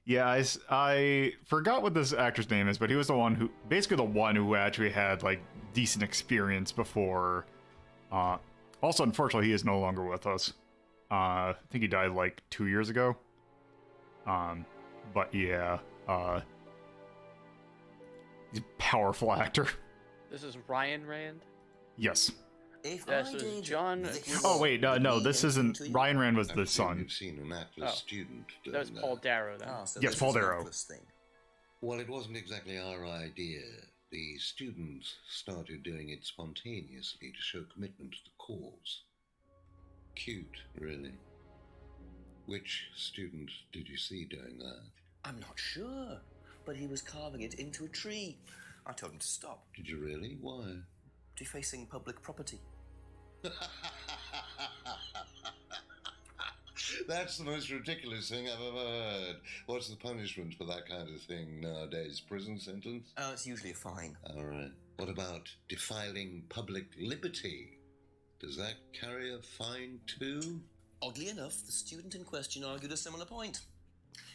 Yeah, I forgot what this actor's name is, but he was the one who, basically the one who actually had, like, decent experience before. Also, unfortunately, he is no longer with us. I think he died, like, 2 years ago. But yeah, he's a powerful actor. This is Ryan Rand? Yes. This is John... Oh, wait, no, this isn't... Ryan Rand was the son. You've seen an Atlas student. That was Paul Darrow, then. So yes, Paul Darrow. Well, it wasn't exactly our idea. The students started doing it spontaneously to show commitment to the cause. Cute, really. Which student did you see doing that? I'm not sure, but he was carving it into a tree. I told him to stop. Did you really? Why? Defacing public property. That's the most ridiculous thing I've ever heard. What's the punishment for that kind of thing nowadays? Prison sentence? It's usually a fine. All right. What about defiling public liberty? Does that carry a fine too? Oddly enough, the student in question argued a similar point.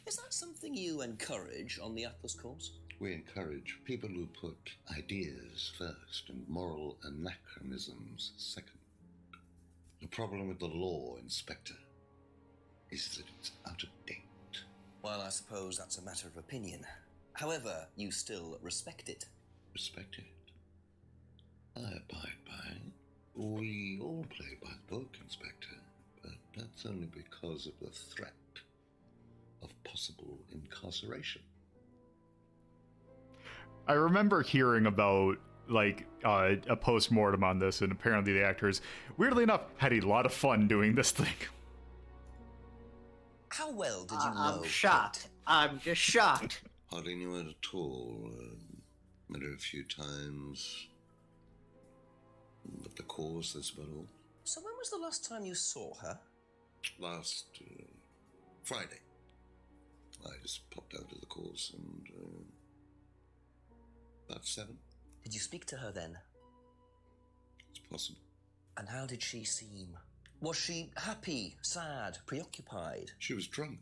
Is that something you encourage on the Atlas course? We encourage people who put ideas first and moral anachronisms second. The problem with the law, Inspector, is that it's out of date. Well, I suppose that's a matter of opinion. However, you still respect it. Respect it? I abide by it. We all play by the book, Inspector, but that's only because of the threat of possible incarceration. I remember hearing about, like, a post-mortem on this, and apparently the actors, weirdly enough, had a lot of fun doing this thing. How well did you know? I'm shocked. I'm just shocked. Hardly knew her at all. Met her a few times. But the course, that's about all. So when was the last time you saw her? Last Friday. I just popped out of the course and about 7. Did you speak to her then? It's possible. And how did she seem? Was she happy, sad, preoccupied? She was drunk.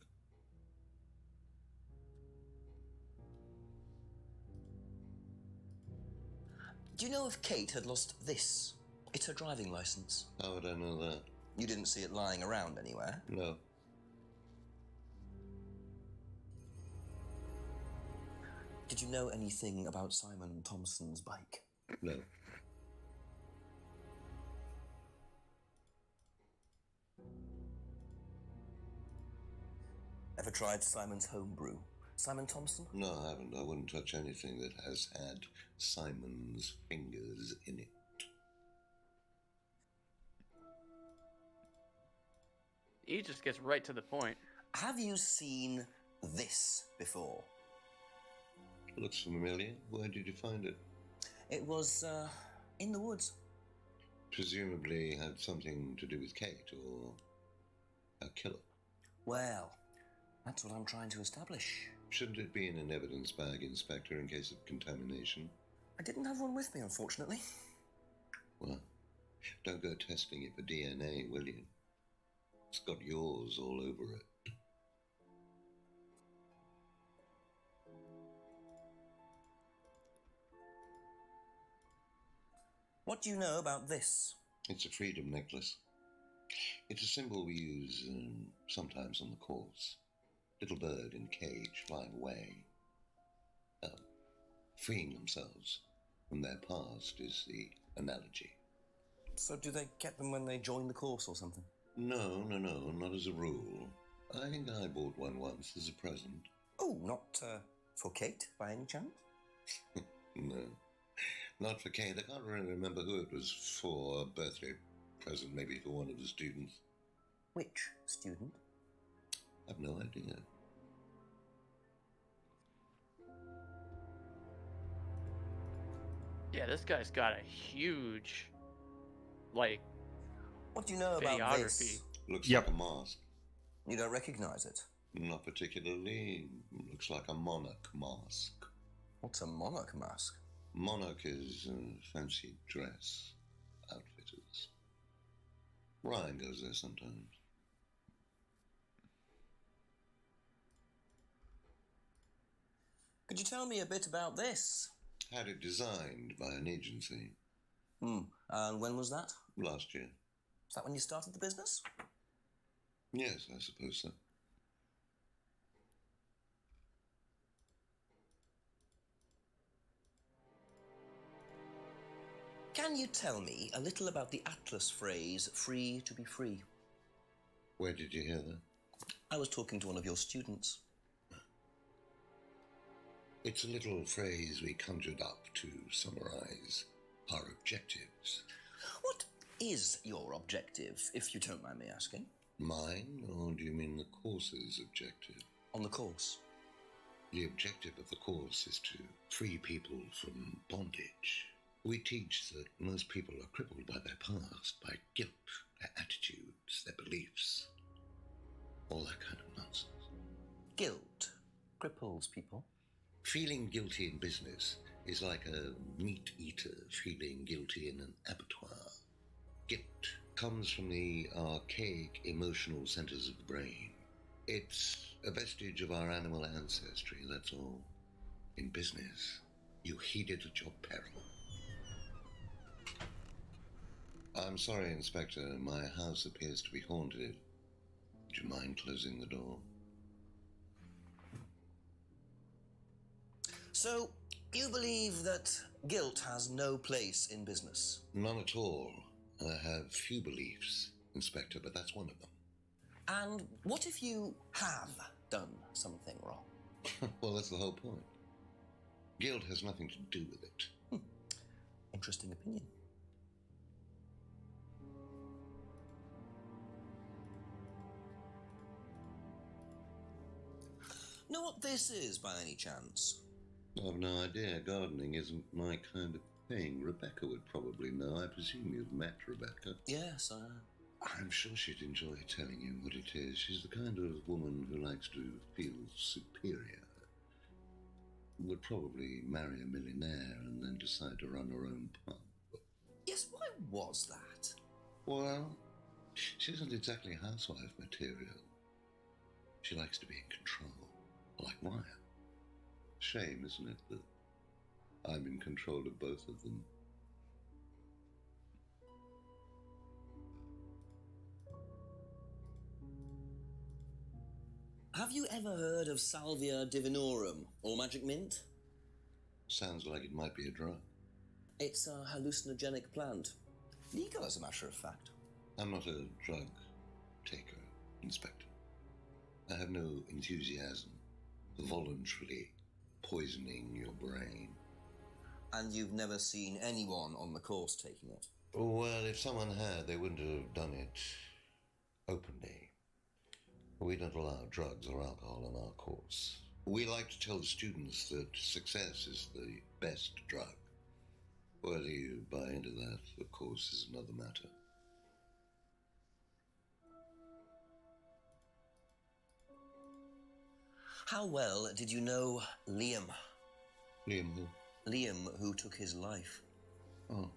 Do you know if Kate had lost this? It's her driving license. How would I know that? You didn't see it lying around anywhere? No. Did you know anything about Simon Thompson's bike? No. Ever tried Simon's homebrew? Simon Thompson? No, I haven't. I wouldn't touch anything that has had Simon's fingers in it. He just gets right to the point. Have you seen this before? Looks familiar. Where did you find it? It was, in the woods. Presumably had something to do with Kate or a killer. Well, that's what I'm trying to establish. Shouldn't it be in an evidence bag, Inspector, in case of contamination? I didn't have one with me, unfortunately. Well, don't go testing it for DNA, will you? It's got yours all over it. What do you know about this? It's a freedom necklace. It's a symbol we use sometimes on the course. Little bird in cage flying away. Freeing themselves from their past is the analogy. So do they get them when they join the course or something? No, not as a rule. I think I bought one once as a present. Oh, not for Kate, by any chance? No, not for Kate. I can't really remember who it was for. A birthday present, maybe for one of the students. Which student? I've no idea. Yeah, this guy's got a huge, like, what do you know about videography. This? Looks like a mask. You don't recognize it? Not particularly. Looks like a monarch mask. What's a monarch mask? Monarch is fancy dress outfitters. Ryan goes there sometimes. Could you tell me a bit about this? Had it designed by an agency. And when was that? Last year. Is that when you started the business? Yes, I suppose so. Can you tell me a little about the Atlas phrase, free to be free? Where did you hear that? I was talking to one of your students. It's a little phrase we conjured up to summarize our objectives. What is your objective, if you don't mind me asking? Mine, or do you mean the course's objective? On the course. The objective of the course is to free people from bondage. We teach that most people are crippled by their past, by guilt, their attitudes, their beliefs. All that kind of nonsense. Guilt cripples people. Feeling guilty in business is like a meat eater feeling guilty in an abattoir. Guilt comes from the archaic emotional centers of the brain. It's a vestige of our animal ancestry, that's all. In business, you heed it at your peril. I'm sorry, Inspector. My house appears to be haunted. Would you mind closing the door? So, you believe that guilt has no place in business? None at all. I have few beliefs, Inspector, but that's one of them. And what if you have done something wrong? Well, that's the whole point. Guilt has nothing to do with it. Interesting opinion. Know what this is, by any chance? I've no idea. Gardening isn't my kind of thing. Rebecca would probably know. I presume you've met Rebecca. Yes, I'm sure she'd enjoy telling you what it is. She's the kind of woman who likes to feel superior. Would probably marry a millionaire and then decide to run her own pub. Yes, why was that? Well, she isn't exactly housewife material. She likes to be in control, like Wyatt. Shame, isn't it, that I'm in control of both of them? Have you ever heard of Salvia divinorum, or magic mint? Sounds like it might be a drug. It's a hallucinogenic plant. Legal, as a matter of fact. I'm not a drug taker, Inspector. I have no enthusiasm for voluntarily poisoning your brain. And you've never seen anyone on the course taking it? Well, if someone had, they wouldn't have done it openly. We don't allow drugs or alcohol on our course. We like to tell the students that success is the best drug. Whether you buy into that, of course, is another matter. How well did you know Liam? Liam who? Liam, who took his life. Oh.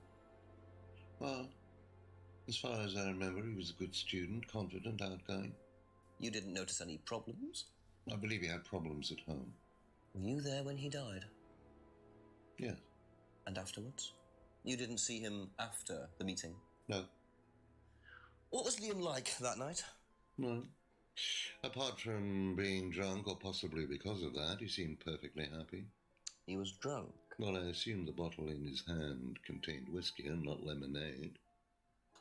Well, as far as I remember, he was a good student, confident, outgoing. You didn't notice any problems? I believe he had problems at home. Were you there when he died? Yes. And afterwards? You didn't see him after the meeting? No. What was Liam like that night? No. Apart from being drunk, or possibly because of that, he seemed perfectly happy. He was drunk? Well, I assume the bottle in his hand contained whiskey and not lemonade.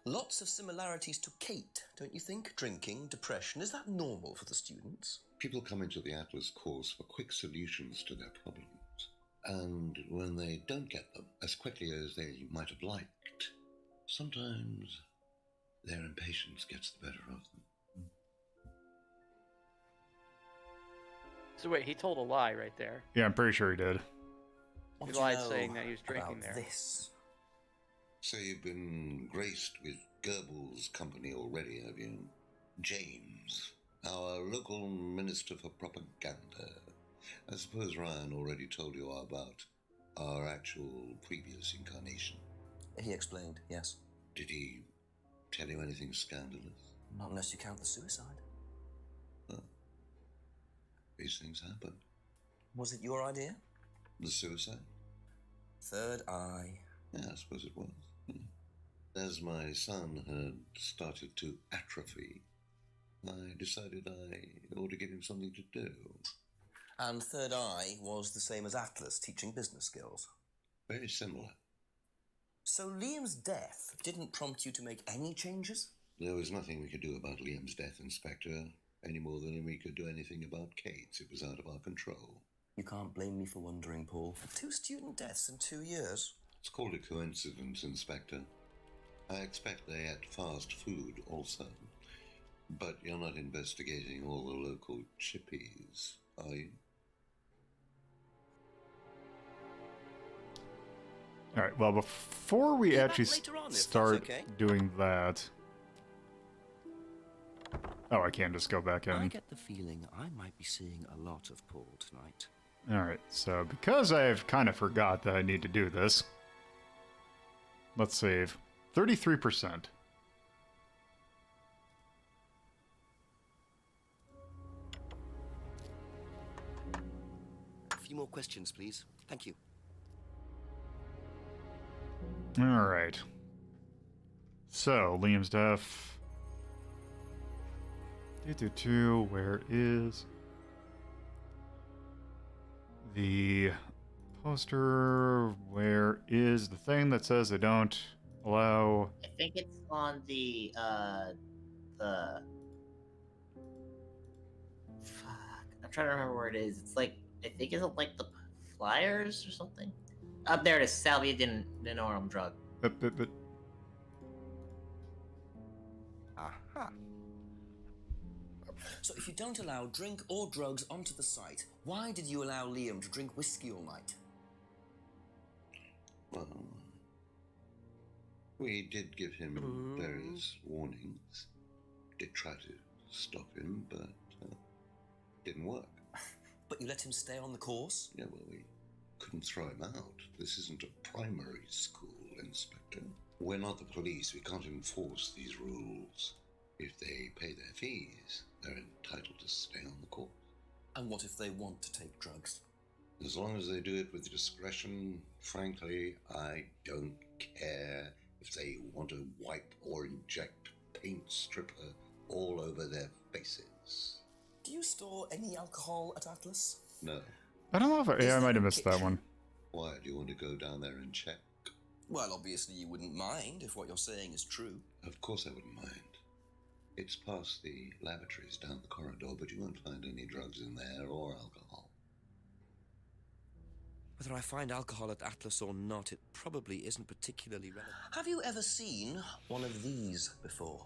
Lots of similarities to Kate, don't you think? Drinking, depression, is that normal for the students? People come into the Atlas course for quick solutions to their problems. And when they don't get them as quickly as they might have liked, sometimes their impatience gets the better of them. So wait, he told a lie right there. Yeah, I'm pretty sure he did. He lied saying that he was drinking there. This? So you've been graced with Goebbels' company already, have you? James, our local minister for propaganda. I suppose Ryan already told you about our actual previous incarnation. He explained, yes. Did he tell you anything scandalous? Not unless you count the suicide. Well, these things happen. Was it your idea? The suicide? Third eye. Yeah, I suppose it was. As my son had started to atrophy, I decided I ought to give him something to do. And Third Eye was the same as Atlas, teaching business skills. Very similar. So Liam's death didn't prompt you to make any changes? There was nothing we could do about Liam's death, Inspector, any more than we could do anything about Kate's. It was out of our control. You can't blame me for wondering, Paul. 2 student deaths in 2 years. It's called a coincidence, Inspector. I expect they ate fast food also. But you're not investigating all the local chippies, are you? All right, well, before we actually start doing that... Oh, I can't just go back in. I get the feeling I might be seeing a lot of Paul tonight. Alright, so because I've kind of forgot that I need to do this, let's save 33%. A few more questions, please. Thank you. Alright. So, Liam's death. Where is the poster? Where is the thing that says they don't allow... I think it's on the fuck. I'm trying to remember where it is. It's like, I think it's like the flyers or something. Up there it is, Salvia Dinorum drug. But... Aha. So if you don't allow drink or drugs onto the site, why did you allow Liam to drink whiskey all night? Well, we did give him various warnings. Did try to stop him, but didn't work. But you let him stay on the course? Yeah, well, we couldn't throw him out. This isn't a primary school, Inspector. We're not the police. We can't enforce these rules. If they pay their fees, they're entitled to stay on the course. And what if they want to take drugs? As long as they do it with discretion, frankly, I don't care if they want to wipe or inject paint stripper all over their faces. Do you store any alcohol at Atlas? No. I don't know if I might have missed that one. Why, do you want to go down there and check? Well, obviously you wouldn't mind if what you're saying is true. Of course I wouldn't mind. It's past the lavatories down the corridor, but you won't find any drugs in there or alcohol. Whether I find alcohol at Atlas or not, it probably isn't particularly relevant. Have you ever seen one of these before?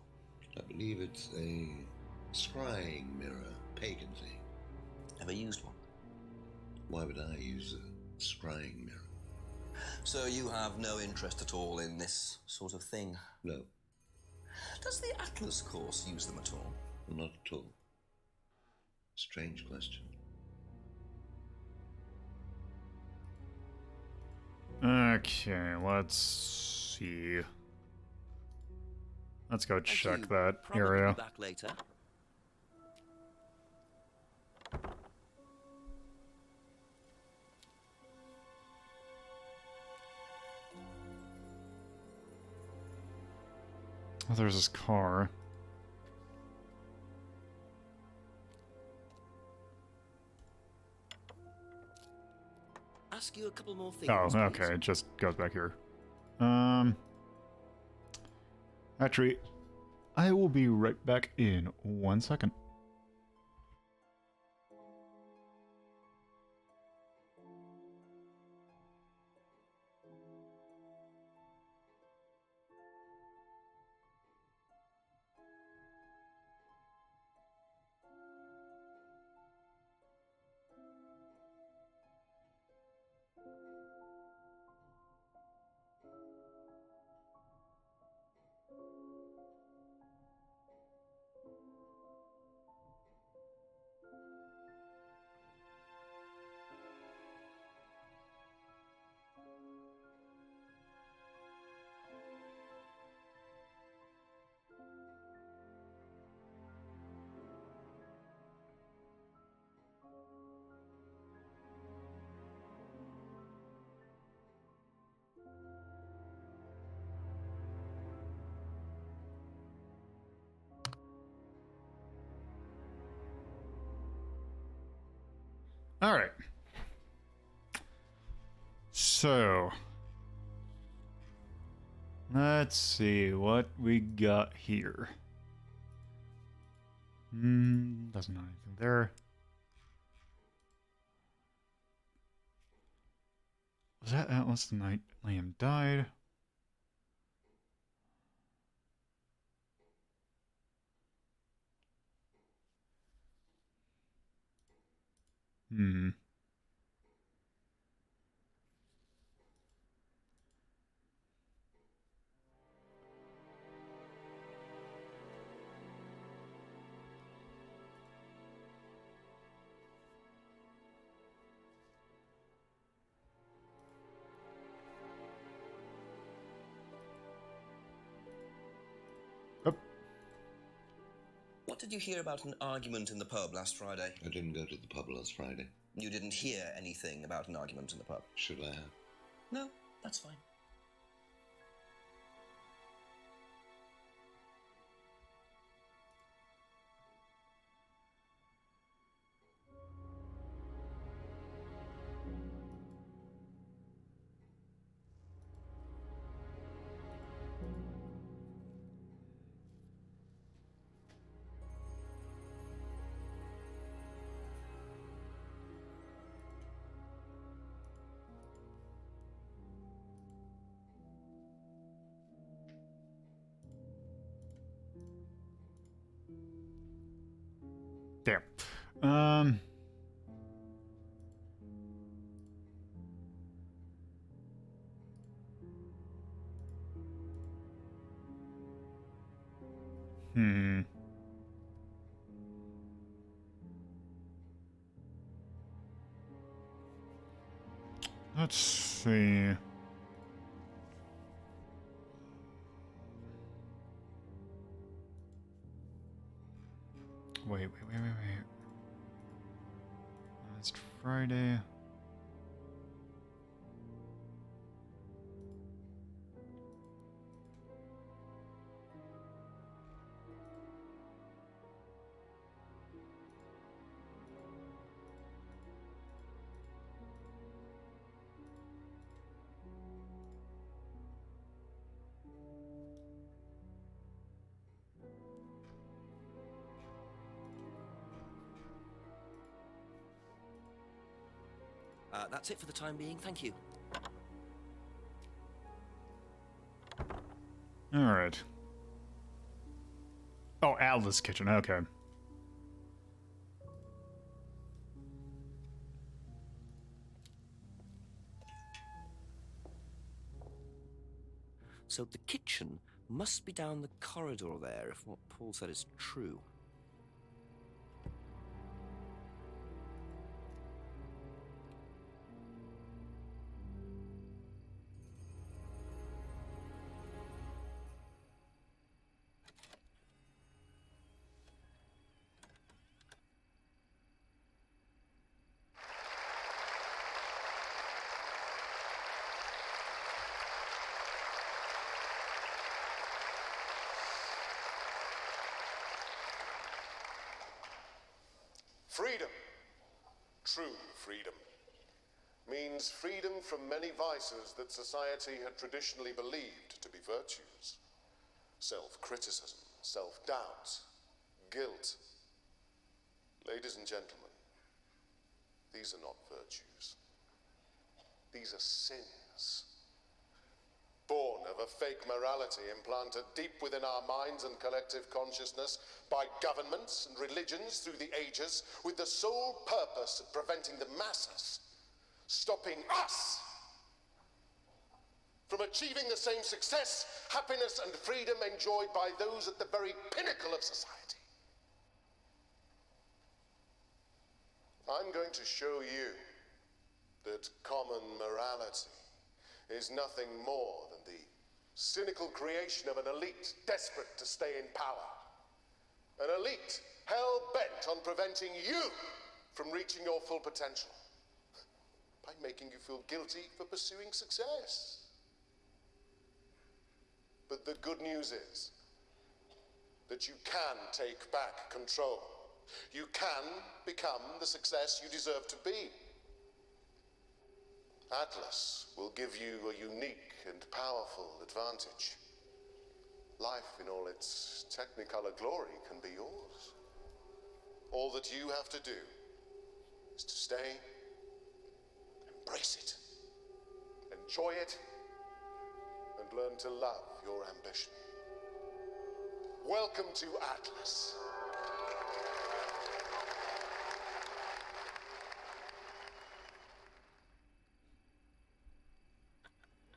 I believe it's a scrying mirror, pagan thing. Ever used one? Why would I use a scrying mirror? So you have no interest at all in this sort of thing? No. Does the Atlas course use them at all? Not at all. Strange question. Okay, let's see. Let's go check that area. Be back later. Oh, there's this car. Ask you a couple more things. Oh, okay, it just goes back here. Actually, I will be right back in 1 second. Alright. So, let's see what we got here. Doesn't have anything there. Was that Atlas the night Liam died? What did you hear about an argument in the pub last Friday? I didn't go to the pub last Friday. You didn't hear anything about an argument in the pub? Should I have? No, that's fine. Um. Hmm. Let's see. Wait. Last Friday. That's it for the time being. Thank you. All right. Oh, Atlas Kitchen. Okay. So the kitchen must be down the corridor there, if what Paul said is true. Freedom, true freedom, means freedom from many vices that society had traditionally believed to be virtues. Self-criticism, self-doubt, guilt. Ladies and gentlemen, these are not virtues. These are sins. Born of a fake morality implanted deep within our minds and collective consciousness by governments and religions through the ages, with the sole purpose of preventing the masses, stopping us from achieving the same success, happiness, and freedom enjoyed by those at the very pinnacle of society. I'm going to show you that common morality is nothing more than the cynical creation of an elite desperate to stay in power. An elite hell-bent on preventing you from reaching your full potential by making you feel guilty for pursuing success. But the good news is that you can take back control. You can become the success you deserve to be. Atlas will give you a unique and powerful advantage. Life in all its technicolor glory can be yours. All that you have to do is to stay, embrace it, enjoy it, and learn to love your ambition. Welcome to Atlas.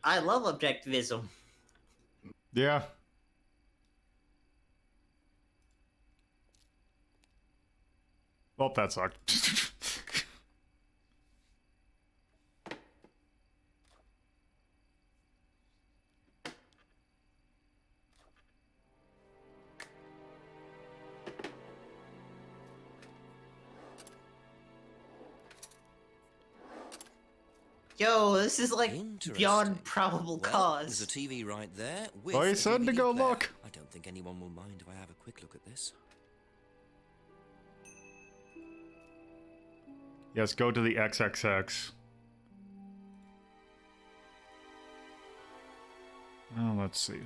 I love objectivism. Yeah. Well, that sucked. Yo, this is like beyond probable Well, cause. there's a TV right there with Well, he a said to DVD go player. look. I don't think anyone will mind if I have a quick look at this. Yes, go to the XXX. Oh, let's see.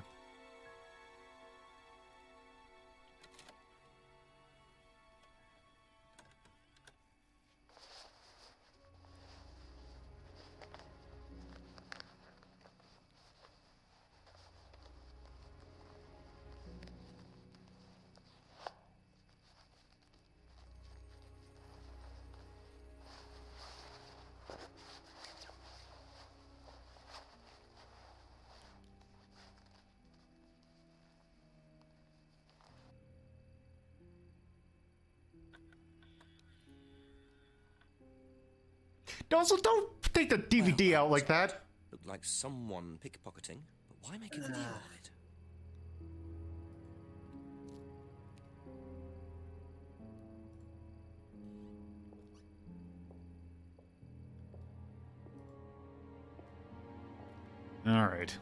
Also, don't take the DVD out like that. Looked like someone pickpocketing, but why make a video of it? All right.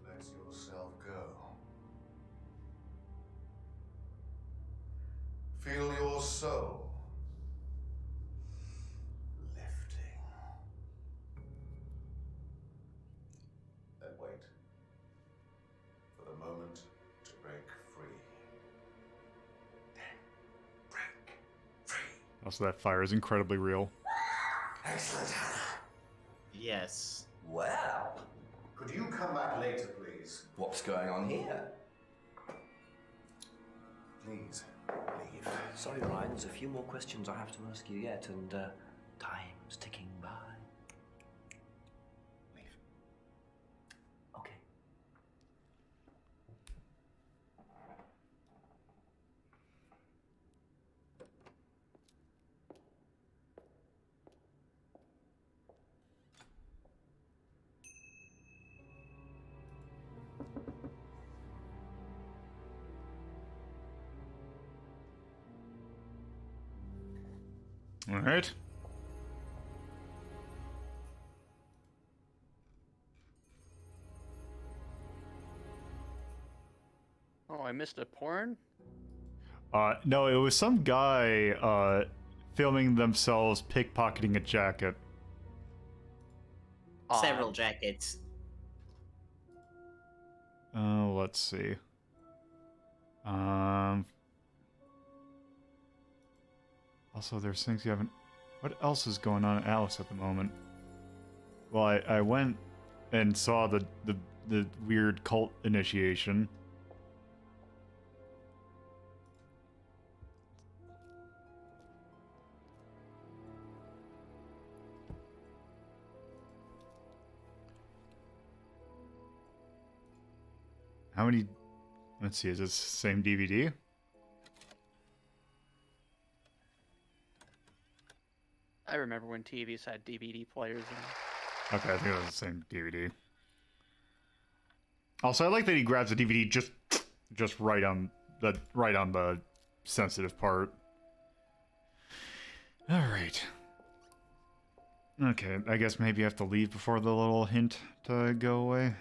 Let yourself go. Feel your soul lifting. Then wait for the moment to break free. Also, that fire is incredibly real. Excellent, Hannah. Yes. Well, Could you come back later, please? what's going on here? Please, leave. Sorry, Ryan, there's a few more questions I have to ask you yet, and time's ticking by. Leave. Okay. All right. Oh, I missed a porn? No, it was some guy filming themselves pickpocketing a jacket. Several jackets. Let's see. Also, there's things you haven't... What else is going on at Alice at the moment? Well, I went and saw the weird cult initiation. How many... Let's see, is this the same DVD? I remember when TVs had DVD players in. Okay, I think it was the same DVD. Also, I like that he grabs the DVD just right on the sensitive part. All right. Okay, I guess maybe I have to leave before the little hint to go away.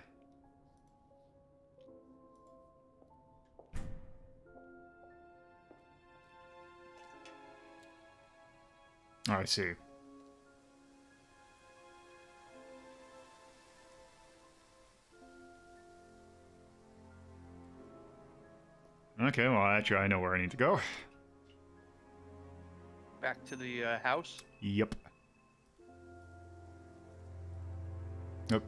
Oh, I see. Okay, well, actually, I know where I need to go. Back to the house? Yep. Yep.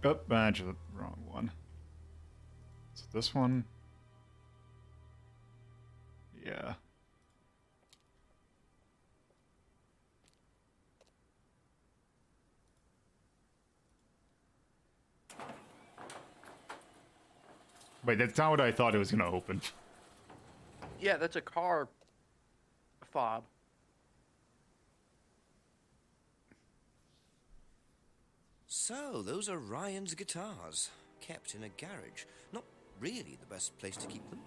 Oh, actually, the wrong one. So this one. Yeah. Wait, that's not what I thought it was going to open. Yeah, that's a car fob. So, those are Ryan's guitars, kept in a garage. Not really the best place to keep them.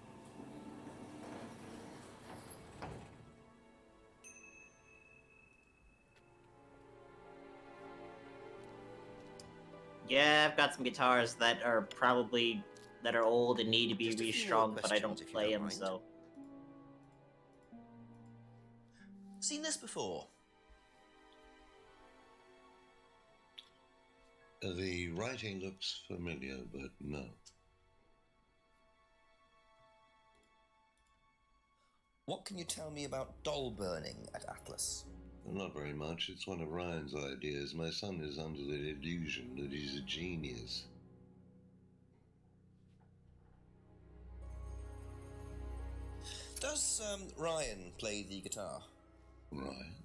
Yeah, I've got some guitars that are old and need to be Just a few more restrung, but I don't questions, if you play don't them, mind. so. Seen this before? The writing looks familiar, but no. What can you tell me about doll burning at Atlas? Not very much. It's one of Ryan's ideas. My son is under the illusion that he's a genius. Does Does Ryan play the guitar? Ryan?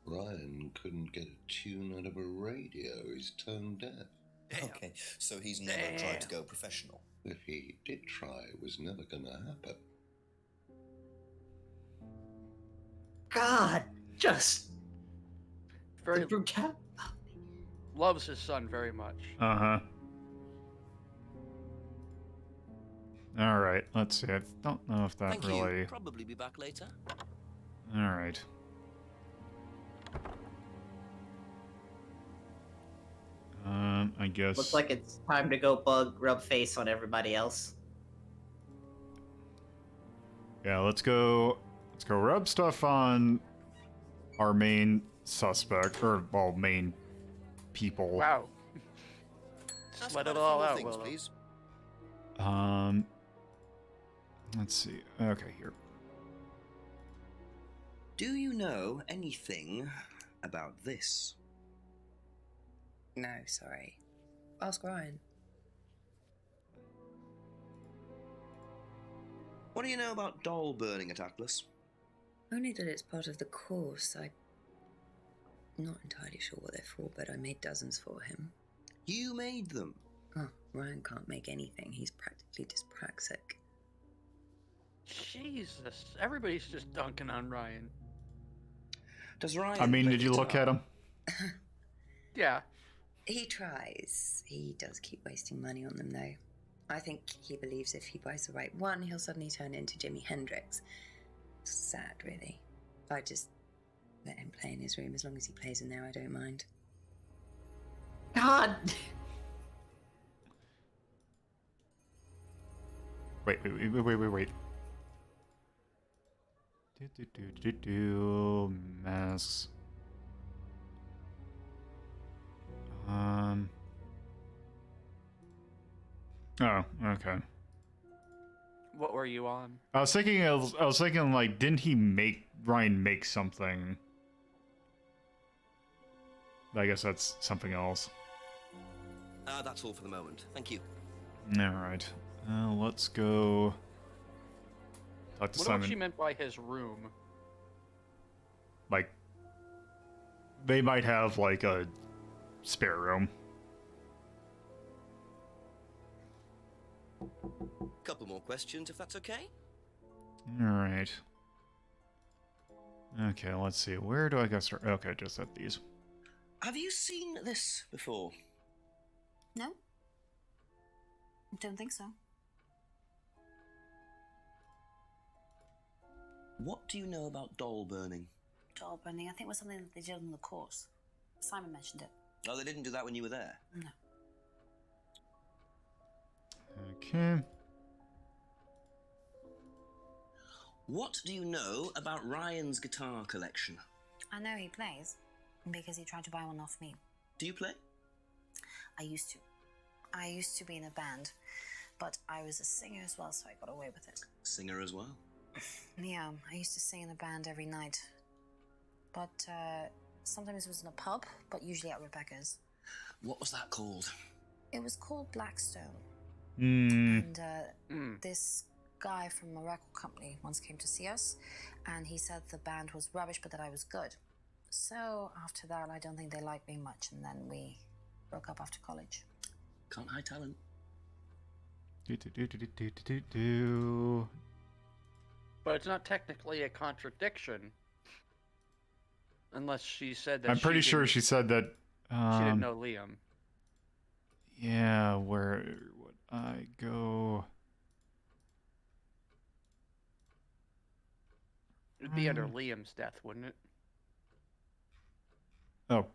Ryan couldn't get a tune out of a radio. He's tone deaf. Okay, so he's never tried to go professional. If he did try, it was never gonna happen. God, just very brutal. Loves his son very much. Uh-huh. All right, let's see. I don't know if that Thank really... you. Probably be back later. All right. I guess... Looks like it's time to go rub face on everybody else. Yeah, let's go rub stuff on our main suspect, or, well, main people. Wow. Sweat it all out, things, Willow. please. Let's see. Okay, here. Do you know anything about this? No, sorry. Ask Ryan. What do you know about doll burning at Atlas? Only that it's part of the course. I'm not entirely sure what they're for, but I made dozens for him. You made them? Oh, Ryan can't make anything. He's practically dyspraxic. Jesus, everybody's just dunking on Ryan. Does Ryan? I mean, play did you look guitar? at him? Yeah. He tries. He does keep wasting money on them, though. I think he believes if he buys the right one, he'll suddenly turn into Jimi Hendrix. Sad, really. I just let him play in his room. As long as he plays in there, I don't mind. God! Wait. Masks. Oh, okay. What were you on? I was thinking like, didn't Ryan make something? I guess that's something else. That's all for the moment. Thank you. Alright. Let's go talk to What Simon. what she meant by his room? Like, they might have, like, a spare room. Couple more questions, if that's okay. Alright. Okay, let's see. Where do I go start? Okay, just at these. Have you seen this before? No? Don't think so. What do you know about doll burning? Doll burning, I think, was something that they did on the course. Simon mentioned it. Oh, they didn't do that when you were there? No. Okay. What do you know about Ryan's guitar collection? I know he plays, because he tried to buy one off me. Do you play? I used to. I used to be in a band, but I was a singer as well, so I got away with it. Singer as well? Yeah, I used to sing in a band every night. But sometimes it was in a pub, but usually at Rebecca's. What was that called? It was called Blackstone. Hmm. And this guy from a record company once came to see us, and he said the band was rubbish, but that I was good. So after that, I don't think they liked me much, and then we broke up after college. Can't hide talent. But it's not technically a contradiction. Unless she said that I'm pretty sure she said that. She didn't know Liam. Yeah, where would I go? It'd be under Liam's death, wouldn't it? Oh.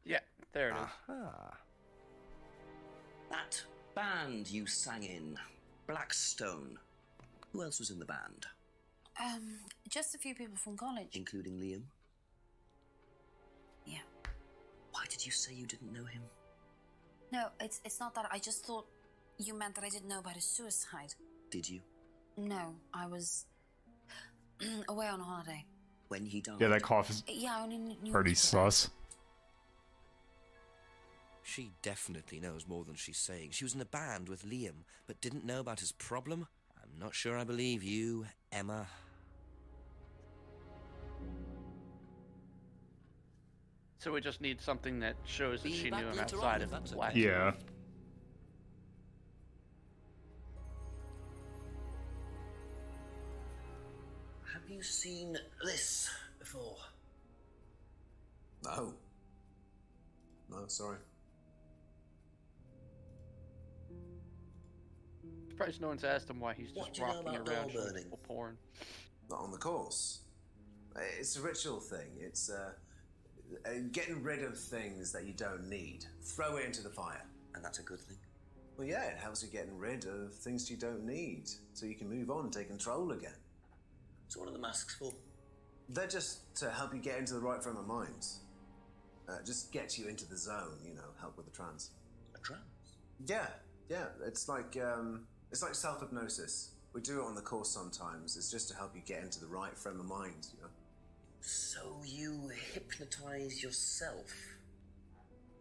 Yeah, there it is. Aha. That band you sang in, Blackstone. Who else was in the band? Just a few people from college. Including Liam? Yeah. Why did you say you didn't know him? No, it's not that. I just thought you meant that I didn't know about his suicide. Did you? No, I was away on holiday. When he died? Yeah, that cough is Yeah, I only knew pretty it. sus. She definitely knows more than she's saying. She was in a band with Liam, but didn't know about his problem? Not sure I believe you, Emma. So we just need something that shows that Be she back knew him later outside on, of if that's Black. okay. Yeah. Have you seen this before? No. No, sorry. Surprised no one's asked him why he's What just do you know rocking about around doll showing burning? people porn. Not on the course. It's a ritual thing. It's getting rid of things that you don't need. Throw it into the fire. And that's a good thing? Well, yeah, it helps you getting rid of things you don't need, so you can move on and take control again. So what are the masks for? They're just to help you get into the right frame of mind. Just get you into the zone, you know, help with the trance. A trance? Yeah. It's like self-hypnosis. We do it on the course sometimes. It's just to help you get into the right frame of mind, you know. So you hypnotize yourself?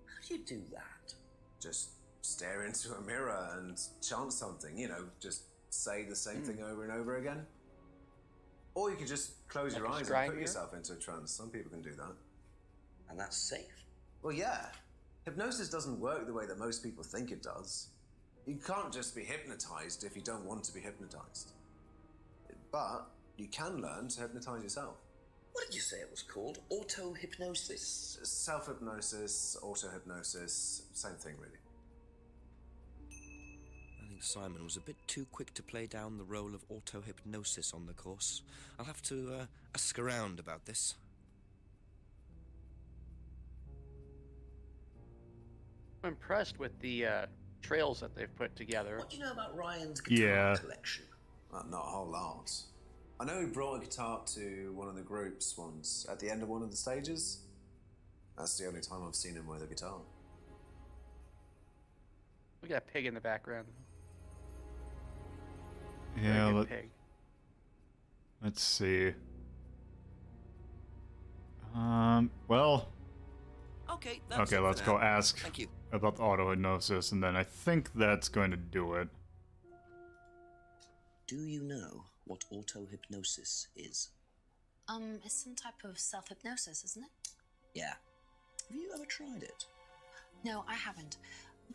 How do you do that? Just stare into a mirror and chant something, you know, just say the same thing over and over again. Or you could just close Like your a eyes scrying and put mirror? yourself into a trance. Some people can do that. And that's safe? Well, yeah. Hypnosis doesn't work the way that most people think it does. You can't just be hypnotized if you don't want to be hypnotized. But you can learn to hypnotize yourself. What did you say it was called? Auto-hypnosis? Self-hypnosis, auto-hypnosis, same thing, really. I think Simon was a bit too quick to play down the role of auto-hypnosis on the course. I'll have to ask around about this. I'm impressed with the trails that they've put together. What do you know about Ryan's guitar collection? Not a whole lot. I know he brought a guitar to one of the groups once, at the end of one of the stages. That's the only time I've seen him with a guitar. We got a pig in the background. Yeah, Very good pig. let's see. Well, Okay, that's okay, it for let's now. go ask Thank you. about the auto-hypnosis, and then I think that's going to do it. Do you know what auto-hypnosis is? It's some type of self-hypnosis, isn't it? Yeah. Have you ever tried it? No, I haven't.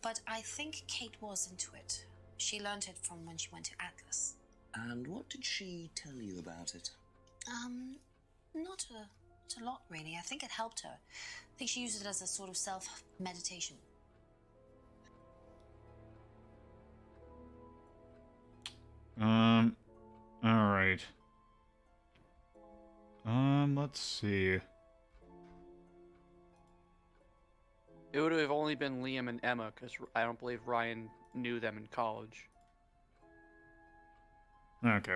But I think Kate was into it. She learned it from when she went to Atlas. And what did she tell you about it? Not a lot, really. I think it helped her. I think she used it as a sort of self-meditation. Alright. Let's see. It would have only been Liam and Emma, because I don't believe Ryan knew them in college. Okay.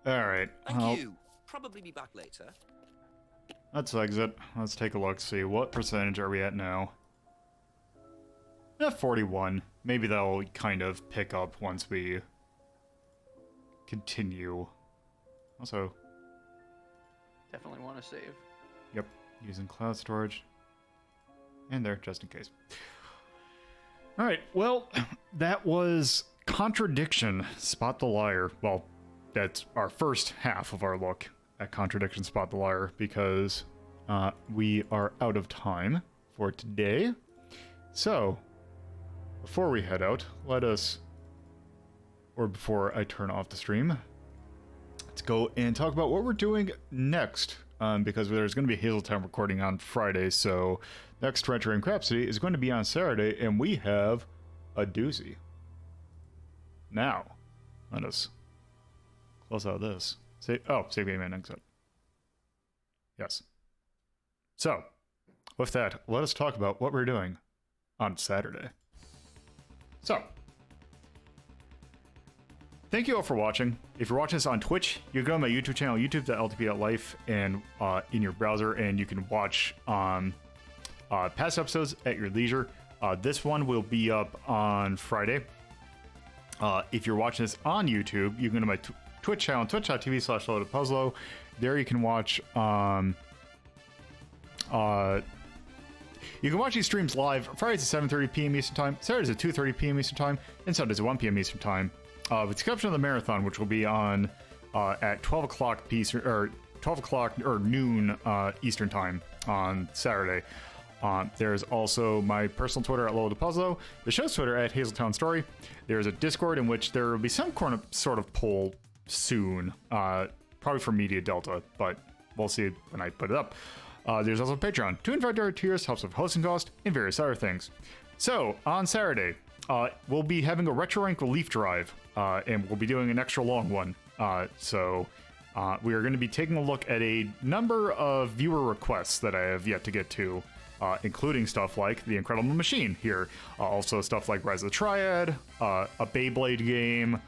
Alright. Thank you. Probably be back later. Let's exit. Let's take a look, see what percentage are we at now. 41. Maybe that'll kind of pick up once we continue. Also, Definitely want to save. yep, using cloud storage. And there, just in case. Alright, well, that was Contradiction, Spot the Liar. Well, that's our first half of our look at Contradiction, Spot the Liar, because we are out of time for today. So, before we head out, before I turn off the stream, let's go and talk about what we're doing next. Because there's going to be Hazeltown recording on Friday, so next Retro and Rhapsody is going to be on Saturday, and we have a doozy. Now, let us close out this. Save game and exit. Yes. So, with that, let us talk about what we're doing on Saturday. So, thank you all for watching. If you're watching this on Twitch, you can go to my YouTube channel, youtube.ltp.life, and in your browser, and you can watch past episodes at your leisure. This one will be up on Friday. If you're watching this on YouTube, you can go to my Twitch channel, twitch.tv/loadedpuzzlo. There you can watch you can watch these streams live Fridays at 7:30 p.m. Eastern Time, Saturdays at 2:30 p.m. Eastern Time, and Sundays at 1 p.m. Eastern Time. with the exception of the marathon, which will be on at 12 o'clock or 12 o'clock or noon Eastern time on Saturday. There's also my personal Twitter at @LoloDePuzzlo, the show's Twitter at Hazeltown Story. There's a Discord in which there will be some sort of poll soon, probably for Media Delta, but we'll see when I put it up. There's also Patreon. $2 tiers helps with hosting cost and various other things. So, on Saturday, we'll be having a Retro Rank Relief Drive, and we'll be doing an extra long one. We are going to be taking a look at a number of viewer requests that I have yet to get to, including stuff like The Incredible Machine here, also stuff like Rise of the Triad, a Beyblade game,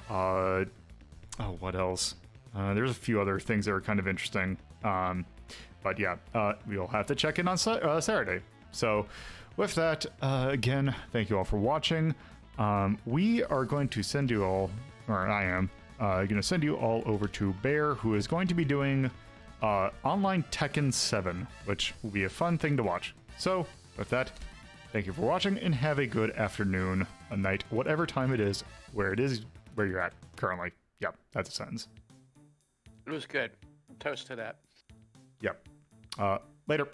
what else? There's a few other things that are kind of interesting. But yeah, we'll have to check in on Saturday. So with that, again, thank you all for watching. We are going to send you all, or I am, going to send you all over to Bear, who is going to be doing online Tekken 7, which will be a fun thing to watch. So with that, thank you for watching, and have a good afternoon, a night, whatever time it is where you're at currently. Yep, that's a sentence. It was good. Toast to that. Yep. Later.